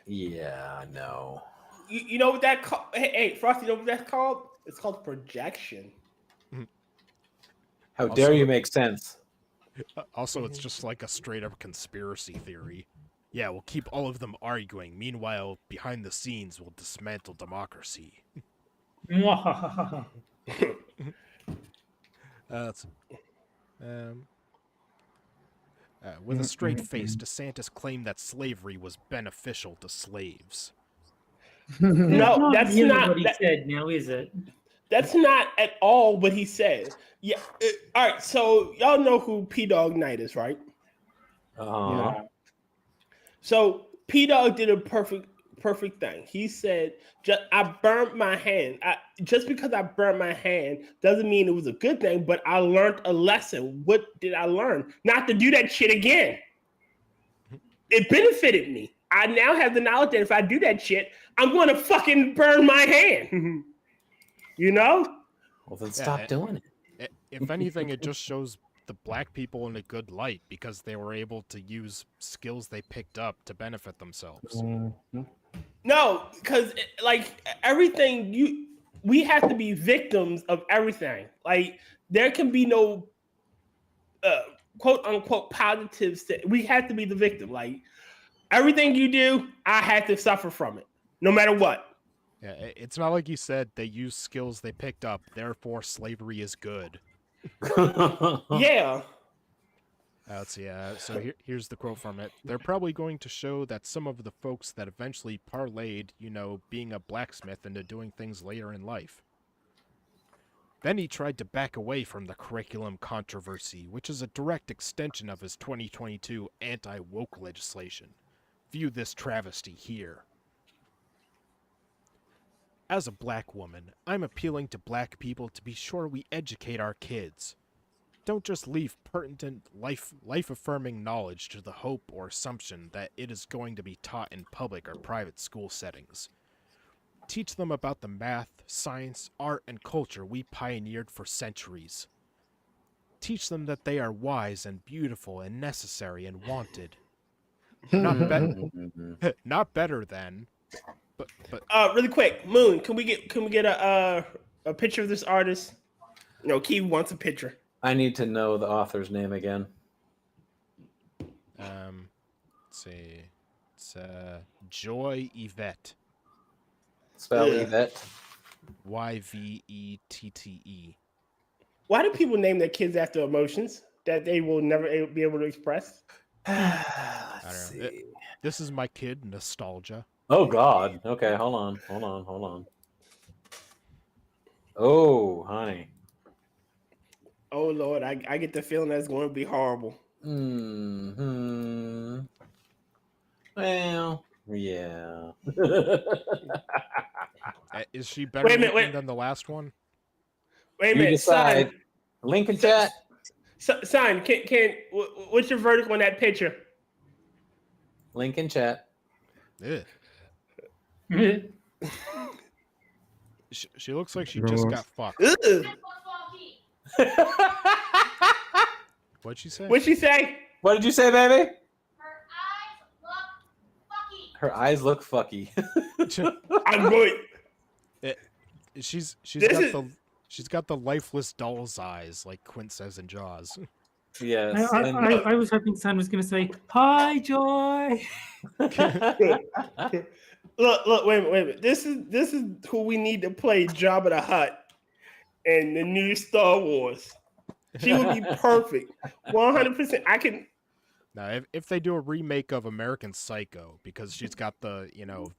Yeah, I know. You know what that called? Hey, Frosty, you know what that's called? It's called projection. How dare you make sense? Also, it's just like a straight-up conspiracy theory. Yeah, we'll keep all of them arguing. Meanwhile, behind the scenes, we'll dismantle democracy. With a straight face, DeSantis claimed that slavery was beneficial to slaves. No, that's really not what he that- said. Now is it? That's not at all what he said. Yeah. All right. So y'all know who P Dog Knight is, right? Yeah. So P Dog did a perfect thing. He said, "I burnt my hand. Just because I burnt my hand doesn't mean it was a good thing, but I learned a lesson. What did I learn? Not to do that shit again. It benefited me. I now have the knowledge that if I do that shit, I'm going to fucking burn my hand." You know? Well, then stop doing it. If anything, it just shows the black people in a good light because they were able to use skills they picked up to benefit themselves. No, because like everything we have to be victims of everything. Like there can be no quote unquote positives. We have to be the victim. Like everything you do, I had to suffer from it, no matter what. Yeah, it's not like you said they use skills they picked up, therefore slavery is good. Yeah. Let's see. So here's the quote from it. They're probably going to show that some of the folks that eventually parlayed, being a blacksmith into doing things later in life. Then he tried to back away from the curriculum controversy, which is a direct extension of his 2022 anti-woke legislation. View this travesty here. As a black woman, I'm appealing to black people to be sure we educate our kids. Don't just leave pertinent life-affirming knowledge to the hope or assumption that it is going to be taught in public or private school settings. Teach them about the math, science, art, and culture we pioneered for centuries. Teach them that they are wise and beautiful and necessary and wanted. Not better than, but. Really quick, Moon, can we get a picture of this artist? Key wants a picture. I need to know the author's name again. Let's see. It's Joy Yvette. Spell Yvette. Yvette. Why do people name their kids after emotions that they will never be able to express? I don't know. This is my kid, nostalgia. Oh God. Okay, hold on. Oh, honey. Oh Lord, I get the feeling that's going to be horrible. Well, yeah. Is she better looking than the last one? Wait a You minute, decide. son. Link in chat. Son, what's your verdict on that picture? Link in chat. Ugh. She looks like she just got fucked. Ugh. What'd she say? What'd she say? What did you say, baby? Her eyes look fucky. Her eyes look fucky. I'm good. She's This got the lifeless doll's eyes, like Quint says in Jaws. Yes. I was hoping Sam was going to say, "Hi, Joy." Look, wait a minute. This is who we need to play Jabba the Hutt in the new Star Wars. She would be perfect. 100%. I can. Now, if they do a remake of American Psycho, because she's got the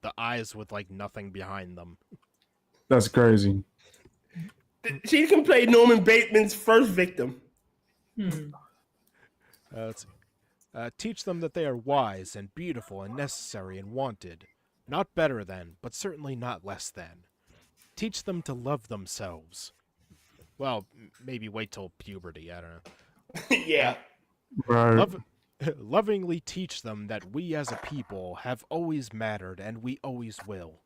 the eyes with like nothing behind them. That's crazy. She can play Norman Bateman's first victim. Let's see. Teach them that they are wise and beautiful and necessary and wanted. Not better than, but certainly not less than. Teach them to love themselves. Well, maybe wait till puberty, I don't know. Yeah. Right. Lovingly teach them that we as a people have always mattered and we always will.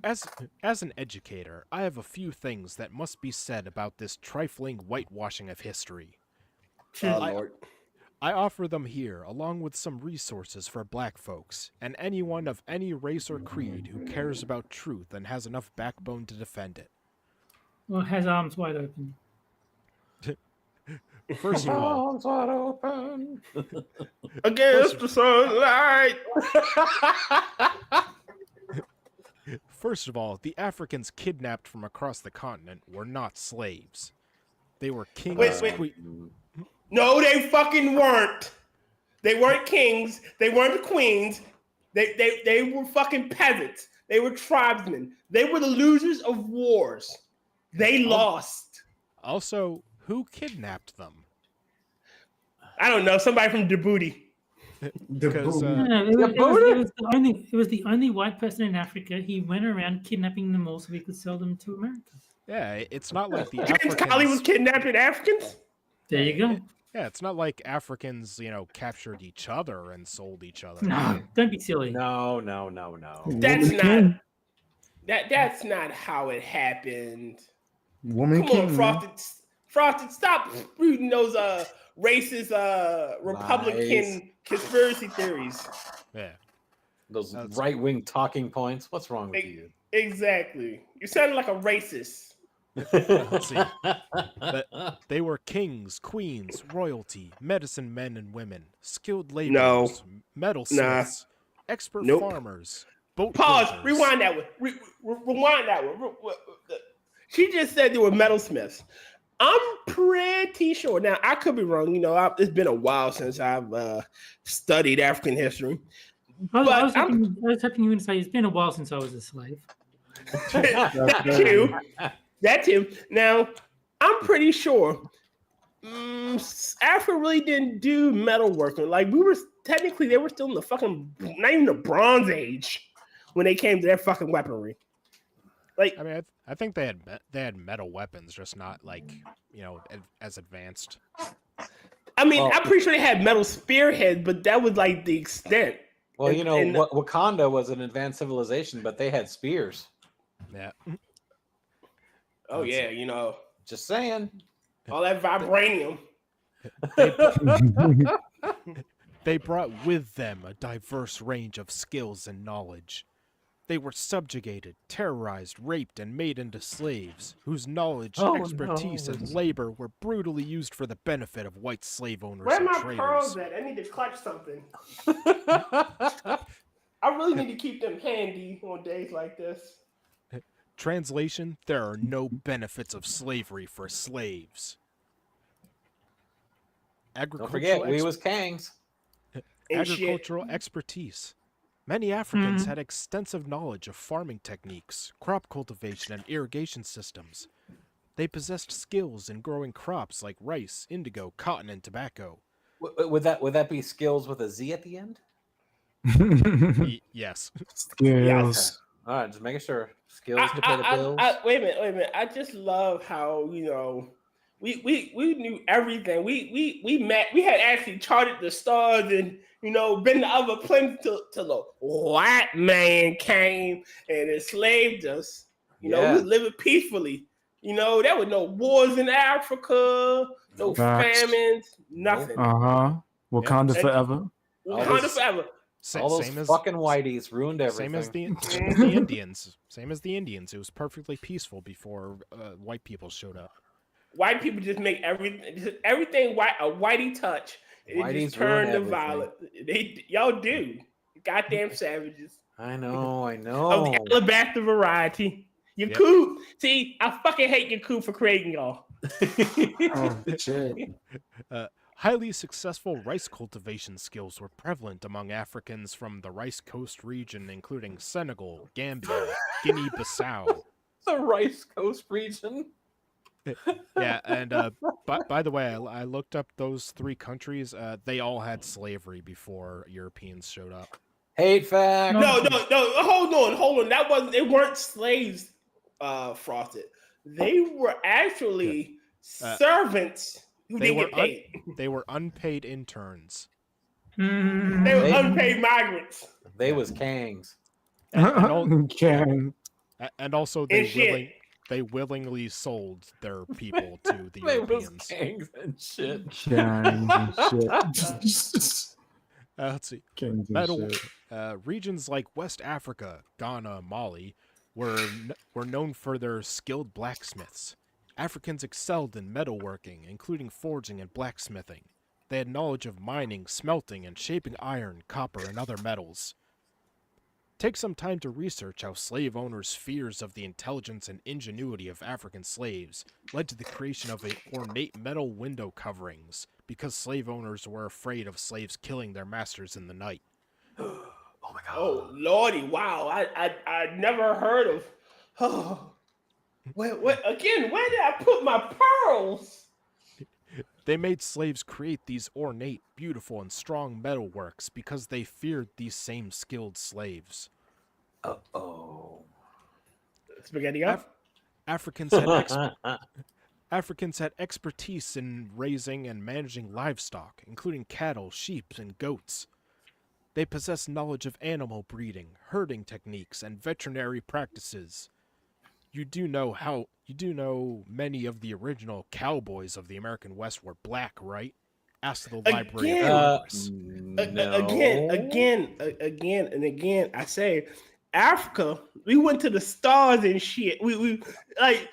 As an educator, I have a few things that must be said about this trifling whitewashing of history. Lord. I offer them here, along with some resources for black folks, and anyone of any race or creed who cares about truth and has enough backbone to defend it. Well, has arms wide open. First of all, Arms wide open. Against the sunlight. First of all, the Africans kidnapped from across the continent were not slaves. They were kings. Wait. No, they fucking weren't. They weren't kings. They weren't queens. They were fucking peasants. They were tribesmen. They were the losers of wars. They lost. Also, who kidnapped them? I don't know. Somebody from Djibouti. Because No, it was the only white person in Africa. He went around kidnapping them all so he could sell them to America. yeah, it's not like the James Connolly was Africans. kidnapping Africans. There you go. Yeah, it's not like Africans, captured each other and sold each other. No, don't be silly. No. That's Woman not. king. That's not how it happened. Woman Come on, king. Frosted, stop reading those racist Republican conspiracy theories. Yeah. Those That's- right-wing talking points. What's wrong with you? Exactly. You sounded like a racist. Let's see. They were kings, queens, royalty, medicine men and women, skilled laborers, metalsmiths, expert Nope. farmers, boat Pause. builders. Rewind that one. Rewind that one. She just said they were metalsmiths. I'm pretty sure. Now, I could be wrong. It's been a while since I've studied African history. I But was hoping you were going to say it's been a while since I was a slave. That too. Now, I'm pretty sure Africa really didn't do metalworking. Like, they were still in the fucking, not even the Bronze Age when they came to their fucking weaponry. Like, I mean, I think they had metal weapons, just not like as advanced. I mean, I'm pretty sure they had metal spearheads, but that was like the extent. Well, Wakanda was an advanced civilization, but they had spears. Yeah. Oh yeah, Just saying. all that vibranium. They brought with them a diverse range of skills and knowledge. They were subjugated, terrorized, raped, and made into slaves, whose knowledge, expertise, and labor were brutally used for the benefit of white slave owners Where are and my traders. pearls at? I need to clutch something. I really need to keep them handy on days like this. Translation: there are no benefits of slavery for slaves. Don't forget, we was Kangs. Agricultural expertise. Many Africans had extensive knowledge of farming techniques, crop cultivation, and irrigation systems. They possessed skills in growing crops like rice, indigo, cotton, and tobacco. Would that be skills with a Z at the end? Yes. Skills. All right, just making sure. Skills to pay the bills. Wait a minute. I just love how we knew everything. We had actually charted the stars and been to other planets till the white man came and enslaved us. We was living peacefully. There were no wars in Africa, no famines, nothing. Wakanda forever. Wakanda forever. All those fucking whiteys ruined everything. Same as the Indians. Same as the Indians. It was perfectly peaceful before white people showed up. White people just make everything white a whitey touch. It just turned to violet. Y'all do. Goddamn savages. I know. Of the alabaster variety. Yaku. See, I fucking hate Yaku for creating y'all. Highly successful rice cultivation skills were prevalent among Africans from the Rice Coast region, including Senegal, Gambia, Guinea-Bissau. The Rice Coast region? Yeah, and by the way, I looked up those 3 countries. They all had slavery before Europeans showed up. Hate fact. No. Hold on. They weren't slaves, Frosted. They were actually servants who didn't get paid. They were unpaid interns. They were unpaid migrants. They was Kangs. And also they willingly sold their people to the Europeans. Kangs and shit. Let's see. Regions like West Africa, Ghana, Mali were known for their skilled blacksmiths. Africans excelled in metalworking, including forging and blacksmithing. They had knowledge of mining, smelting, and shaping iron, copper, and other metals. Take some time to research how slave owners' fears of the intelligence and ingenuity of African slaves led to the creation of ornate metal window coverings, because slave owners were afraid of slaves killing their masters in the night. Oh my god. Oh lordy, wow. I never heard of Wait, again, where did I put my pearls? They made slaves create these ornate, beautiful, and strong metalworks because they feared these same skilled slaves. Spaghetti up? Africans had expertise in raising and managing livestock, including cattle, sheep, and goats. They possessed knowledge of animal breeding, herding techniques, and veterinary practices. You do know many of the original cowboys of the American West were black, right? Ask the Library of Congress. Again, I say, Africa, we went to the stars and shit. We like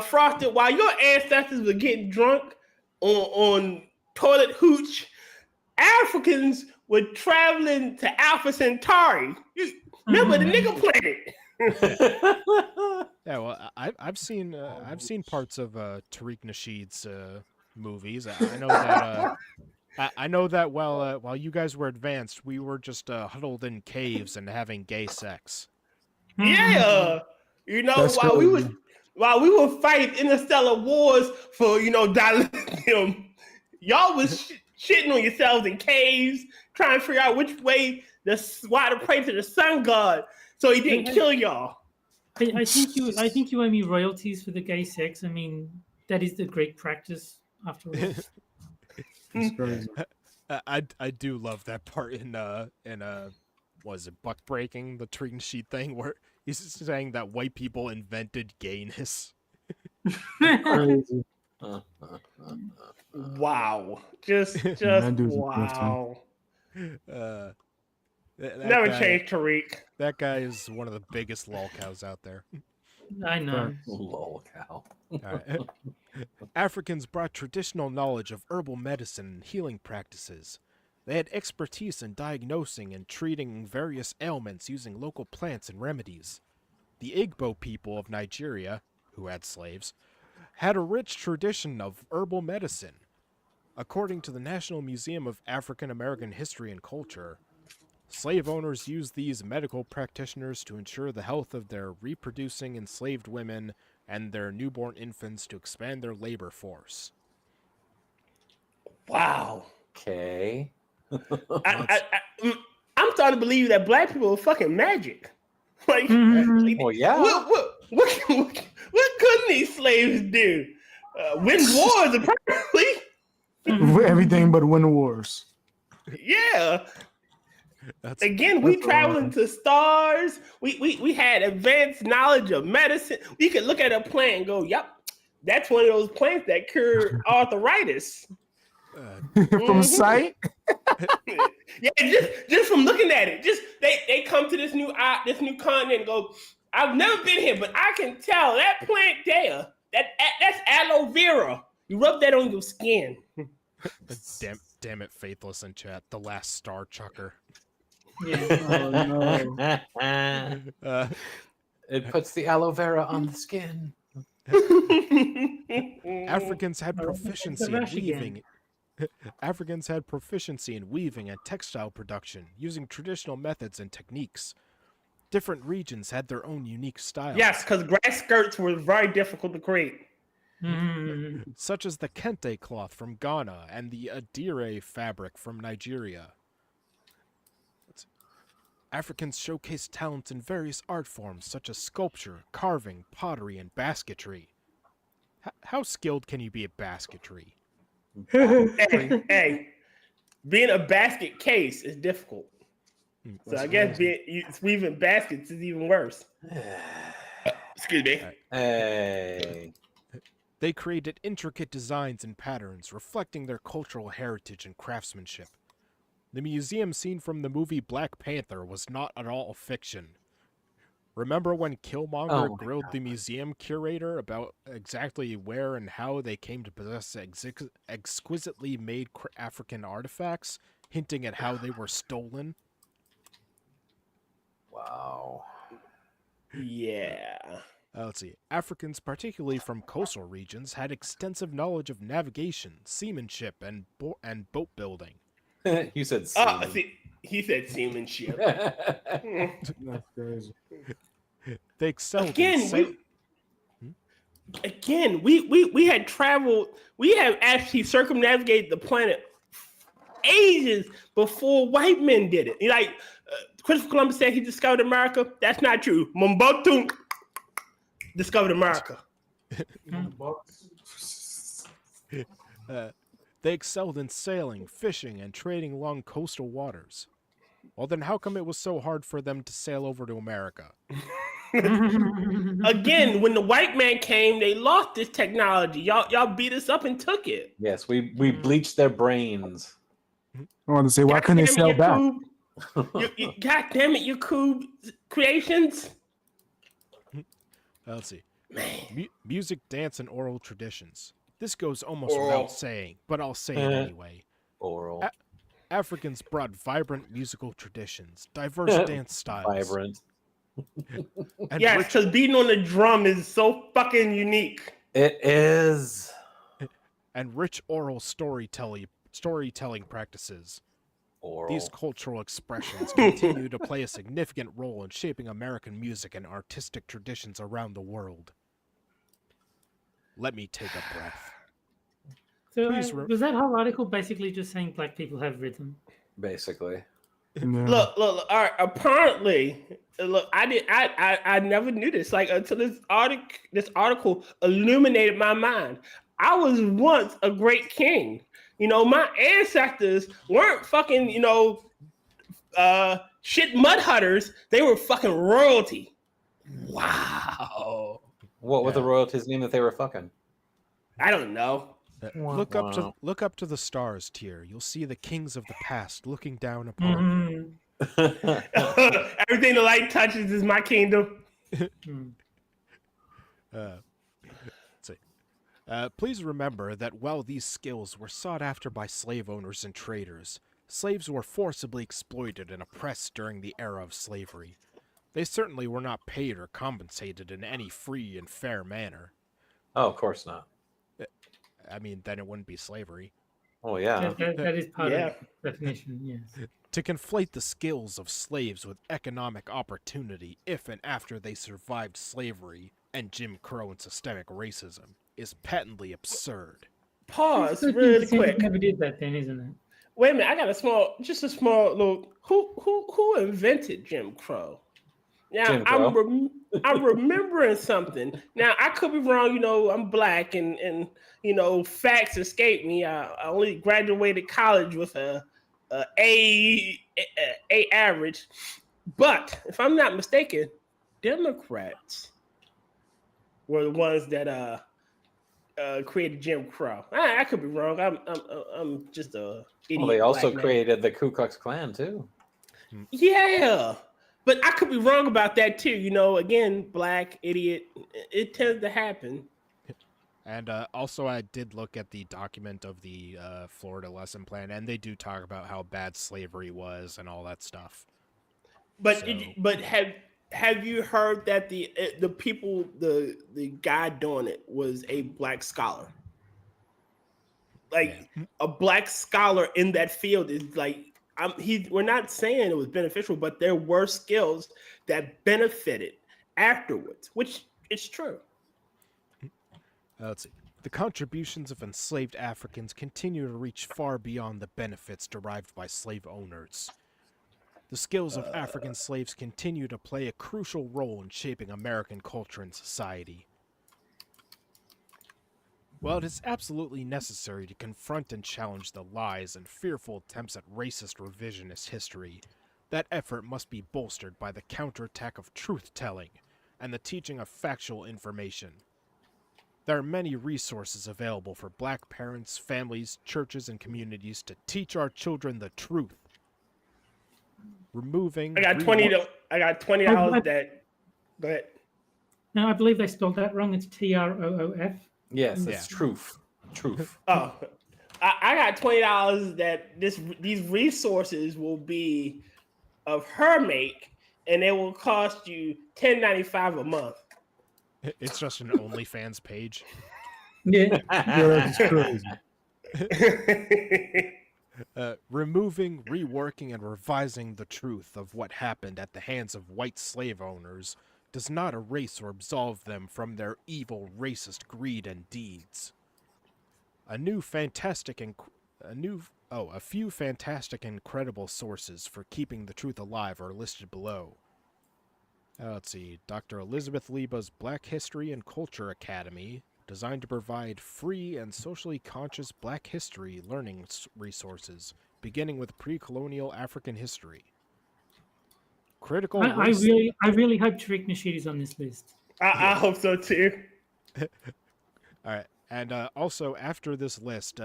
Frosted, while your ancestors were getting drunk on toilet hooch, Africans were traveling to Alpha Centauri. You remember the nigga planet? Yeah, well, I've seen parts of Tariq Nasheed's movies. I know that I know that while you guys were advanced, we were just huddled in caves and having gay sex. Yeah, you know, That's while crazy. we were fighting interstellar wars for dilithium, y'all was shitting on yourselves in caves, trying to figure out which way why to pray to the sun god so he didn't kill y'all. I think you owe me royalties for the gay sex. I mean, that is the Greek practice after all. It's crazy. I do love that part in was it Buck Breaking, the Tariq Nasheed thing, where he's saying that white people invented gayness. Crazy. Wow, just That dude's a wow. That Never guy, change Tariq. That guy is one of the biggest lol cows out there. I know. Lol cow. Alright. Africans brought traditional knowledge of herbal medicine and healing practices. They had expertise in diagnosing and treating various ailments using local plants and remedies. The Igbo people of Nigeria, who had slaves, had a rich tradition of herbal medicine. According to the National Museum of African American History and Culture, slave owners used these medical practitioners to ensure the health of their reproducing enslaved women and their newborn infants to expand their labor force. Wow. Okay. I'm starting to believe that black people are fucking magic. Like, Well, yeah. what couldn't these slaves do? Win wars, apparently. Everything but win wars. Yeah. That's Again, we traveling to stars. We had advanced knowledge of medicine. We could look at a plant and go, "Yep, that's one of those plants that cure arthritis." From sight. Yeah, just from looking at it. Just they come to this new continent and go, "I've never been here, but I can tell that plant there. That's aloe vera. You rub that on your skin." damn it, Faithless in chat, the last star chucker. Yeah. Oh, no. It puts the aloe vera on the skin. Africans had Oh, proficiency the in rush again. weaving. Africans had proficiency in weaving and textile production, using traditional methods and techniques. Different regions had their own unique styles. Yes, because grass skirts were very difficult to create. Such as the kente cloth from Ghana and the adire fabric from Nigeria. Africans showcased talents in various art forms such as sculpture, carving, pottery, and basketry. How skilled can you be at basketry? Hey, being a basket case is difficult. So I guess weaving baskets is even worse. Excuse me. Hey. They created intricate designs and patterns reflecting their cultural heritage and craftsmanship. The museum scene from the movie Black Panther was not at all fiction. Remember when Killmonger grilled the museum curator about exactly where and how they came to possess exquisitely made African artifacts, hinting at how they were stolen? Wow. Yeah. Let's see. Africans, particularly from coastal regions, had extensive knowledge of navigation, seamanship, and boat building. You said He said seamanship. That's crazy. They excelled Again, we had traveled. We have actually circumnavigated the planet ages before white men did it. Like Christopher Columbus said, he discovered America. That's not true. Mobutu discovered America. They excelled in sailing, fishing, and trading along coastal waters. Well, then how come it was so hard for them to sail over to America? Again, when the white man came, they lost this technology. Y'all beat us up and took it. Yes, we bleached their brains. I want to say, why couldn't they sail back? God damn it, you cool creations. Let's see. Man. Music, dance, and oral traditions. This goes almost Oral. without saying, but I'll say it anyway. Oral. A- Africans brought vibrant musical traditions, diverse dance styles, Vibrant. and Yes, rich, because beating on the drum is so fucking unique. It is. and rich oral storytelling practices. Oral. These cultural expressions continue to play a significant role in shaping American music and artistic traditions around the world. Let me take a breath. So Please was that whole article basically just saying black people have rhythm? Basically. Yeah. Look. All right, apparently, look, I never knew this. Like until this article illuminated my mind. I was once a great king. You know, my ancestors weren't fucking, shit mud hutters. They were fucking royalty. Wow. What were the Yeah. royalties mean that they were fucking? I don't know. Look up Wow. to the stars, Tyr. You'll see the kings of the past looking down upon you. Mhm. Everything the light touches is my kingdom. Mm. Let's see. Please remember that while these skills were sought after by slave owners and traders, slaves were forcibly exploited and oppressed during the era of slavery. They certainly were not paid or compensated in any free and fair manner. Oh, of course not. I mean, then it wouldn't be slavery. Oh, yeah. That is part Yeah. of the definition, yes. To conflate the skills of slaves with economic opportunity if and after they survived slavery and Jim Crow and systemic racism is patently absurd. Pause It's really 13% quick. Never did that then, isn't it? Wait a minute. I got a small little. Who invented Jim Crow? Now Jim Crow. I'm remembering something. Now I could be wrong. You know, I'm black, and facts escape me. I only graduated college with a average, but if I'm not mistaken, Democrats were the ones that created Jim Crow. I could be wrong. I'm just a idiot. Well, they also black man. created the Ku Klux Klan, too. Yeah, but I could be wrong about that too. You know, again, black idiot. It tends to happen. And also, I did look at the document of the Florida lesson plan, and they do talk about how bad slavery was and all that stuff. But So- but have you heard that the people the guy doing it was a black scholar? Like a black scholar in that field is like we're not saying it was beneficial, but there were skills that benefited afterwards, which is true. Let's see. The contributions of enslaved Africans continue to reach far beyond the benefits derived by slave owners. The skills of African slaves continue to play a crucial role in shaping American culture and society. While it is absolutely necessary to confront and challenge the lies and fearful attempts at racist revisionist history, that effort must be bolstered by the counterattack of truth-telling and the teaching of factual information. There are many resources available for black parents, families, churches, and communities to teach our children the truth. Removing... I got $20 that... Go ahead. No, I believe they spelled that wrong. It's TROOF. Yes, Yeah. it's truth. Truth. Oh, I got $20 that these resources will be of her make, and it will cost you $10.95 a month. It's just an OnlyFans page. Yeah. Yeah, that's crazy. Removing, reworking, and revising the truth of what happened at the hands of white slave owners does not erase or absolve them from their evil, racist greed and deeds. A few fantastic and credible sources for keeping the truth alive are listed below. Let's see. Dr. Elizabeth Leba's Black History and Culture Academy, designed to provide free and socially conscious Black history learning resources, beginning with pre-colonial African history. Critical I race... really hope Tariq Nasheed is on this list. I hope so too. All right. And also, after this list,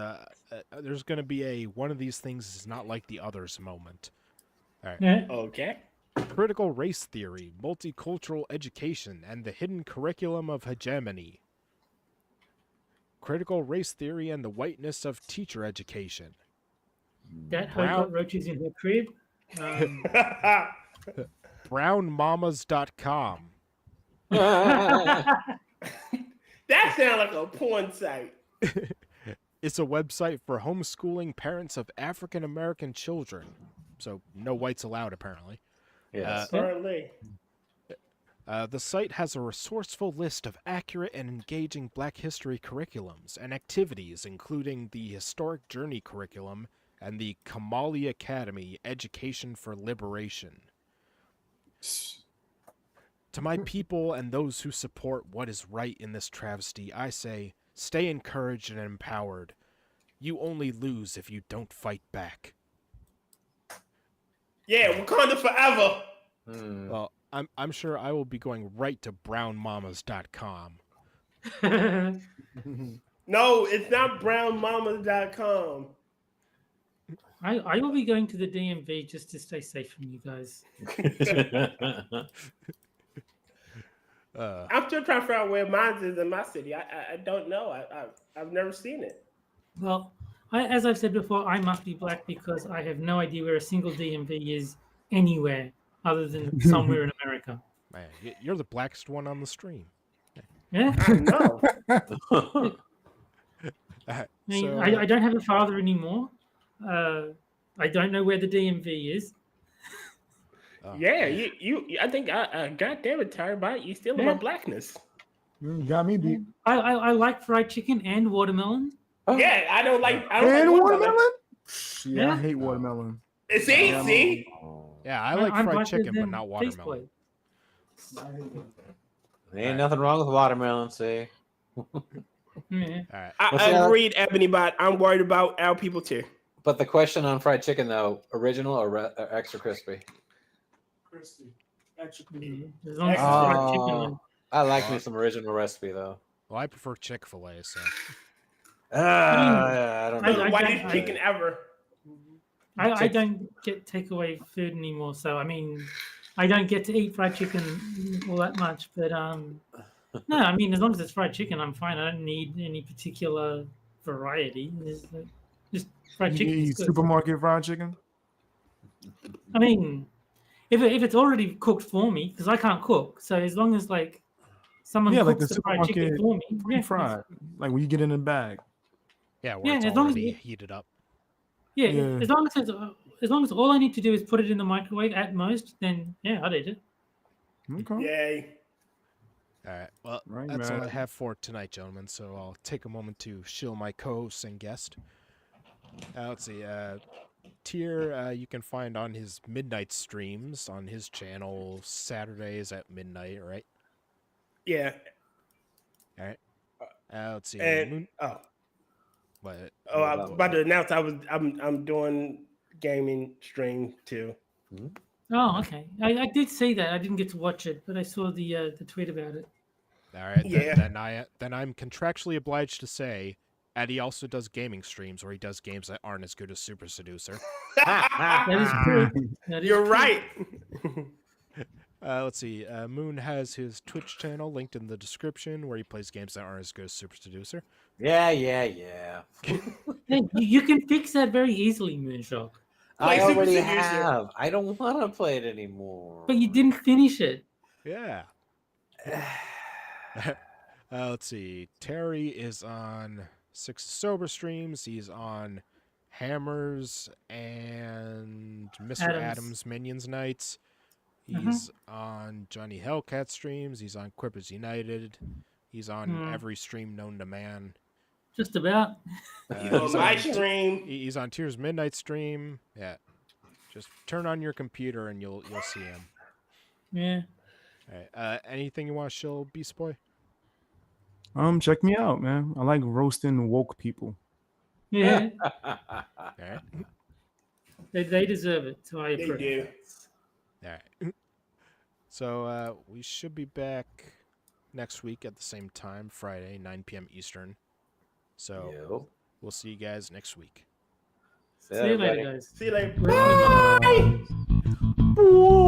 there's going to be one of these things is not like the others moment. All right. Yeah. Okay. Critical race theory, multicultural education, and the hidden curriculum of hegemony. Critical race theory and the whiteness of teacher education. That hoe Brown- got roaches in her crib. Brownmamas.com. That sounds like a porn site. It's a website for homeschooling parents of African American children. So no whites allowed, apparently. Yes. Apparently. The site has a resourceful list of accurate and engaging Black history curriculums and activities, including the Historic Journey curriculum and the Kamali Academy Education for Liberation. To my people and those who support what is right in this travesty, I say, stay encouraged and empowered. You only lose if you don't fight back. Yeah, Wakanda forever. Well, I'm sure I will be going right to brownmamas.com. No, it's not brownmamas.com. I will be going to the DMV just to stay safe from you guys. I'm still trying to figure out where mine is in my city. I don't know. I've never seen it. Well, as I've said before, I must be black because I have no idea where a single DMV is anywhere other than somewhere in America. Man, you're the blackest one on the stream. Yeah. I know. I mean, I don't have a father anymore. I don't know where the DMV is. Yeah, you. I think God damn it, Tyra, but you stealing my blackness. Got me beat. I like fried chicken and watermelon. Yeah, I don't like. I And don't like watermelon? Yeah, Yeah. I hate watermelon. See. Yeah, I like I'm fried blacker chicken, but than not Beast watermelon. Boy. Ain't nothing wrong with watermelon, see? Yeah. All right. I What's the other- agreed, Ebony, but I'm worried about our people too. But the question on fried chicken, though, original or extra crispy? Crispy. As long as it's fried chicken. Oh, I like me some original recipe, though. Well, I prefer Chick-fil-A, so. I don't know. I Whitest don't- chicken ever. I don't get takeaway food anymore, so I mean, I don't get to eat fried chicken all that much. But no, I mean, as long as it's fried chicken, I'm fine. I don't need any particular variety. Just fried You chicken. eat Is good. supermarket fried chicken? I mean, if it's already cooked for me, because I can't cook, so as long as like someone Yeah, like cooks the the fried chicken supermarket for me, Pre-fried. Like when you get in a bag. Yeah, where it's as long as already you- heated up. yeah, Yeah. as long as all I need to do is put it in the microwave at most, then yeah, I'd eat it. Okay. Yay. All right. Well, Right, that's all I man. have for tonight, gentlemen. So I'll take a moment to shill my co-host and guest. Let's see. Tier, you can find on his midnight streams on his channel Saturdays at midnight, right? Yeah. All right. Let's see. And What? I was about to announce I'm doing gaming stream too. Oh, okay. I did see that. I didn't get to watch it, but I saw the tweet about it. All right. Yeah. Then I'm contractually obliged to say, Eddie also does gaming streams where he does games that aren't as good as Super Seducer. That is true. That is You're true. right. Let's see. Moon has his Twitch channel linked in the description where he plays games that aren't as good as Super Seducer. Yeah. Hey, you can fix that very easily, Moonshock. I Play Super already Seducer. have. I don't want to play it anymore. But you didn't finish it. Yeah. Let's see. Terry is on Six Sober streams. He's on Hammers and Mr. Adams Minions Nights. He's on Johnny Hellcat streams. He's on Quippers United. He's on every stream known to man. Just about. He's on my stream. He's on Tears Midnight stream. Yeah. Just turn on your computer and you'll see him. Yeah. All right. Anything you want to show, Beast Boy? Check me out, man. I like roasting woke people. Yeah. All right. They deserve it. So I They approve. do. All right. So we should be back next week at the same time, Friday, 9 p.m. Eastern. So Yo. we'll see you guys next week. See you later, guys. See you later. Bye. Bye. boy.